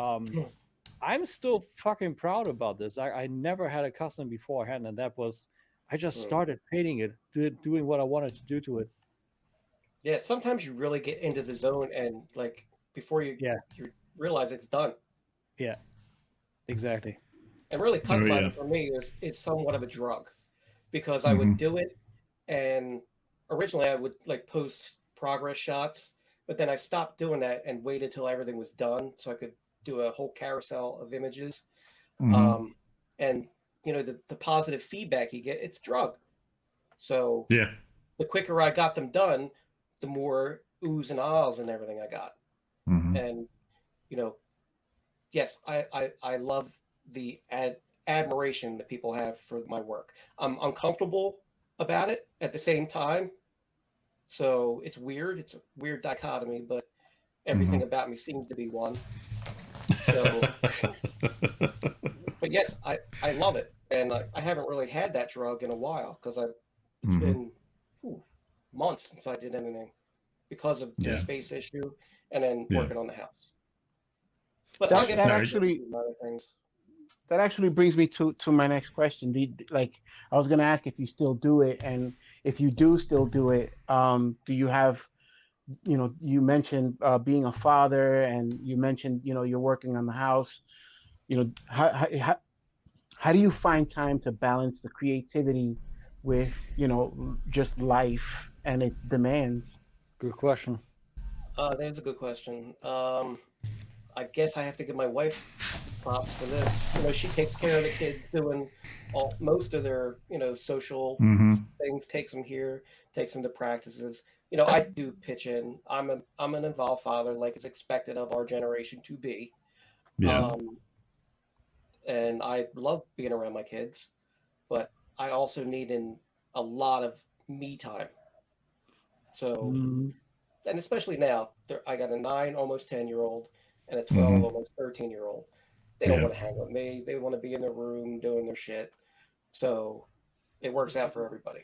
I'm still fucking proud about this. I never had a custom beforehand, and that was I just started painting it, doing what I wanted to do to it. Yeah, sometimes you really get into the zone, and like before you realize it's done. Yeah, exactly. And really, customizing for me is somewhat of a drug because I would do it, and originally I would like post progress shots, but then I stopped doing that and waited till everything was done so I could do a whole carousel of images. And you know, the positive feedback you get, it's drug. So yeah, the quicker I got them done, the more oohs and ahs and everything I got. And you know, yes, I love the admiration that people have for my work. I'm uncomfortable about it at the same time. So it's weird. It's a weird dichotomy, but everything about me seems to be one. So, but yes, I love it. And I haven't really had that drug in a while because it's been months since I did anything because of the space issue and then working on the house. But that actually brings me to my next question. Like, I was going to ask if you still do it, and if you do still do it, do you have, you know, you mentioned being a father, and you mentioned, you know, you're working on the house. You know, how do you find time to balance the creativity with, you know, just life and its demands? Good question. That's a good question. I guess I have to give my wife props for this. You know, she takes care of the kids, doing most of their, you know, social things. Takes them here, takes them to practices. You know, I do pitch in. I'm an involved father, like is expected of our generation to be. Yeah. And I love being around my kids, but I also need a lot of me time. So, and especially now, I got a 9, almost 10-year-old, and a 12, almost 13-year-old. They don't want to hang with me. They want to be in their room doing their shit. So it works out for everybody.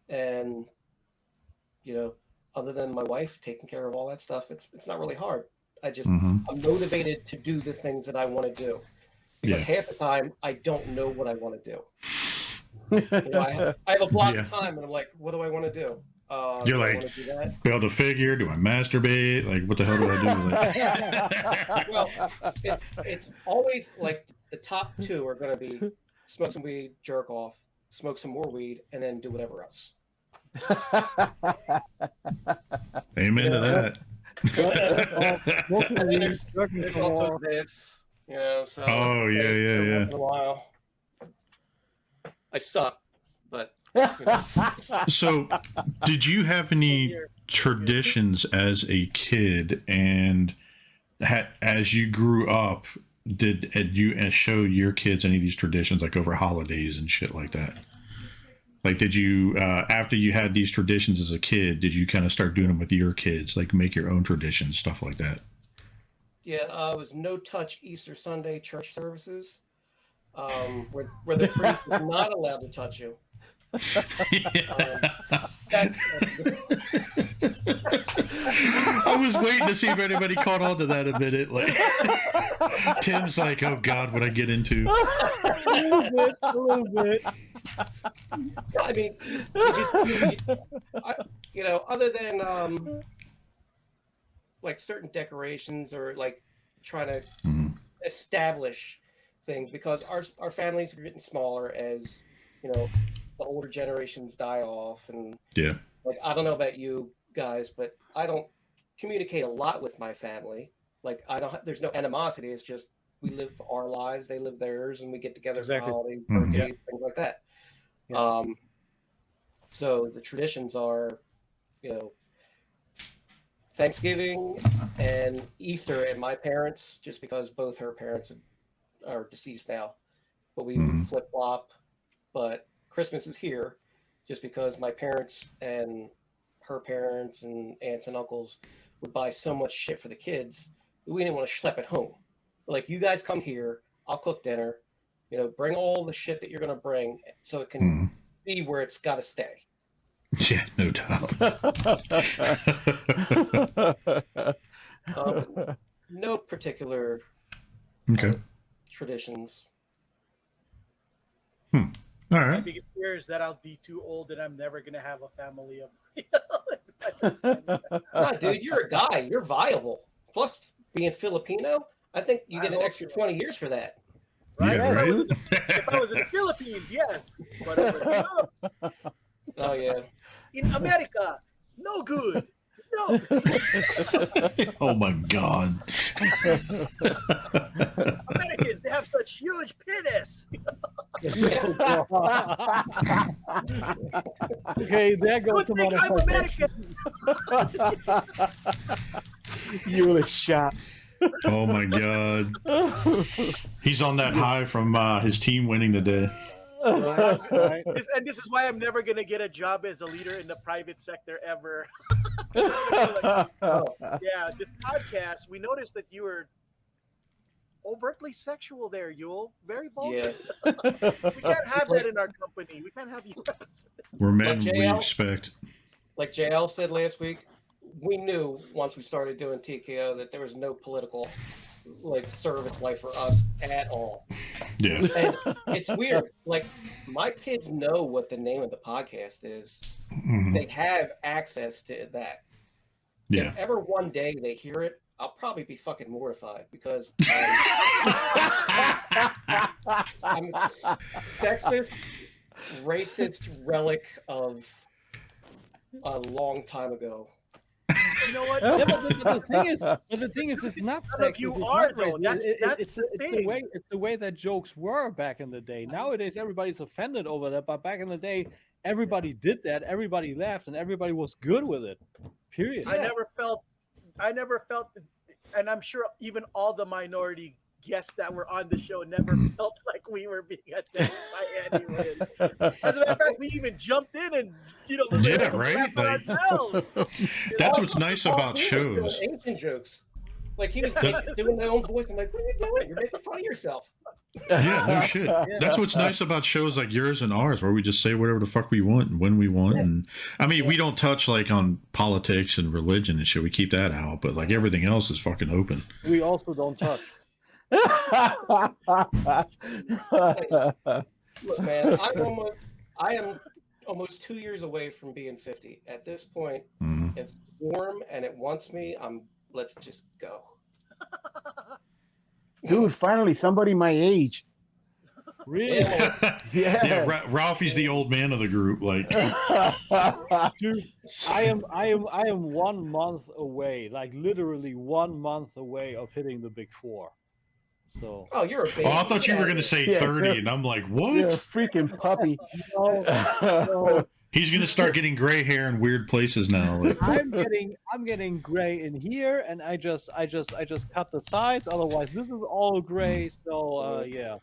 And, you know, other than my wife taking care of all that stuff, it's not really hard. I'm motivated to do the things that I want to do. Because half the time, I don't know what I want to do. You know, I have a block of time, and I'm like, what do I want to do? You're like, build a figure, do I masturbate? Like, what the hell do I do? Well, it's always like the top 2 are going to be smoke some weed, jerk off, smoke some more weed, and then do whatever else. Amen to that. And then there's also this, you know, so yeah. Once in a while. I suck, but you know. So did you have any traditions as a kid, and as you grew up, did you show your kids any of these traditions, like over holidays and shit like that? Like, did you, after you had these traditions as a kid, did you kind of start doing them with your kids, like make your own traditions, stuff like that? Yeah, it was no touch Easter Sunday church services, where the priest was not allowed to touch you. I was waiting to see if anybody caught on to that a minute. Like, Tim's like, oh God, what I get into? A little bit. I mean, you know, other than like certain decorations or like trying to establish things, because our families are getting smaller as, you know, the older generations die off, and like, I don't know about you guys, but I don't communicate a lot with my family. Like, there's no animosity. It's just we live our lives, they live theirs, and we get together for holidays, birthdays, things like that. So the traditions are, you know, Thanksgiving and Easter at my parents, just because both her parents are deceased now, but we flip flop. But Christmas is here, just because my parents and her parents and aunts and uncles would buy so much shit for the kids that we didn't want to schlep it home. Like, you guys come here, I'll cook dinner, you know, bring all the shit that you're going to bring so it can be where it's got to stay. Yeah, no doubt. No particular traditions. All right. My biggest fear is that I'll be too old and I'm never going to have a family of Come on, dude, you're a guy. You're viable. Plus, being Filipino, I think you get an extra 20 years for that. Right? Yeah, right? If I was in the Philippines, yes. But over here, oh, yeah. in America, no good. No. Oh my God. Americans, they have such huge penis. Okay, there goes Good the thing I'm monetization. American. You were shot. Oh my God. He's on that high from his team winning today. Right. And this is why I'm never gonna get a job as a leader in the private sector ever. Yeah, this podcast, we noticed that you were overtly sexual there, Yule. Very bold. Yeah. We can't have that in our company. We can't have you. We're men Like we JL? expect. Like JL said last week, we knew once we started doing TKO that there was no political like service life for us at all. Yeah. And it's weird. Like my kids know what the name of the podcast is. Mhm. They have access to that. Yeah. If ever one day they hear it, I'll probably be fucking mortified because I'm a sexist, racist relic of a long time ago. You know what? Yeah, but the thing is, it's not None of sexist. you it's are, not though. racist. That's It's the thing. the way that jokes were back in the day. Nowadays, everybody's offended over that, but back in the day, everybody did that. Everybody laughed, and everybody was good with it. Period. I never felt, and I'm sure even all the minority guests that were on the show never felt like we were being attacked by anyone. As a matter of fact, we even jumped in and, Yeah, right? Like, ourselves. that's what's nice about He was shows. doing Asian jokes. Like he was doing their own voice. I'm like, what are you doing? You're making fun of yourself. Yeah, no shit. That's what's nice about shows like yours and ours, where we just say whatever the fuck we want and when we want. And I mean, we don't touch like on politics and religion and shit. We keep that out, but like everything else is fucking open. We also don't touch. Look, man, I am almost 2 years away from being 50. At this point, Mhm. if it's warm and it wants me, let's just go. Dude, finally, somebody my age. Really? Yeah, Ralphie's the old man of the group. Like, Dude, I am 1 month away, like literally 1 month away of hitting the big 4. So Oh, you're a baby. oh, I thought you were gonna say Yeah. 30, and I'm like, what? You're a freaking puppy. no, He's gonna start getting gray hair in weird places now. Like, I'm getting gray in here, and I just cut the sides. Otherwise, this is all gray. So yeah.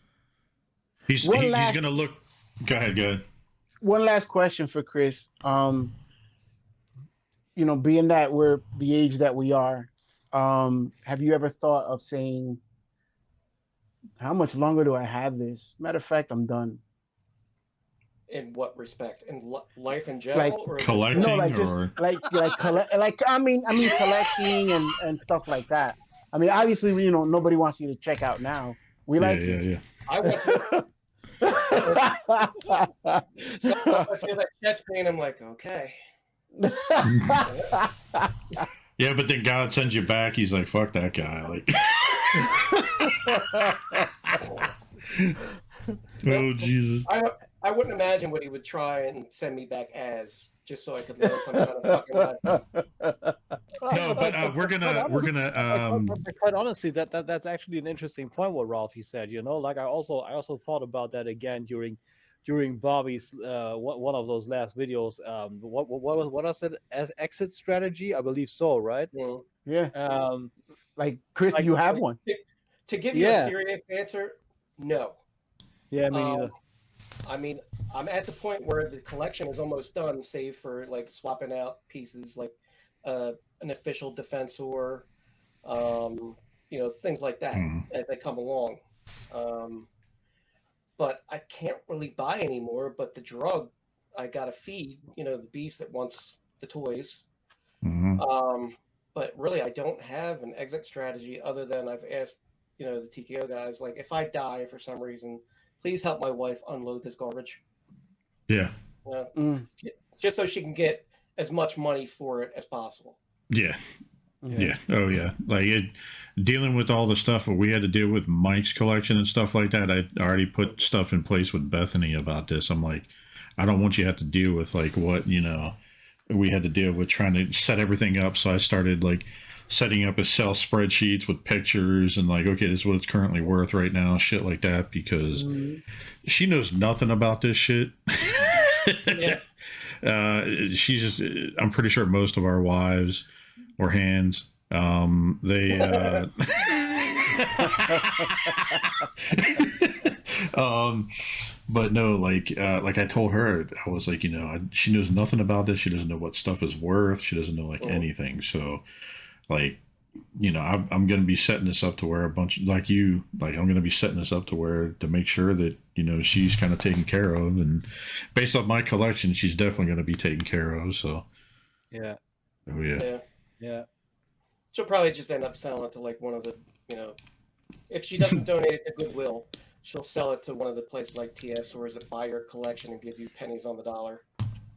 he's gonna look. Go ahead. One last question for Chris. Being that we're the age that we are, have you ever thought of saying, how much longer do I have this? Matter of fact, I'm done. In what respect? In life in general, or Collecting No, like just or I mean collecting and stuff like that. I mean, obviously, nobody wants you to check out now. We like yeah. I went to so I feel that chest pain. I'm like, okay. Yeah, but then God sends you back. He's like, fuck that guy. Like, oh Jesus. I wouldn't imagine what he would try and send me back as, just so I could learn some kind of fucking. No, but we're gonna. Quite honestly, that's actually an interesting point what Ralphie said. Like I also thought about that again during Bobby's one of those last videos. What was it as exit strategy? I believe so, right? Yeah. Like Chris, do you have one? To give you a serious answer, no. Yeah, me neither. I mean, I'm at the point where the collection is almost done, save for like swapping out pieces like an official defensor, things like that as they come along. But I can't really buy anymore. But the drug, I gotta feed, the beast that wants the toys. But really, I don't have an exit strategy other than I've asked, the TKO guys, like, if I die for some reason, please help my wife unload this garbage. Yeah. Just so she can get as much money for it as possible. Yeah. Oh yeah. Like dealing with all the stuff that we had to deal with Mike's collection and stuff like that. I already put stuff in place with Bethany about this. I'm like, I don't want you to have to deal with like what, we had to deal with trying to set everything up. So I started like setting up Excel spreadsheets with pictures and like, okay, this is what it's currently worth right now, shit like that, because she knows nothing about this shit. Yeah. She's just, I'm pretty sure most of our wives or hands, they but no, like I told her, I was like, she knows nothing about this. She doesn't know what stuff is worth. She doesn't know like anything. So like, I'm going to be setting this up to where I'm going to be setting this up to where to make sure that, she's kind of taken care of, and based off my collection, she's definitely going to be taken care of. So Yeah. oh yeah. Yeah. She'll probably just end up selling it to like one of the, if she doesn't donate it to Goodwill, she'll sell it to one of the places like TS or is it buy your collection and give you pennies on the dollar.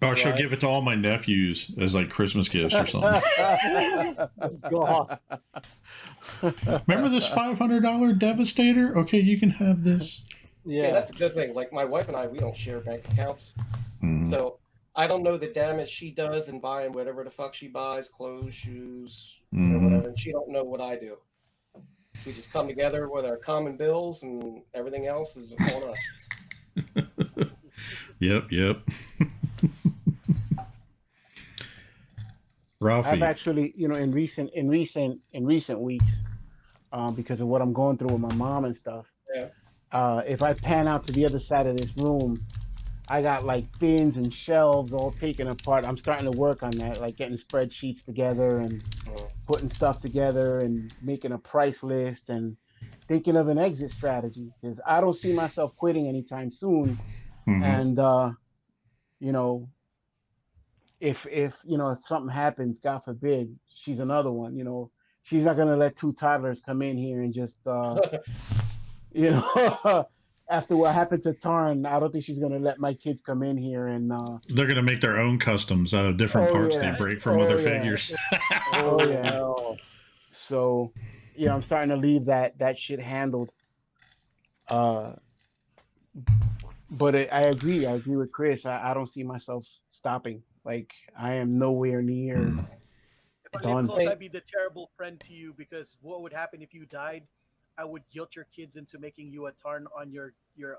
Or she'll give it to all my nephews as like Christmas gifts or something. God. Remember this $500 Devastator? Okay, you can have this. Yeah, that's a good thing. Like my wife and I, we don't share bank accounts. So I don't know the damage she does in buying whatever the fuck she buys, clothes, shoes, or whatever. And she don't know what I do. We just come together with our common bills, and everything else is on us. Yep. Ralphie. I've actually, in recent weeks, because of what I'm going through with my mom and stuff. Yeah. If I pan out to the other side of this room, I got like bins and shelves all taken apart. I'm starting to work on that, like getting spreadsheets together and putting stuff together and making a price list and thinking of an exit strategy, because I don't see myself quitting anytime soon. And if something happens, God forbid, she's another one. She's not gonna let two toddlers come in here and just after what happened to Tarn, I don't think she's gonna let my kids come in here and they're gonna make their own customs out of different parts they break from other figures. So I'm starting to leave that shit handled. But I agree with Chris. I don't see myself stopping. Like, I am nowhere near If I live close, I'd be the terrible friend to you, because what would happen if you died? I would guilt your kids into making you a Tarn on your on your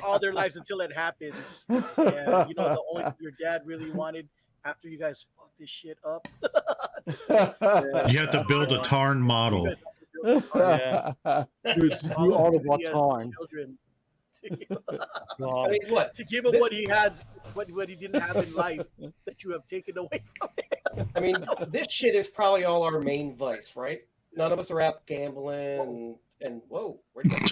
all their lives until it happens. And the only thing your dad really wanted after you guys fucked this shit up. You have to build a Tarn model. Yeah. Dude, you all about Tarn. I mean, what? To give him what he has, what he didn't have in life that you have taken away from him. I mean, this shit is probably all our main vice, right? None of us are out gambling and whoa, where'd you go?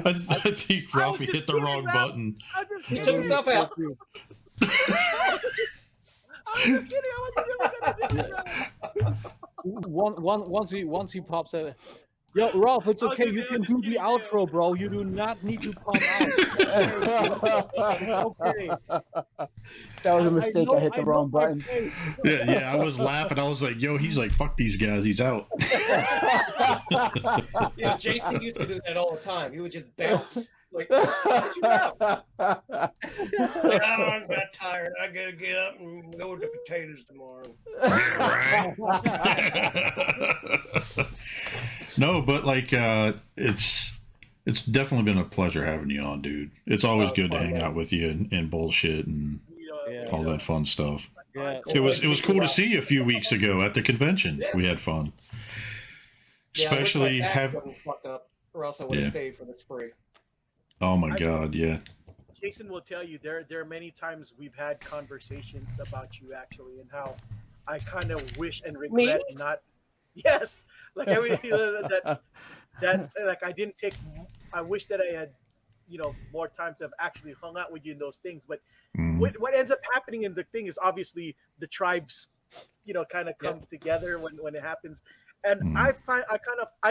I think Ralphie hit the wrong button. He took himself out. I was just kidding. I wasn't really gonna do that. Once he pops out. Yo, Ralph, it's okay. You can do the outro, bro. You do not need to pop out. Okay. That was a mistake. I hit the wrong button. Yeah, I was laughing. I was like, yo, he's like, fuck these guys. He's out. Yeah, JC used to do that all the time. He would just bounce. Like, what you out? Like, I got tired. I gotta get up and go with the potatoes tomorrow. No, but like it's definitely been a pleasure having you on, dude. It's always good to hang out with you and bullshit and all that fun stuff. Yeah. It was cool to see you a few weeks ago at the convention. We had fun. Especially fucked up, or else I would have stayed for the spree. Oh my god, yeah. Jason will tell you there are many times we've had conversations about you actually, and how I kind of wish and regret not. Yes, like everything that like I didn't take. I wish that I had, more time to have actually hung out with you in those things. But what ends up happening in the thing is obviously the tribes, kind of come together when it happens. And I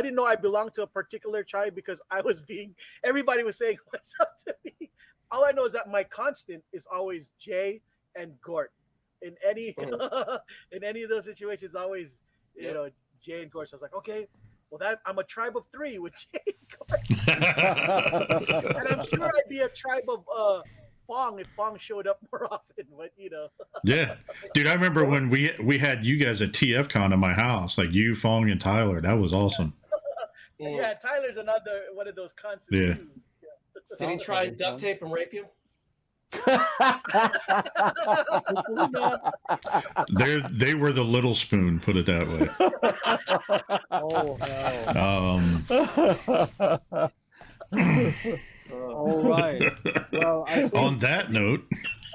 didn't know I belonged to a particular tribe because everybody was saying what's up to me. All I know is that my constant is always Jay and Gort. In any of those situations, always, Jay and Gort. So I was like, okay, well I'm a tribe of 3 with Jay and Gort. And I'm sure I'd be a tribe of Fong if Fong showed up more often, but Yeah, dude, I remember when we had you guys at TFCon at my house, like you, Fong, and Tyler. That was awesome. Yeah, Tyler's another one of those constants Yeah. too. Did he try and duct tape and rape you? They were the little spoon, put it that way. Oh hell. All right. Well, on that note,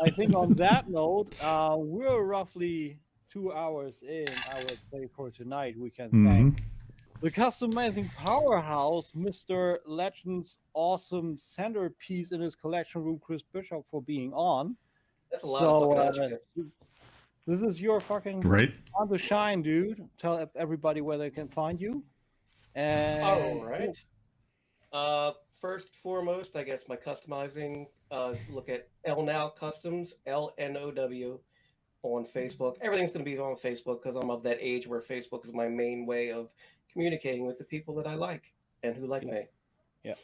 I think on that note, we're roughly 2 hours in, I would say, for tonight. We can thank the customizing powerhouse, Mr. Legend's awesome centerpiece in his collection room, Chris Bishop, for being on. That's a lot of fucking this is your fucking right time to shine, dude. Tell everybody where they can find you. And all right. First foremost, I guess my customizing. Look at LNow Customs, LNOW, on Facebook. Everything's going to be on Facebook because I'm of that age where Facebook is my main way of communicating with the people that I like and who like me. Yeah.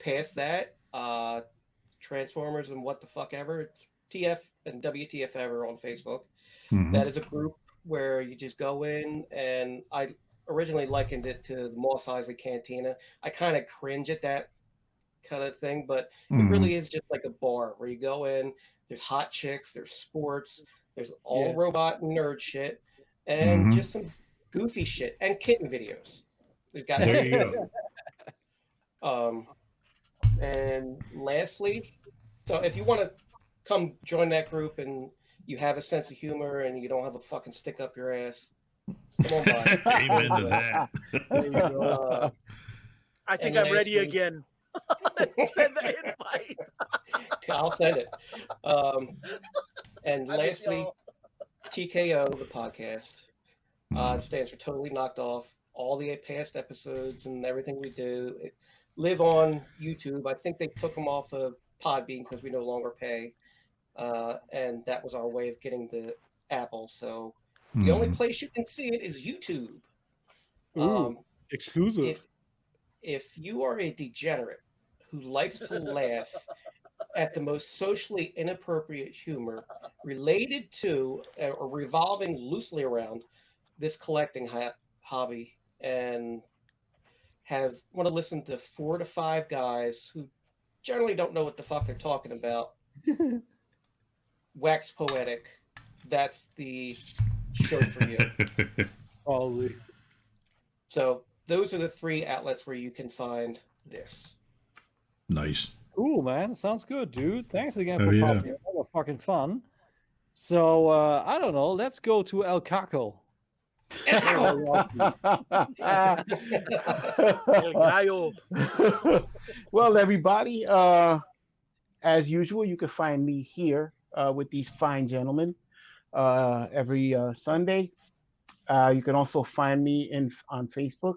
Past that, Transformers and what the fuck ever. It's TF and WTF ever on Facebook. That is a group where you just go in, and I originally likened it to the Moss Eisley Cantina. I kind of cringe at that kind of thing, but it really is just like a bar where you go in, there's hot chicks, there's sports, there's all robot nerd shit, and just some goofy shit and kitten videos. We've got there you go. And lastly, so if you want to come join that group and you have a sense of humor and you don't have a fucking stick up your ass, come on by. Amen to that. There you go. I think I'm ready again. Send the invite. I'll send it. And lastly, TKO, the podcast. It stands for Totally Knocked Off. All the past episodes and everything we do live on YouTube. I think they took them off of Podbean because we no longer pay. And that was our way of getting the Apple. So the only place you can see it is YouTube. Exclusive. If you are a degenerate who likes to laugh at the most socially inappropriate humor related to or revolving loosely around this collecting hobby, and want to listen to 4 to 5 guys who generally don't know what the fuck they're talking about wax poetic, that's the show for you. Probably. So those are the 3 outlets where you can find this. Nice. Cool, man. Sounds good, dude. Thanks again for popping. That was fucking fun. So I don't know. Let's go to El Caco. Well, everybody, as usual, you can find me here with these fine gentlemen every Sunday. You can also find me on Facebook,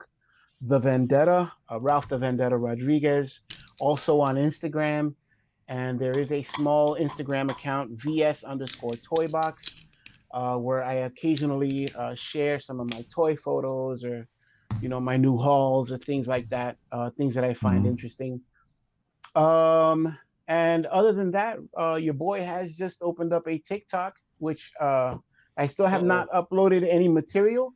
The Vendetta, Ralph the Vendetta Rodriguez, also on Instagram. And there is a small Instagram account, VS_Toybox, where I occasionally share some of my toy photos or, my new hauls or things like that, things that I find interesting. And other than that, your boy has just opened up a TikTok, which I still have not uploaded any material,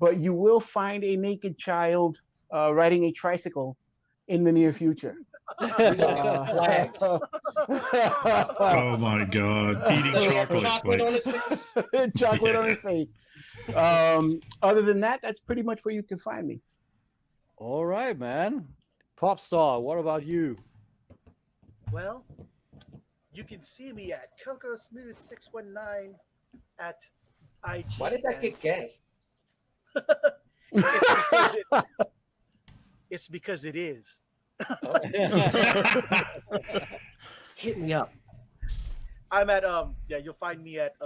but you will find a naked child riding a tricycle in the near future. Oh my God! Eating chocolate on his face. Chocolate on his face. Other than that, that's pretty much where you can find me. All right, man. Pop star, what about you? Well, you can see me at Cocoasmooth619 at IG. Why did that get gay? It's because it is. Hit me up. I'm at you'll find me at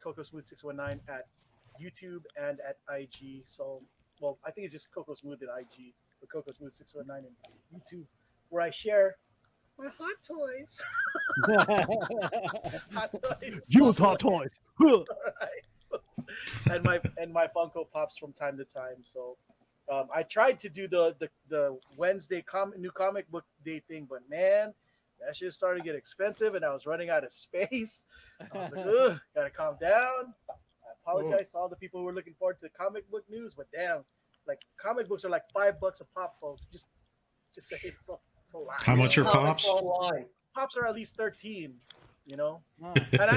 Cocoasmooth619 at YouTube and at IG. So I think it's just Cocoasmooth at IG, but Cocoasmooth619 and YouTube, where I share my hot toys. Hot toys. Use hot toys. Right. And my Funko Pops from time to time. So I tried to do the Wednesday new comic book day thing, but man, That shit started to get expensive, and I was running out of space. I was like, ugh, gotta calm down. I apologize to all the people who were looking forward to comic book news, but damn, like comic books are like $5 a pop, folks. Just say it's a lot. How much are pops? Online. Pops are at least 13, you know. And I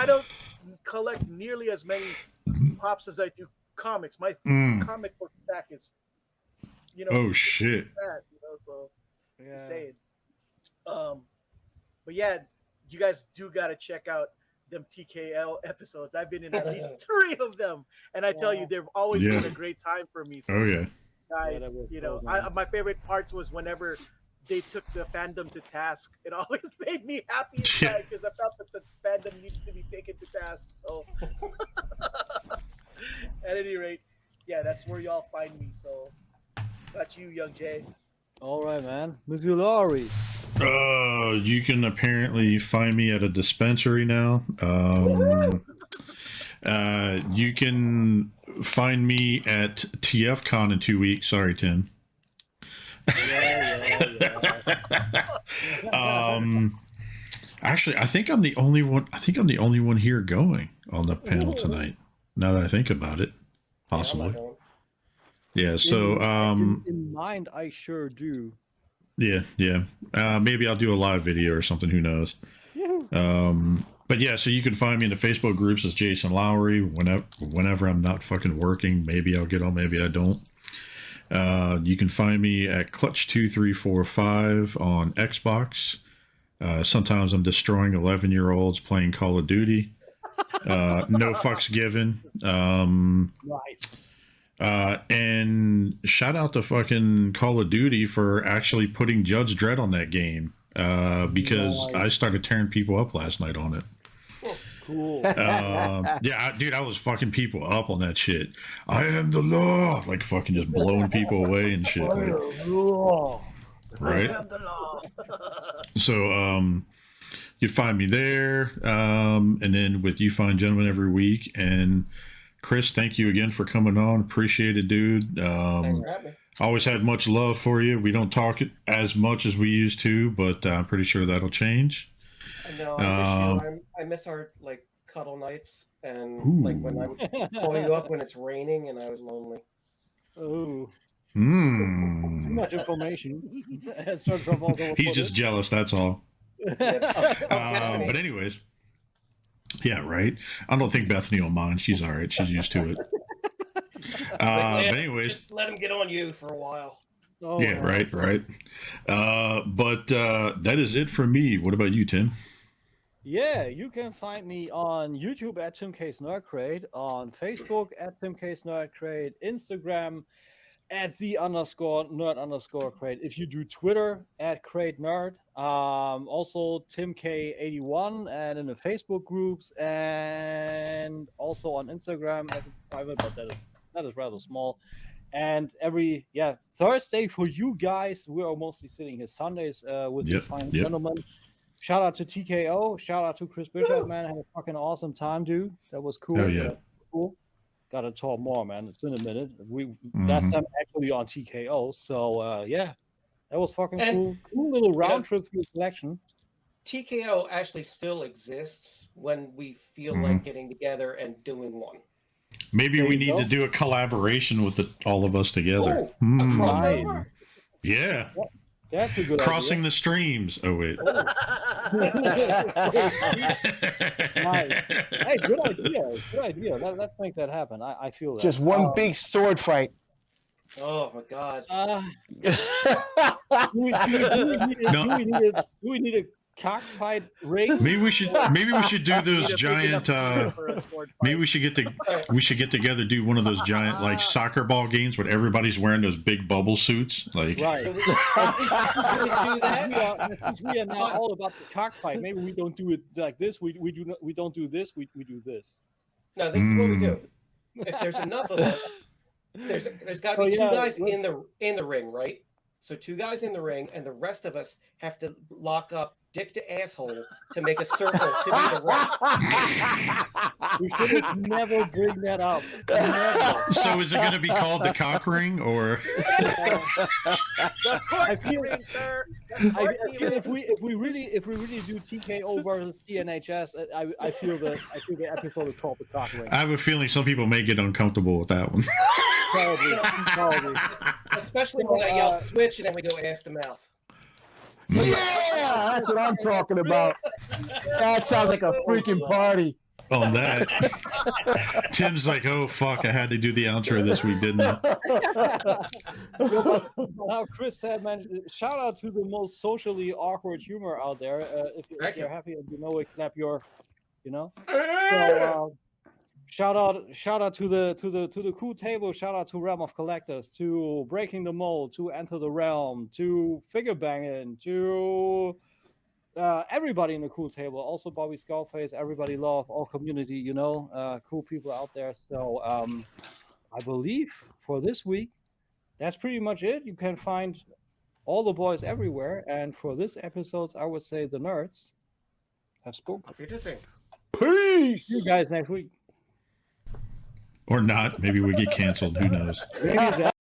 don't collect nearly as many pops as I do comics. My comic book stack is, you know. Oh shit. That, you know, so just saying. But yeah, you guys do gotta check out them TKL episodes. I've been in at least 3 of them, and I tell you, they've always been a great time for me. So, Oh yeah. guys, you know, my favorite parts was whenever they took the fandom to task. It always made me happy inside because I felt that the fandom needed to be taken to task. So, at any rate, yeah, that's where y'all find me. So, got you, Young Jay. All right, man. Mr. Laurie. You can apparently find me at a dispensary now. You can find me at TFCon in 2 weeks. Sorry, Tim. Actually, I think I'm the only one. I think I'm the only one here going on the panel tonight. Now that I think about it, possibly. Yeah. So, in mind, I sure do. Yeah. Maybe I'll do a live video or something. Who knows? But yeah, so you can find me in the Facebook groups as Jason Lowry. Whenever I'm not fucking working, maybe I'll get on, maybe I don't. You can find me at Clutch2345 on Xbox. Sometimes I'm destroying 11-year-olds playing Call of Duty. No fucks given. Nice. And shout out to fucking Call of Duty for actually putting Judge Dredd on that game. Because I started tearing people up last night on it. Cool. Dude, I was fucking people up on that shit. I am the law, like fucking just blowing people away and shit. Like, right? I am the law. So, you'd find me there, and then with You Fine Gentlemen every week. And Chris, thank you again for coming on. Appreciate it, dude. Thanks for having me. Always had much love for you. We don't talk as much as we used to, but I'm pretty sure that'll change. I know. I miss our like cuddle nights and like when I would call you up when it's raining and I was lonely. Oh. Too much information. He's just jealous. That's all. But anyways, yeah, right. I don't think Bethany will mind. She's all right. She's used to it. But anyways, just let him get on you for a while. Oh, yeah, right. But that is it for me. What about you, Tim? Yeah, you can find me on YouTube at Tim K's Nerd Crate, on Facebook at Tim K's Nerd Crate, Instagram at _nerd_crate. If you do Twitter at Crate Nerd, also Tim K81 and in the Facebook groups, and also on Instagram as a private, but that is rather small. And every Thursday for you guys, we are mostly sitting here Sundays with these fine gentlemen. Shout out to TKO. Shout out to Chris Bishop, man. I had a fucking awesome time, dude. That was cool. Oh, yeah. Cool. Gotta talk more, man. It's been a minute. Last time actually on TKO. So that was fucking cool. Cool little round trip through the collection. TKO actually still exists when we feel like getting together and doing one. Maybe we need to do a collaboration with all of us together. Crossover? Yeah. That's a good Crossing idea. the streams. Oh, wait. Nice. Hey, good idea. Let's make that happen. I feel that. Just one big sword fight. Oh my god. Do we need a cockfight ring? Maybe we should do those giant maybe we should get together, do one of those giant like soccer ball games where everybody's wearing those big bubble suits, like Right. Since we are now all about the cockfight, maybe we don't do it like this. We don't do this. We do this. No, this is what we do. If there's enough of us, there's got to be two guys in the ring, right? So 2 guys in the ring, and the rest of us have to lock up dick to asshole to make a circle to be the ring. We should have never bring that up. Never. So is it going to be called the cock ring, or? I feel if we really do TKO versus TNHS, I feel the episode is called the cock ring. I have a feeling some people may get uncomfortable with that one. Probably. Especially when I yell switch and then we go ass to mouth. Yeah, that's what I'm talking about. That sounds like a freaking party. On that, Tim's like, "Oh fuck, I had to do the outro this week, didn't I?" Now, Chris said, "Man, shout out to the most socially awkward humor out there. If you're happy and you know it, clap your, you know." So, shout out to the cool table. Shout out to Realm of Collectors, to Breaking the Mold, to Enter the Realm, to Figure Banging, to everybody in the cool table. Also Bobby Skullface, everybody love, all community, you know, cool people out there. So I believe for this week, that's pretty much it. You can find all the boys everywhere. And for this episode, I would say the nerds have spoken. Auf Wiedersehen. Peace. See you guys next week. Or not? Maybe we get canceled. Who knows? Maybe that